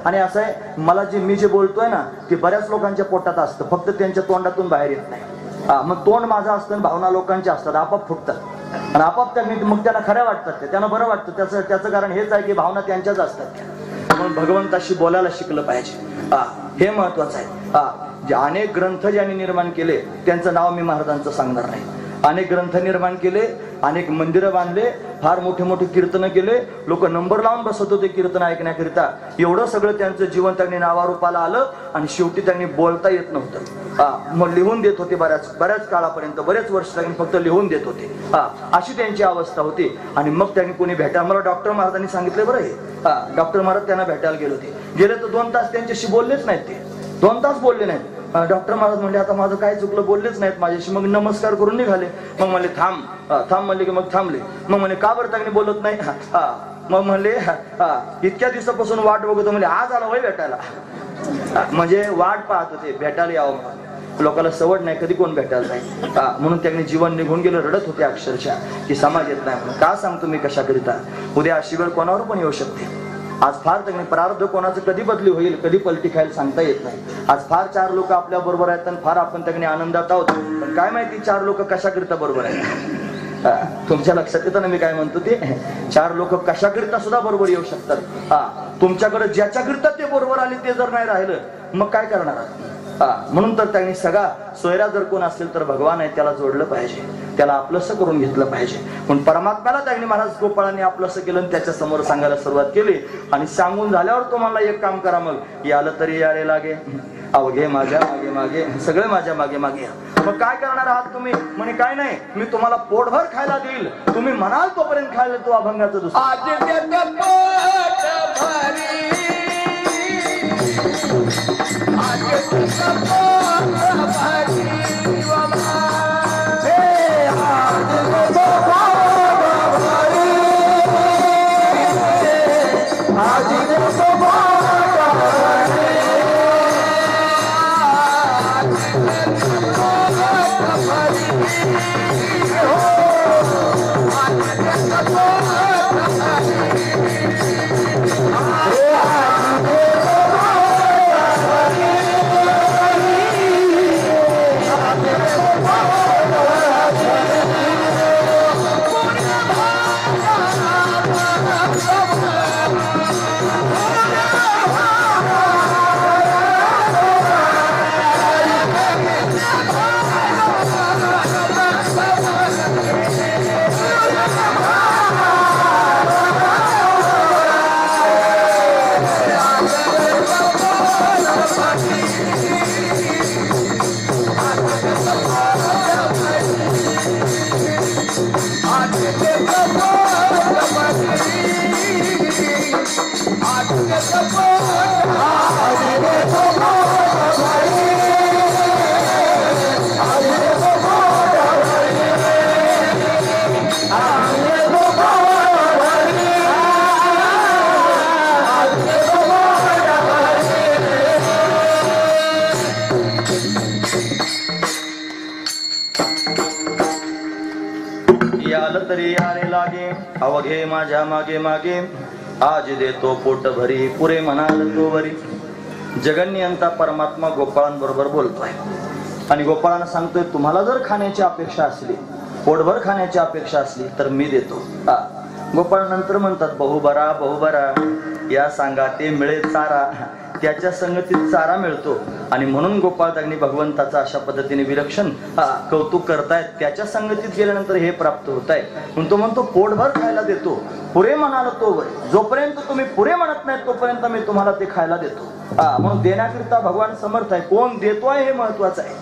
आणि असं आहे, मला मी जे बोलतोय ना ते बऱ्याच लोकांच्या पोटात असतं, फक्त त्यांच्या तोंडातून बाहेर येत नाही. मग तोंड माझं असतं, भावना लोकांच्या असतात, आपाप फुटतात आणि आपाप त्यांनी मग त्यांना खऱ्या वाटतात, त्यांना बरं वाटतं. त्याचं कारण हेच आहे की भावना त्यांच्याच असतात. म्हणून भगवंताशी बोलायला शिकलं पाहिजे, हे महत्वाचं आहे. जे अनेक ग्रंथ ज्यांनी निर्माण केले त्यांचं नाव मी महाराजांचं सांगणार नाही. अनेक ग्रंथ निर्माण केले, अनेक मंदिरं बांधले, फार मोठे मोठे कीर्तन केले, लोक नंबर लावून बसत होते कीर्तन ऐकण्याकरिता. एवढं सगळं त्यांचं जीवन त्यांनी नावारूपाला आलं आणि शेवटी त्यांनी बोलता येत नव्हतं. मग लिहून देत होते बऱ्याच काळापर्यंत, बरेच वर्ष त्यांनी फक्त लिहून देत होते. अशी त्यांची अवस्था होती. आणि मग त्यांनी कोणी भेटायला, मला डॉक्टर महाराजांनी सांगितले बरं हे. डॉक्टर महाराज त्यांना भेटायला गेले तर 2 तास त्यांच्याशी बोललेच नाहीत. ते 2 तास बोलले नाहीत. डॉक्टर महाराज म्हणले आता माझं काय चुकलं, बोललेच नाहीत माझ्याशी. मग नमस्कार करून निघाले. मग म्हणले थांब म्हणले की मग थांबले. मग म्हणे का बरं त्यांनी बोलत नाही. मग म्हणले इतक्या दिवसापासून वाट बघतो. म्हणजे आज आला वय भेटायला. म्हणजे वाट पाहत होते भेटायला यावं म्हणून. लोकांना सवड नाही, कधी कोण भेटायला नाही. म्हणून त्यांनी जीवन निघून गेलं. रडत होते अक्षरशः की समाज येत नाही म्हणून. का सांगतो मी कशाकरिता. उद्या अशी वेळ कोणावर पण येऊ शकते. आज फार त्यांनी प्रारब्ध कोणाचं कधी बदली होईल, कधी पलटी खायला सांगता येत नाही. आज फार 4 लोक आपल्या बरोबर आहेत आणि फार आपण त्यांनी आनंदात आहोत. पण काय माहिती 4 लोक कशाकरिता बरोबर आहेत. तुमच्या लक्षात येतं ना मी काय म्हणतो ते. 4 लोक कशाकरिता सुद्धा बरोबर येऊ शकतात. तुमच्याकडे ज्याच्याकरिता ते बरोबर आले ते जर नाही राहिलं मग काय करणार. म्हणून तर त्यांनी सगळा सोयरा जर कोण असेल तर भगवान आहे, त्याला जोडलं पाहिजे, त्याला आपलंसं करून घेतलं पाहिजे. पण परमात्म्याला त्यांनी महाराज गोपाळांनी आपलंसं केलं आणि त्याच्या समोर सांगायला सुरुवात केली. आणि सांगून झाल्यावर तुम्हाला एक काम करा, मग यालं तरी याले लागे, अवघे माझ्या मागे मागे, सगळे माझ्या मागे मागे. मग काय करणार आहात तुम्ही. म्हणे काय नाही, मी तुम्हाला पोटभर खायला देईल, तुम्ही म्हणाल तोपर्यंत खायला तो अभंगाचं दुसरं. तरी यारे लागे, अवघे माझ्या मागे मागे, आज देतो पोट भरी, पुरे म्हणाल तो वरी. जगन्यंता परमात्मा गोपाळांबरोबर बोलतोय आणि गोपाळांना सांगतोय तुम्हाला जर खाण्याची अपेक्षा असली, पोटभर खाण्याची अपेक्षा असली तर मी देतो. गोपाळ नंतर म्हणतात बहुबरा बहुबरा, या सांगा ते मिळे चारा. त्याच्या संगतीत चारा मिळतो आणि म्हणून गोपाळ त्यांनी भगवंताचा अशा पद्धतीने विलक्षण कौतुक करतायत. त्याच्या संगतीत गेल्यानंतर हे प्राप्त होत आहे. म्हणून तो म्हणतो पोटभर खायला देतो, पुरे म्हणाल तो वय. जोपर्यंत तुम्ही पुरे म्हणत नाही तोपर्यंत मी तुम्हाला ते खायला देतो. म्हणून देण्याकरिता भगवान समर्थ आहे. कोण देतोय हे महत्वाचं आहे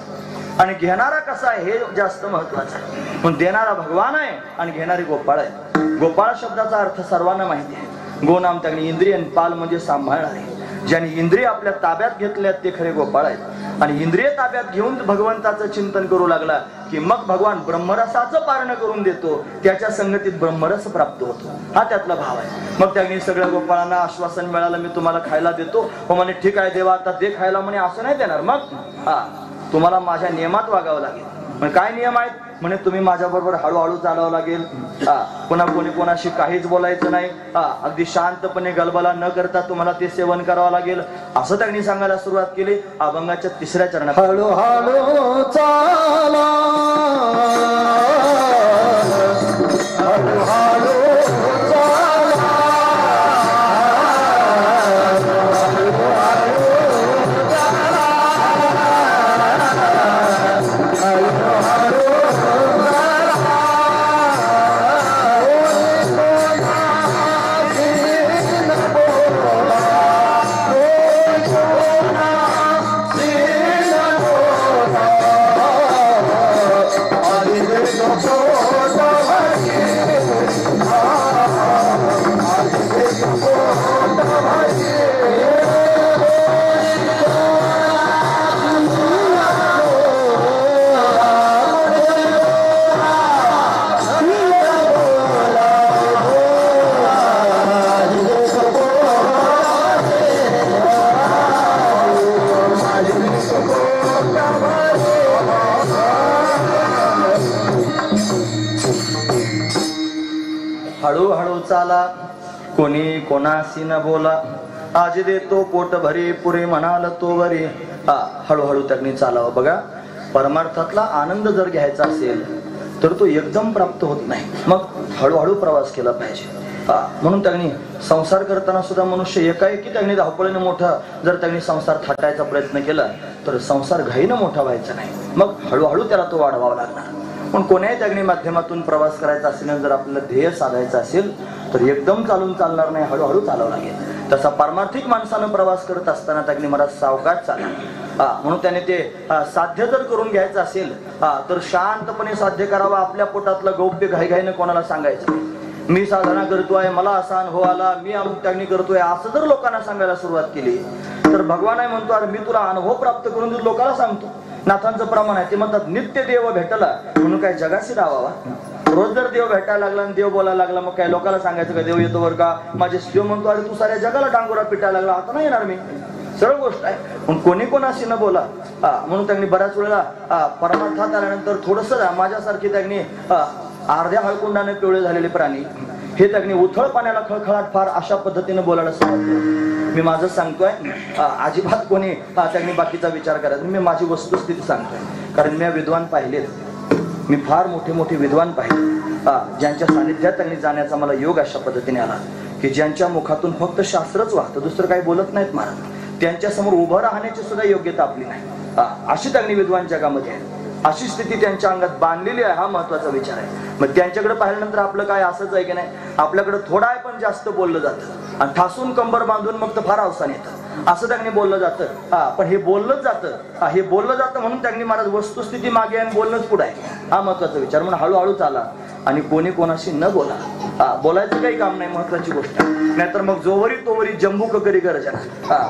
आणि घेणारा कसा आहे हे जास्त महत्वाचं आहे. पण देणारा भगवान आहे आणि घेणारी गोपाळ आहे. गोपाळ शब्दाचा अर्थ सर्वांना माहिती आहे. गो नाम त्यांनी इंद्रिय, पाल म्हणजे सांभाळणारे. ज्यांनी इंद्रिय आपल्या ताब्यात घेतल्यात ते खरे गोपाळ आहेत. आणि इंद्रिय ताब्यात घेऊन भगवंताचं चिंतन करू लागला की मग भगवान ब्रह्मरसाचं पारण करून देतो. त्याच्या संगतीत ब्रह्मरस प्राप्त होतो. हा त्यातला भाव आहे. मग त्यांनी सगळ्या गोपाळांना आश्वासन मिळालं मी तुम्हाला खायला देतो. हो म्हणे ठीक आहे देवा, आता ते खायला म्हणे असं नाही देणार. मग तुम्हाला माझ्या नियमात वागावं लागेल. मग काय नियम आहेत म्हणे, तुम्ही माझ्या बरोबर हळूहळू चालावं लागेल. पुन्हा कोणी कोणाशी काहीच बोलायचं नाही. अगदी शांतपणे गलबला न करता तुम्हाला ते सेवन करावं लागेल असं त्यांनी सांगायला सुरुवात केली. अभंगाच्या 3ऱ्या चरणात हळूहळू चाला, हळूहळू चाला, हळूहळू चाला, कोणी कोणाशी न बोला, आज देतो पोट भरी पुरे म्हणाल तो वरी. हळूहळू त्यांनी चालावं. बघा, परमार्थातला आनंद जर घ्यायचा असेल तर तो एकदम प्राप्त होत नाही, मग हळूहळू प्रवास केला पाहिजे. म्हणून त्यांनी संसार करताना सुद्धा मनुष्य एकाएकी त्यांनी धावपळीने मोठा जर त्यांनी संसार थाटायचा प्रयत्न केला तर संसार घाईनं मोठा व्हायचा नाही, मग हळूहळू त्याला तो वाढवावा लागणार. पण कोण्याही त्यांनी माध्यमातून प्रवास करायचा असेल, जर आपल्याला ध्येय साधायचं असेल तर एकदम चालून चालणार नाही, हळूहळू चालावं लागेल. तसा पारमार्थिक माणसानं प्रवास करत असताना त्यांनी मला सावकाश चालला. म्हणून त्याने ते साध्य जर करून घ्यायचं असेल तर शांतपणे साध्य करावं. आपल्या पोटातलं गौप्य घाईघाईनं कोणाला सांगायचं, मी साधना करतोय, मला असा अनुभव आला, मी अमुक त्यागणी करतोय, असं जर लोकांना सांगायला सुरुवात केली तर भगवान आहे म्हणतो, अरे मी तुला अनुभव प्राप्त करून देतो, लोकांना सांगतो. नाथांचं प्रमाण आहे, ते म्हणतात नित्य देव भेटला म्हणून काय जगाशी राहावा. रोज जर देव भेटायला लागला आणि देव बोलायला लागला, मग काय लोकांना सांगायचं का देव येतो वर का. माझे देव म्हणतो, अरे तू साऱ्या जगाला डांगोरा पिटायला लागला, आता नाही येणार मी. सरळ गोष्ट आहे. पण कोणी कोणाशी न बोला. म्हणून त्यांनी बऱ्याच वेळेला परमार्थात आल्यानंतर थोडस माझ्यासारखी त्यांनी अर्ध्या हळकुंडाने पिवळे झालेले प्राणी हे त्यांनी उथळ पाण्याला खळखळाट फार अशा पद्धतीने बोलायला सुरुवात केली. मी माझं सांगतोय, अजिबात कोणी त्यांनी बाकीचा विचार करायचा. मी माझी वस्तुस्थिती सांगतोय, कारण मी विद्वान पाहिलेत, मी फार मोठे मोठे विद्वान पाहिले ज्यांच्या सानिध्यात त्यांनी जाण्याचा मला योग अशा पद्धतीने आला की ज्यांच्या मुखातून फक्त शास्त्रच वाहतं, दुसरं काही बोलत नाहीत महाराज. त्यांच्या समोर उभं राहण्याची सुद्धा योग्यता आपली नाही, अशी त्यांनी विद्वान जगामध्ये आहे. अशी स्थिती त्यांच्या अंगात बांधलेली आहे, हा महत्वाचा विचार आहे. मग त्यांच्याकडे पाहिल्यानंतर आपलं काय असंच आहे की नाही, आपल्याकडे थोडा आहे पण जास्त बोललं जातं आणि ठासून कंबर बांधून मग तर फार अवसान येतं, असं त्यांनी बोललं जातं. पण हे बोललंच जातं, हे बोललं जातं म्हणून त्यांनी महाराज वस्तुस्थिती मागे आणि बोलणंच पुढे आहे, हा महत्वाचा विचार. म्हणून हळूहळू चाला आणि कोणी कोणाशी न बोला. बोलायचं काही काम नाही, महत्वाची गोष्ट आहे. नाहीतर मग जोवरी तोवरी जंबूक करी गरजा,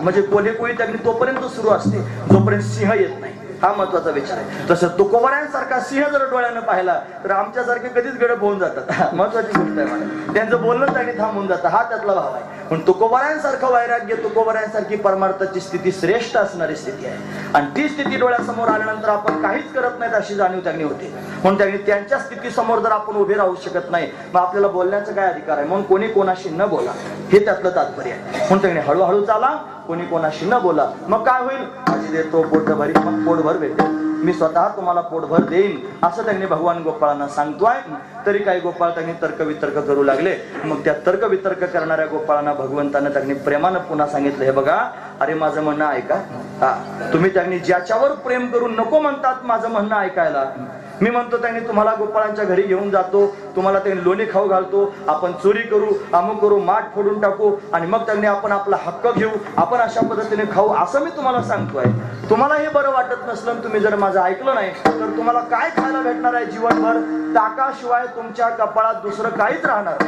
म्हणजे कोणी कोणी त्यांनी तोपर्यंत सुरू असते जोपर्यंत सिंह येत नाही, हा महत्वाचा विचार आहे. तसं तुकोबारांसारखा सिंह जर डोळ्यानं पाहिला तर आमच्यासारखे कधीच गडप होऊन जातात, महत्वाची गोष्ट आहे मला. त्यांचं बोलणं त्यांनी थांबून जातं, हा त्यातला भाव आहे. पण तुकोबारांसारखं वैराग्य, तुकोबारांसारखी परमार्थाची स्थिती श्रेष्ठ असणारी स्थिती आहे आणि ती स्थिती डोळ्यासमोर आल्यानंतर आपण काहीच करत नाहीत अशी जाणीव त्यांनी होती. म्हणून त्यांनी त्यांच्या स्थितीसमोर जर आपण उभे राहू शकत नाही, मग आपल्याला बोलण्याचा काय अधिकार आहे. म्हणून कोणी कोणाशी न बोला, हे त्यातलं तात्पर्य आहे. म्हणून त्यांनी हळूहळू चाला, कोणी कोणाशी न बोला, मग काय होईल, माझी देतो पोट भरी, मग पोटभर भेटेल, मी स्वतः तुम्हाला पोटभर देईन, असं त्यांनी भगवान गोपाळांना सांगतोय. तरी काही गोपाळ त्यांनी तर्कवितर्क करू लागले. मग त्या तर्कवितर्क करणाऱ्या गोपाळांना भगवंतानं त्यांनी प्रेमानं पुन्हा सांगितलं, हे बघा, अरे माझं म्हणणं ऐका. तुम्ही त्यांनी ज्याच्यावर प्रेम करून नको म्हणतात माझं म्हणणं ऐकायला. मी म्हणतो त्यांनी तुम्हाला गोपाळांच्या घरी घेऊन जातो, तुम्हाला त्यांनी लोणी खाऊ घालतो, आपण चोरी करू, अमुक करू, माठ फोडून टाकू आणि मग त्यांनी आपण आपला हक्क घेऊ, आपण अशा पद्धतीने खाऊ, असं मी तुम्हाला सांगतोय. तुम्हाला हे बरं वाटत नसलं, तुम्ही जर माझं ऐकलं नाही तर तुम्हाला काय खायला भेटणार आहे जीवनभर. ताकाशिवाय तुमच्या कपाळात दुसरं काहीच राहणार,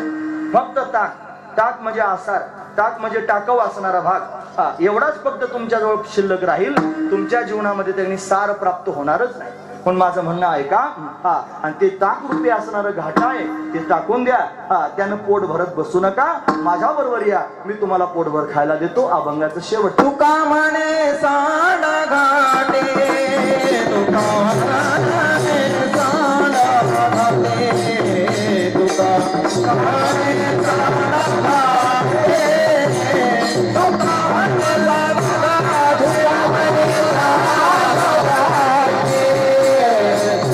फक्त ताक. ताक म्हणजे आसार, ताक म्हणजे टाकाऊ असणारा भाग, एवढाच फक्त तुमच्याजवळ शिल्लक राहील. तुमच्या जीवनामध्ये त्यांनी सार प्राप्त होणारच नाही. पण माझं म्हणणं ऐका, आणि ते ताक रूपी असणारं घाट आहे ते टाकून द्या, त्यानं पोट भरत बसू नका, माझ्या बरोबर या, मी तुम्हाला पोटभर खायला देतो. अभंगाचं शेवट. तुका म्हणे सांडा घाटे, तुका म्हणे सांडा घाटे, तुका म्हणे सांडा घाटे, तुका म्हणे सांडा घाटे,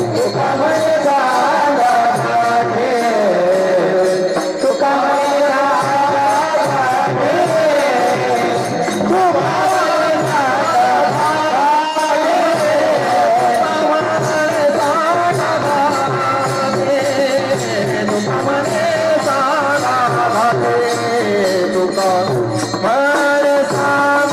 तुका म्हणे सांडा घाटे, तुका म्हणे तुका म्हणे सांडा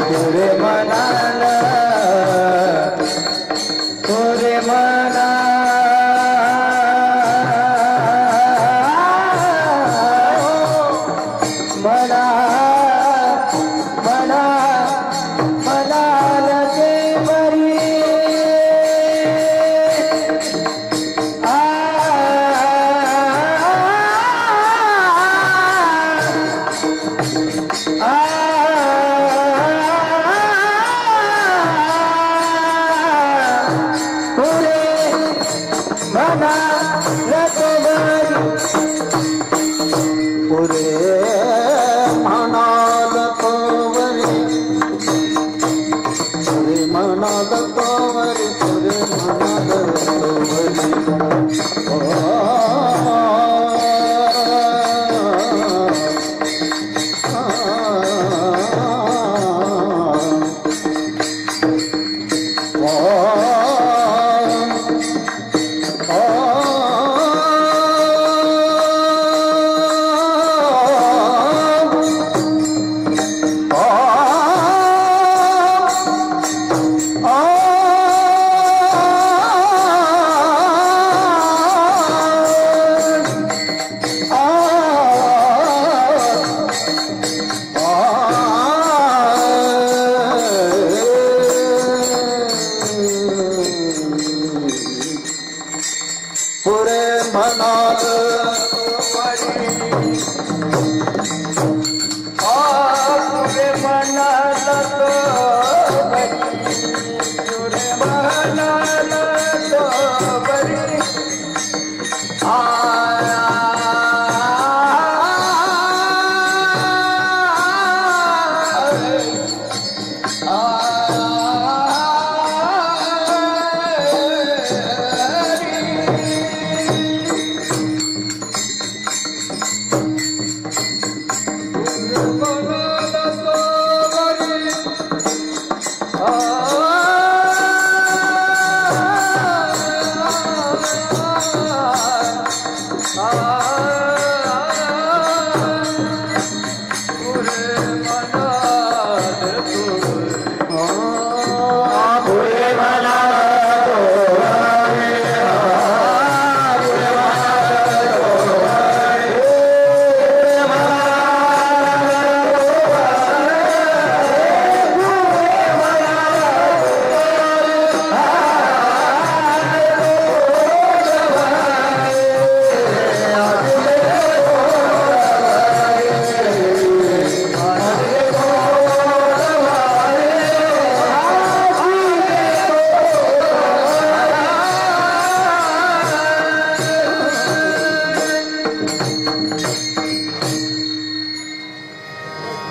पुरे मनाला पुरे मना मना मना मनाला ते बरी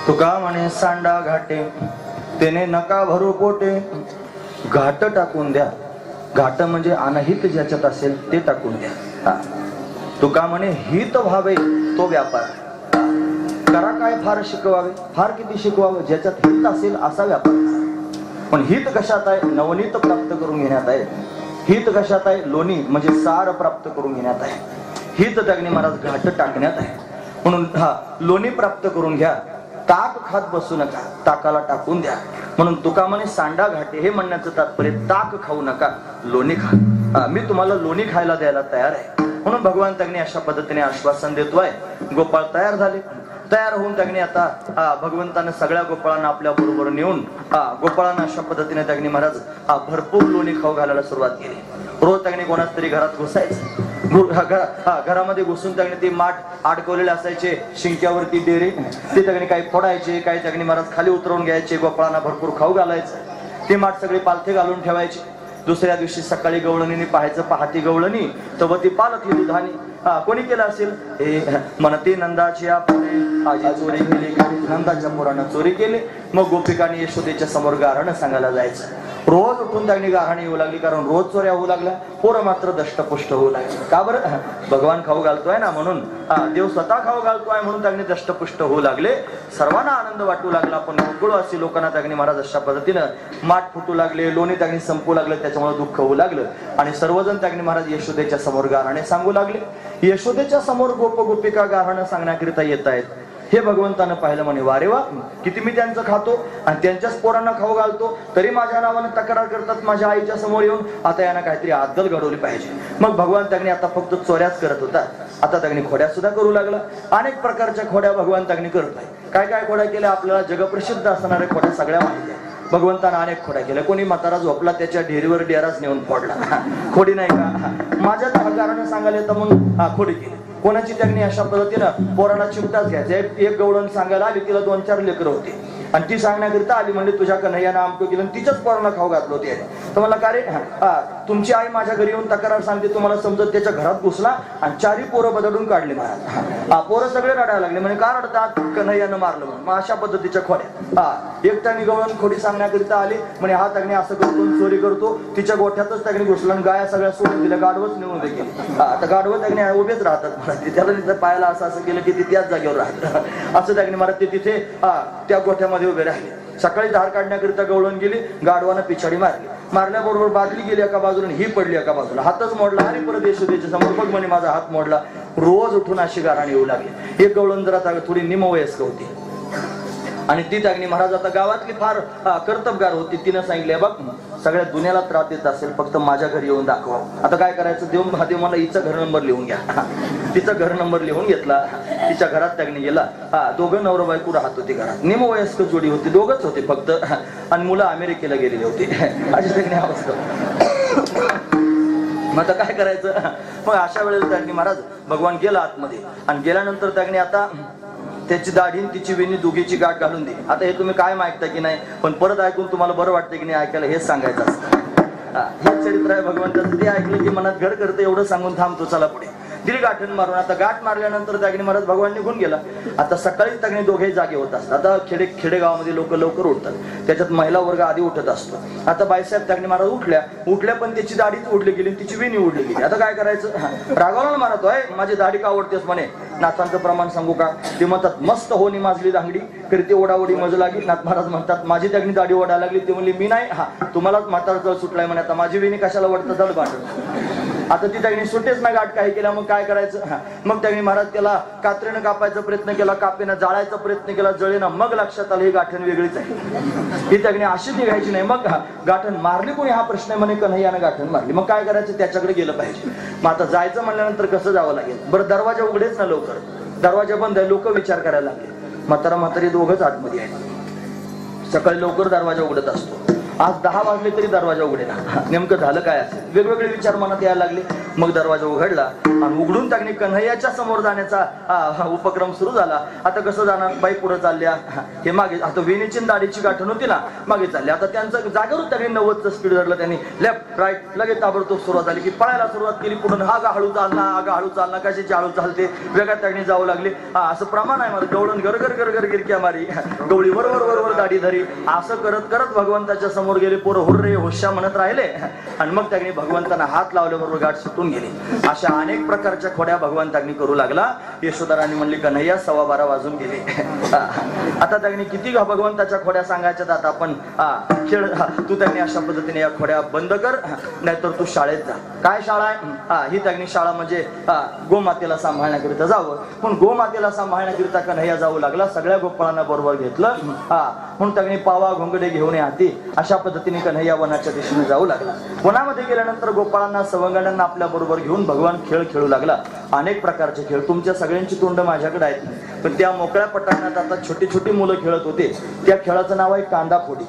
तुका म्हणे सांडा घाटे तेने नका भरू पोटे घाट टाकून द्या. घाट म्हणजे अनहित ज्याच्यात असेल ते टाकून द्या. तुका म्हणे हित व्हावे तो व्यापार करा. काय फार शिकवावे, फार किती शिकवावं, ज्याच्यात हित असेल असा व्यापार. पण हित कशात आहे? नवनीत प्राप्त करून घेण्यात आहे. हित कशात आहे? लोणी म्हणजे सार प्राप्त करून घेण्यात आहे. हित त्यागणे महाराज घाट टाकण्यात आहे. म्हणून हा लोणी प्राप्त करून घ्या. ताक खात बसू नका, ताकाला टाकून द्या. म्हणून तुका म्हणे सांडा घाटे हे म्हणण्याचं तात्पर्य ताक खाऊ नका, लोणी खा. मी तुम्हाला लोणी खायला द्यायला तयार आहे. म्हणून भगवान त्यागणे अशा पद्धतीने आश्वासन देतोय. गोपाळ तयार झाले. तयार होऊन त्यागणे आता भगवंताने सगळ्या गोपाळांना आपल्या बरोबर नेऊन गोपाळांना अशा पद्धतीने त्यागणे महाराज भरपूर लोणी खाऊ घालायला सुरुवात केली. रोज त्यागणे कोणाच तरी घरात घुसायचं. घरामध्ये घुसून त्यागणे ती माठ अडकवलेले असायचे शिंक्यावरती डेरे, ते त्यागणे काही फोडायचे, काही त्यागणे महाराज खाली उतरवून घ्यायचे. गोपाळांना भरपूर खाऊ घालायचं. ते माठ सगळे पालथे घालून ठेवायचे. दुसऱ्या दिवशी सकाळी गवळणीने पाहायचं, पहाती गवळणी तव ती पालथी दुधानी. कोणी केलं असेल? हे म्हणते नंदाची पुढे आजी चोरी केली. नंदाच्या पोरानं चोरी केली. मग गोपिकांनी यशोदेच्या समोर गाऱ्हाणं सांगायला जायचं. रोज उठून त्यांनी गाऱ्हाणे येऊ लागली, कारण रोज चोऱ्या होऊ लागल्या. पोरं मात्र दष्टपुष्ट होऊ लागली. का बरं? भगवान खाऊ घालतोय ना म्हणून. देव स्वतः खाऊ घालतोय म्हणून त्यांनी दष्टपुष्ट होऊ लागले. सर्वांना आनंद वाटू लागला. पण गोकुळवासी लोकांना त्यांनी महाराज अशा पद्धतीनं माठ फुटू लागले, लोणी त्यांनी संपू लागले. त्याच्यामुळे दुःख होऊ लागलं. आणि सर्वजण त्यांनी महाराज यशोदेच्या समोर गाऱ्हाणे सांगू लागले. यशोदेच्या समोर गोप गोपिका गाऱ्हाणं सांगण्याकरिता येत आहेत. हे भगवंतानं पाहिलं म्हणे वारे वा, किती मी त्यांचं खातो आणि त्यांच्याच पोरांना खाऊ घालतो, तरी माझ्या नावानं तक्रार करतात माझ्या आईच्या समोर येऊन. आता यांना काहीतरी अद्दल घडवली पाहिजे. मग भगवान त्यांनी आता फक्त चोऱ्याच करत होता, आता त्यांनी खोड्या सुद्धा करू लागला. अनेक प्रकारच्या खोड्या भगवान त्यांनी करत आहे. काय काय खोड्या केल्या आपल्याला जगप्रसिद्ध असणाऱ्या खोड्या सगळ्या माहिती आहे. भगवंतानं अनेक खोड्या केल्या. कोणी म्हातारा झोपला त्याच्या ढेरीवर डेराच नेऊन फोडला, खोडी नाही का? माझ्याच कारण सांगायला येतं म्हणून खोडी केली. कोणाची त्यांनी अशा पद्धतीनं पोराला चिमटाच घ्यायचा. एक गवळण सांगायला आली, तिला 2-4 लेकरं होती आणि ती सांगण्याकरिता आली, म्हणजे तुझ्या कन्हैयानं आमकं केलं, तिच्याच पोराला खाऊ घातलं होते. तर मला का रे, तुमची आई माझ्या घरी येऊन तक्रार सांगते, तुम्हाला समजत त्याच्या घरात घुसला आणि 4 पोरं बदलून काढले महाराज. पोरं सगळे रडायला लागले, म्हणजे का रडतात? कन्हैयानं मारलं म्हणून. मग अशा पद्धतीच्या खोड्या. एकट्याने गवळण खोडी सांगण्याकरिता आली, म्हणजे हा तगणे असं करतो, चोरी करतो, तिच्या गोठ्यातच तगणे घुसला आणि गाया सगळ्या सोडून दिल्या, गाढवच नेऊन गेली. आता गाढवं तगणे उभेच राहतात महाराज. त्याला तिथं पायाला असं केलं की ती त्याच जागेवर राहत असं तगणे महाराज. ते तिथे त्या गोठ्यामध्ये उभे राहिले. सकाळी धार काढण्याकरिता गवळण गेली, गाढवानं पिछाडी मारली. मारल्याबरोबर बादली गेली एका बाजूला, ही पडली एका बाजूला. हातच मोडला. अरे परदेश समोर बघ म्हणे माझा हात मोडला. रोज उठून अशी गाराणी येऊ लागली. एक गवळण जरा थोडी निमवयस्क होती आणि ती तागणी महाराज आता गावातली फार कर्तबगार होती. तिनं सांगितले, बघ सगळ्या दुनियाला त्रास देत असेल, फक्त माझ्या घरी येऊन दाखवा. आता काय करायचं? देव मला हिचा घर नंबर लिहून घ्या. तिचा घर नंबर लिहून घेतला. तिच्या घरात त्यागणी गेला. दोघं नवरा बायको राहत होती घरात. निमवयस्क जोडी होती, दोघच होते फक्त, आणि मुलं अमेरिकेला गेलेली होती. अशी त्यागणी अवस्था. मग आता काय करायचं? मग अशा वेळेस त्यागणी महाराज भगवान गेला आतमध्ये आणि गेल्यानंतर त्यागणी आता त्याची दाढी तिची वेणी दोघीची गाठ घालून दिली. आता हे तुम्ही काय मागता की नाही, पण परत ऐकून तुम्हाला बरं वाटतं की नाही ऐकायला, हेच सांगायचं असतं. हे चरित्र आहे भगवंताचं. ते ऐकलं की मनात घर करतं, एवढं सांगून थांबतो, चला पुढे. दिली गाठण मारून. आता गाठ मारल्यानंतर त्यागणी महाराज भगवान निघून गेला. आता सकाळी त्यागणी दोघे जागे होत असतात. आता खेडेगावामध्ये लोक लवकर उठतात, त्याच्यात महिला वर्ग आधी उठत असतो. आता बाईसाहेब त्यागणी महाराज उठल्या पण त्याची दाढीच उडली गेली, तिची वेणी उडली गेली. आता काय करायचं? रागावला मारतोय, माझी दाढी का आवडतेस म्हणे. नाथांचं प्रमाण सांगू का? ते म्हणतात मस्त होणी माजली दांगडी करते ओढाओढी मज लागली. नाथ महाराज म्हणतात माझी त्यागणी दाढी ओढायला लागली. ते म्हणली मी नाही, तुम्हालाच म्हातारा जळ सुटलाय म्हणे. आता माझी वेणी कशाला वाटतं? जड वाटत. आता ती त्यागणी सुटेच ना गाठ. काही केला. मग काय करायचं? मग त्यागणी महाराज त्याला कात्रीनं कापायचा प्रयत्न केला, कापेनं जाळायचा प्रयत्न केला, जळेनं. मग लक्षात आलं ही गाठण वेगळीच आहे, ही त्यागणी अशी निघायची नाही. मग गाठण मारली कोणी हा प्रश्न आहे म्हणे. कन्हैयानं गाठण मारली. मग काय करायचं? त्याच्याकडे गेलं पाहिजे. मग आता जायचं म्हणल्यानंतर कसं जावं लागेल? बरं दरवाजा उघडेच ना लवकर, दरवाजा बंद आहे. लोक विचार करायला लागले. म्हातारी दोघंच आतमध्ये आहेत. सकाळी लवकर दरवाजा उघडत असतो. आज 10 वाजले तरी दरवाजा उघडेना. नेमकं झालं काय असेल? वेगवेगळे विचार मनात यायला लागले. मग दरवाजा उघडला आणि उघडून टाकणे कन्हैयाच्या समोर जाण्याचा उपक्रम सुरू झाला. आता कसं जाणार? बाई पुढे चालल्या, हे मागे. आता वेणीची दाढीची गाठण होती ना, मागे चालले. आता त्यांचं जागेवर त्यांनी 90चं स्पीड धरलं. त्यांनी लेफ्ट राईट लगेच ताबडतोब सुरुवात झाली की पळायला सुरुवात केली. पुढून आगा हळू चालना, कशाची हळू चालते, वेगळ्या त्यांनी जाऊ लागले. असं प्रमाण आहे मला. गवळण गरगर गिरक्या मारी, गवळी वर दाढी धरी. असं करत करत भगवंताच्या समोर गेले. पोरं हुर्रे होश्या म्हणत राहिले आणि मग त्यांनी भगवंतांना हात लावल्याबरोबर गाठ सुटून गेली. अशा अनेक प्रकारच्या खोड्या भगवंतांनी करू लागला. यशोधरांनी म्हणली कन्हैया 12:15 वाजून गेले. आता त्यांनी किती भगवंताच्या खोड्या सांगायच्या. आता आपण खेळ तू त्यांनी अशा पद्धतीने या खोड्या बंद कर, नाहीतर तू शाळेत जा. काय शाळा आहे? ही त्यांनी शाळा म्हणजे गोमातेला सांभाळण्याकरिता जावं. पण गोमातेला सांभाळण्याकरिता कन्हैया जाऊ लागला. सगळ्या गोपाळांना बरोबर घेतलं. म्हणून त्यांनी पावा घोंगडे घेऊन हाती अशा पद्धतीने कन्हैया वनाच्या दिशेने जाऊ लागला. वनामध्ये गेल्यानंतर गोपाळांना सवंगड्यांना आपल्या बरोबर घेऊन भगवान खेळ खेळू लागला. अनेक प्रकारचे खेळ. तुमच्या सगळ्यांची तोंड माझ्याकडे आहेत, पण त्या मोकळ्या पटांगणात आता छोटी मुलं खेळत होते. त्या खेळाचं नाव आहे कांदाफोडी.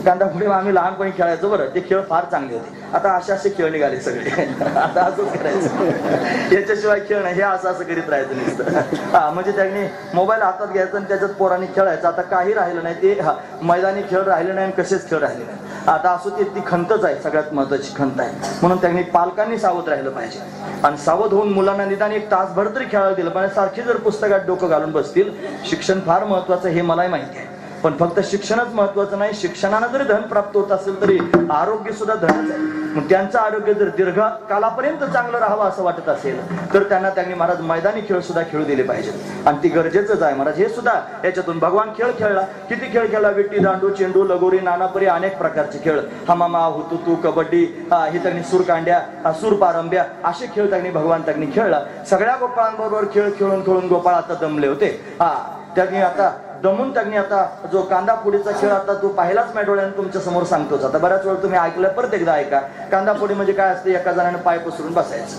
कांदाफोडी आम्ही लहानपणी खेळायचो बरं. ते खेळ फार चांगले होते. आता असे खेळ निघाले सगळे. आता असंच करायचं, याच्याशिवाय खेळ नाही. हे असं करीत राहायचं नुसतं. म्हणजे त्यांनी मोबाईल हातात घ्यायचा आणि त्याच्यात पोरांनी खेळायचं. आता काही राहिलं नाही. ते मैदानी खेळ राहिले नाही आणि कसेच खेळ राहिले नाही. आता असो ती खंतच आहे, सगळ्यात महत्वाची खंत आहे. म्हणून त्यांनी पालकांनी सावध राहिलं पाहिजे आणि सावध होऊन मुलांना निदान 1 तासभर तरी खेळायला दिलं पाहिजे. सारखी जर पुस्तकात डोकं घालून बसतील. शिक्षण फार महत्वाचं हे मलाही माहिती आहे, पण फक्त शिक्षणच महत्वाचं नाही. शिक्षणानं जरी धन प्राप्त होत असेल तरी आरोग्य सुद्धा धनच आहे. मग त्यांचं आरोग्य जर दीर्घ कालापर्यंत चांगलं राहावं असं वाटत असेल तर त्यांनी महाराज मैदानी खेळ सुद्धा खेळू दिले पाहिजेत. आणि ती गरजेचंच आहे महाराज. हे सुद्धा याच्यातून भगवान खेळ खेळला. किती खेळ खेळला? विट्टी, दांडू, चेंडू, लगोरी, नानापरी, अनेक प्रकारचे खेळ. हमामा, हुतुतू, कबड्डी, हे त्यांनी सूरकांड्या, सूरपारंब्या असे खेळ त्यांनी भगवान खेळला. सगळ्या गोपाळांबरोबर खेळ खेळून गोपाळ आता दमले होते. त्यांनी आता दमून त्यांनी आता जो कांदा फोडीचा खेळ आता तो पाहिलाच माझ्या डोळ्याने तुमच्या समोर सांगतोच. आता बऱ्याच वेळ तुम्ही ऐकलं, परत एकदा ऐका. कांदा फोडी म्हणजे काय असते, एका जणाने पाय पसरून बसायचं,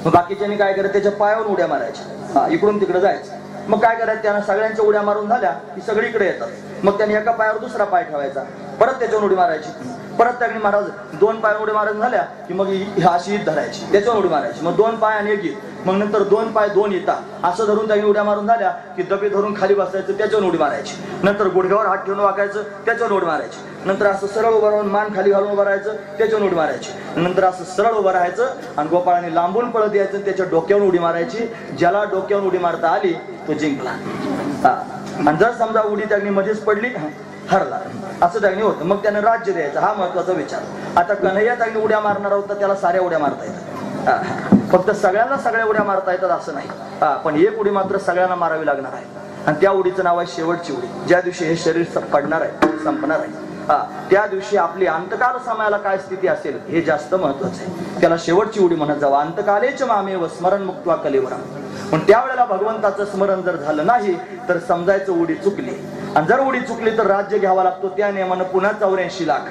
मग बाकीच्यांनी काय करायचं, त्याच्या पायावर उड्या मारायच्या, इकडून तिकडे जायचं. मग काय करायचं, त्यानं सगळ्यांच्या उड्या मारून झाल्या की सगळीकडे येतात. मग त्यांनी एका पायावर दुसरा पाय ठेवायचा, परत त्याच्यावर उडी मारायची. परत त्यांनी महाराज 2 पाय उडी मारून झाल्या की मग अशी ईद धरायची, त्याच्यावर उडी मारायची. मग 2 पाय आणि 1 ईद, मग नंतर 2 पाय 2 येतात असं धरून त्यांनी उड्या मारून झाल्या की दबे धरून खाली बसायचं, त्याच्यावर उडी मारायची. नंतर गुडघ्यावर हात ठेवून वाकायचं, त्याच्यावर उडी मारायची. नंतर असं सरळ उभं राहून मान खाली घालून उभं राहायचं, त्याच्यावर उडी मारायची. नंतर असं सरळ उभं राहायचं आणि गोपाळाने लांबून पळत यायचं, त्याच्या डोक्यावर उडी मारायची. ज्याला डोक्यावर उडी मारता आली तो जिंकला. आणि जर समजा उडी त्यांनी मध्येच पडली, हरला, असं त्यांनी होतं. मग त्यानं राज्य द्यायचं, हा महत्वाचा विचार. आता कन्हैया त्यांनी उड्या मारणार होता, त्याला साऱ्या उड्या मारता येतात. फक्त सगळ्यांना सगळ्या उड्या मारता येतात असं नाही. पण एक उडी मात्र सगळ्यांना मारावी लागणार आहे. आणि त्या उडीचं नाव आहे शेवटची उडी. ज्या दिवशी हे शरीर पडणार आहे, संपणार आहे, त्या दिवशी आपली अंतकाल समयाला काय स्थिती असेल हे जास्त महत्वाचं आहे. त्याला शेवटची उडी म्हणत जावं. अंतकालेच मामेव स्मरण मुक्त्वा कलेवरम. पण त्यावेळेला भगवंताचं स्मरण जर झालं नाही तर समजायचं उडी चुकली. आणि जर उडी चुकली तर राज्य घ्यावा लागतो त्या नियमानं पुन्हा 84 लाख.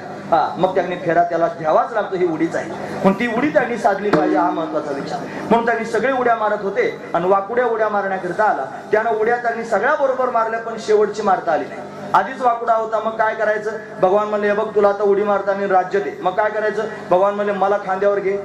मग त्यांनी फेरा त्याला घ्यावाच लागतो. ही उडीच आहे, पण ती उडी त्यांनी साधली पाहिजे, हा महत्वाचा विचार. म्हणून त्यांनी सगळे उड्या मारत होते आणि वाकुड्या उड्या मारण्याकरिता आला. त्यानं उड्या त्यांनी सगळ्या बरोबर मारल्या, पण शेवटची मारता आली नाही. आधीच वाकुडा होता. मग काय करायचं, भगवान म्हणले बघ तुला आता उडी मारताना राज्य दे. मग काय करायचं, भगवान म्हणले मला खांद्यावर घे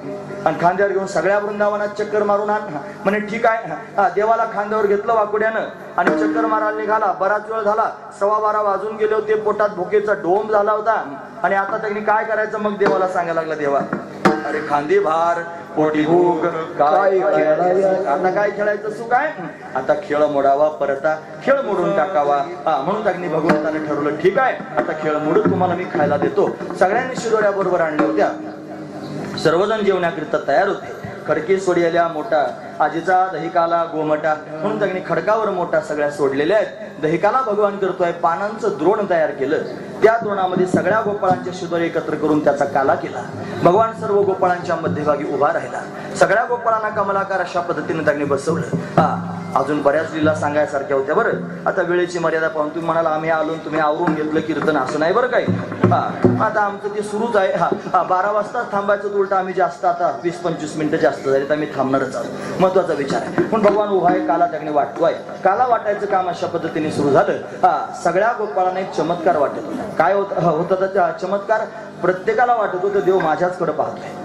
आणि खांद्यावर घेऊन सगळ्या वृंदावनात चक्कर मारून आण. म्हणे ठीक आहे. देवाला खांद्यावर घेतलं वाकुड्यानं आणि चक्कर मारायला निघाला. बराच वेळ झाला, 12:15 वाजून गेले होते. पोटात भुकेचा डोंब झाला होता. आणि आता त्यांनी काय करायचं, मग देवाला सांगायला लागला, देवा अरे खांदी भार पोटी भूक काय, आता काय खेळायचं सुख आहे, आता खेळ मोडावा, परता खेळ मोडून टाकावा. म्हणून त्यांनी भगवंताने ठरवलं ठीक आहे आता खेळ मोडून तुम्हाला मी खायला देतो. सगळ्यांनी शिदोऱ्या बरोबर आणल्या होत्या. सर्वजण जेवण्याकरिता तयार होते. खडकी सोडलेल्या मोठा आजीचा दहिकाला गोमटा म्हणून त्यांनी खडकावर मोठा सगळ्या सोडलेल्या आहेत. दहिकाला भगवान करतोय. पानांचं द्रोण तयार केलं. त्या द्रोणामध्ये सगळ्या गोपाळांचे शिदोरे एकत्र करून त्याचा काला केला. भगवान सर्व गोपाळांच्या मध्यभागी उभा राहिला. सगळ्या गोपाळांना कमलाकार अशा पद्धतीने त्यांनी बसवलं. अजून बऱ्याच लीला सांगायसारख्या होत्या. बरं आता वेळेची मर्यादा पाहून तुम्ही म्हणाला आम्ही आलो तुम्ही आवरून घेतलं कीर्तन, असं नाही बरं काही. आता आमचं ते सुरूच आहे. 12 वाजता थांबायचं, उलट आम्ही जास्त आता 20-25 मिनिटं जास्त झाली तर आम्ही थांबणारच आहोत. महत्वाचा विचार आहे. पण भगवान उभा आहे, काला त्याने वाटतोय. काला वाटायचं काम अशा पद्धतीने सुरू झालं. सगळ्या गोपाळांना एक चमत्कार वाटत होता. काय होता चमत्कार, प्रत्येकाला वाटत होतं देव माझ्याचकडे पाहतोय.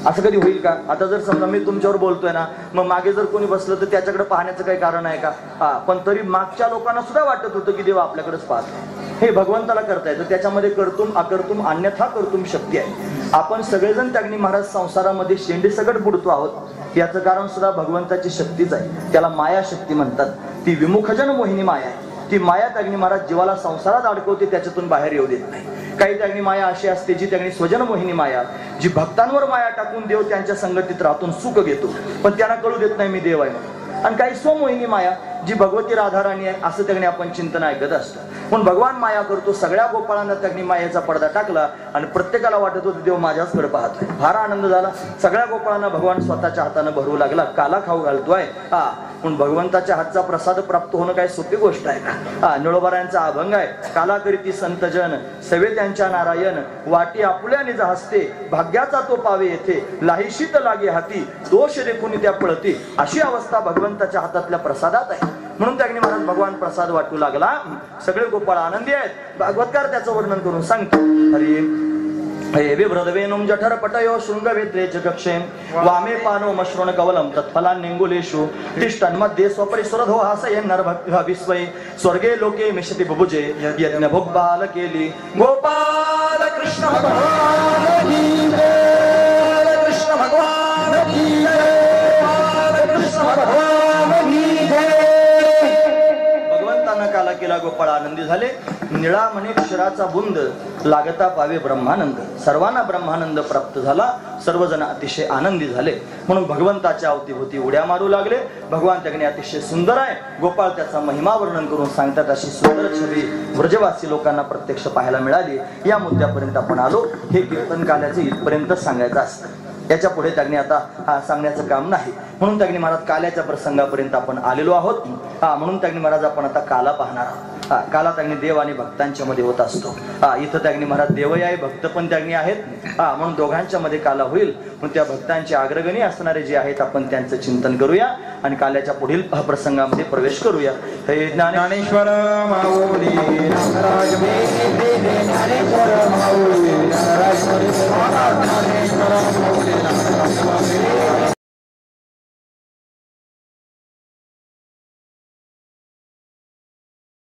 असं कधी होईल का? आता जर समजा मी तुमच्यावर बोलतोय ना, मग मागे जर कोणी बसलं तर त्याच्याकडे पाहण्याचं काही कारण आहे का? पण तरी मागच्या लोकांना सुद्धा वाटत होतं की देव आपल्याकडेच पाहतोय. हे भगवंताला करता येतं. त्याच्यामध्ये कर्तुम अकर्तुम अन्यथा कर्तुम शक्ती आहे. आपण सगळेजण त्यांनी महाराज संसारामध्ये शेंडी सगट बुडतो आहोत. याचं कारण सुद्धा भगवंताची शक्तीच आहे. त्याला माया शक्ती म्हणतात. ती विमुखजन मोहिनी माया आहे. ती माया त्यागनी महाराज जीवाला संसारात अडकवते, त्याच्यातून बाहेर येऊ देत नाही. काही त्यागनी माया अशी असते जी त्यागनी स्वजन मोहिनी माया, जी भक्तांवर माया टाकून देव त्यांच्या संगतीत राहून सुख घेतो, पण त्यांना कळू देत नाही मी देव आहे. आणि काही स्वमोहिनी माया जी भगवती राधाराणी आहे असं त्यागनी आपण चिंतन ऐकत असतो. पण भगवान माया करतो. सगळ्या गोपाळांना त्यागनी मायेचा पडदा टाकला आणि प्रत्येकाला वाटत होतं देव माझ्याचकडे पाहतोय. फार आनंद झाला. सगळ्या गोपाळांना भगवान स्वतःच्या हाताने भरू लागला. काला खाऊ घालतोय. पण भगवंताच्या हातचा प्रसाद प्राप्त होणं काय सोपी गोष्ट आहे का? निळोबारायांचा अभंग आहे. काला करीती संतजन सवे त्यांच्या नारायण, वाटी आपुल्या निज हस्ते भाग्याचा तो पावे येथे, लाहिशीत लागे हाती दोष देखून त्या पळते. अशी अवस्था भगवंताच्या हातातल्या प्रसादात आहे. म्हणून त्याने महाराज भगवान प्रसाद वाटू लागला. सगळे गोपाळ आनंदी आहेत. भागवतकार त्याचं वर्णन करून सांगतो. हरी विभ्रदवेनुम जठर पटयो शृंगवेत्रे जगक्षेम वामे पानो मश्रुण कवलम तत्फलान्निंगुलेषु तिष्ठन्मध्ये स्वपरिसुरधो हासयन् नरविस्वै स्वर्गे लोके मिशति बुभुजे यज्ञ भोगबाल केली. गोपाल कृष्ण भगवान की जय. कृष्ण भगवान की जय. कृष्ण भगवान की जय. भगवंतानं काला केला. गोपाळ आनंदी झाले. निळा म्हणे क्षराचा बुंद लागता पावे ब्रह्मानंद. सर्वांना ब्रह्मानंद प्राप्त झाला. सर्वजण अतिशय आनंदी झाले. म्हणून भगवंताच्या अवतीभोवती उड्या मारू लागले. भगवान त्याने अतिशय सुंदर आहे. गोपाळ त्याचा महिमा वर्णन करून सांगतात. अशी सुंदर छबी व्रजवासी लोकांना प्रत्यक्ष पाहायला मिळाली. या मुद्द्यापर्यंत आपण आलो. हे कीर्तन काल्याचे इथपर्यंत सांगायचं असतं. याच्या पुढे त्यांनी आता सांगण्याचं काम नाही. म्हणून त्यांनी महाराज काल्याच्या प्रसंगापर्यंत आपण आलेलो आहोत. म्हणून त्यांनी महाराज आपण आता काला पाहणार आहोत. काला त्यांनी देव आणि भक्तांच्या मध्ये होत असतो. इथं त्यांनी महाराज देवही आहे, भक्त पण त्यांनी आहेत. म्हणून दोघांच्या मध्ये काला होईल. म्हणून त्या भक्तांचे अग्रगणी असणारे जे आहेत आपण त्यांचं चिंतन करूया आणि काल्याच्या पुढील प्रसंगामध्ये प्रवेश करूया. हे ज्ञानेश्वर माऊली नागराज ज्ञानेश्वर माऊली नागराज ज्ञानेश्वर माऊली नागराज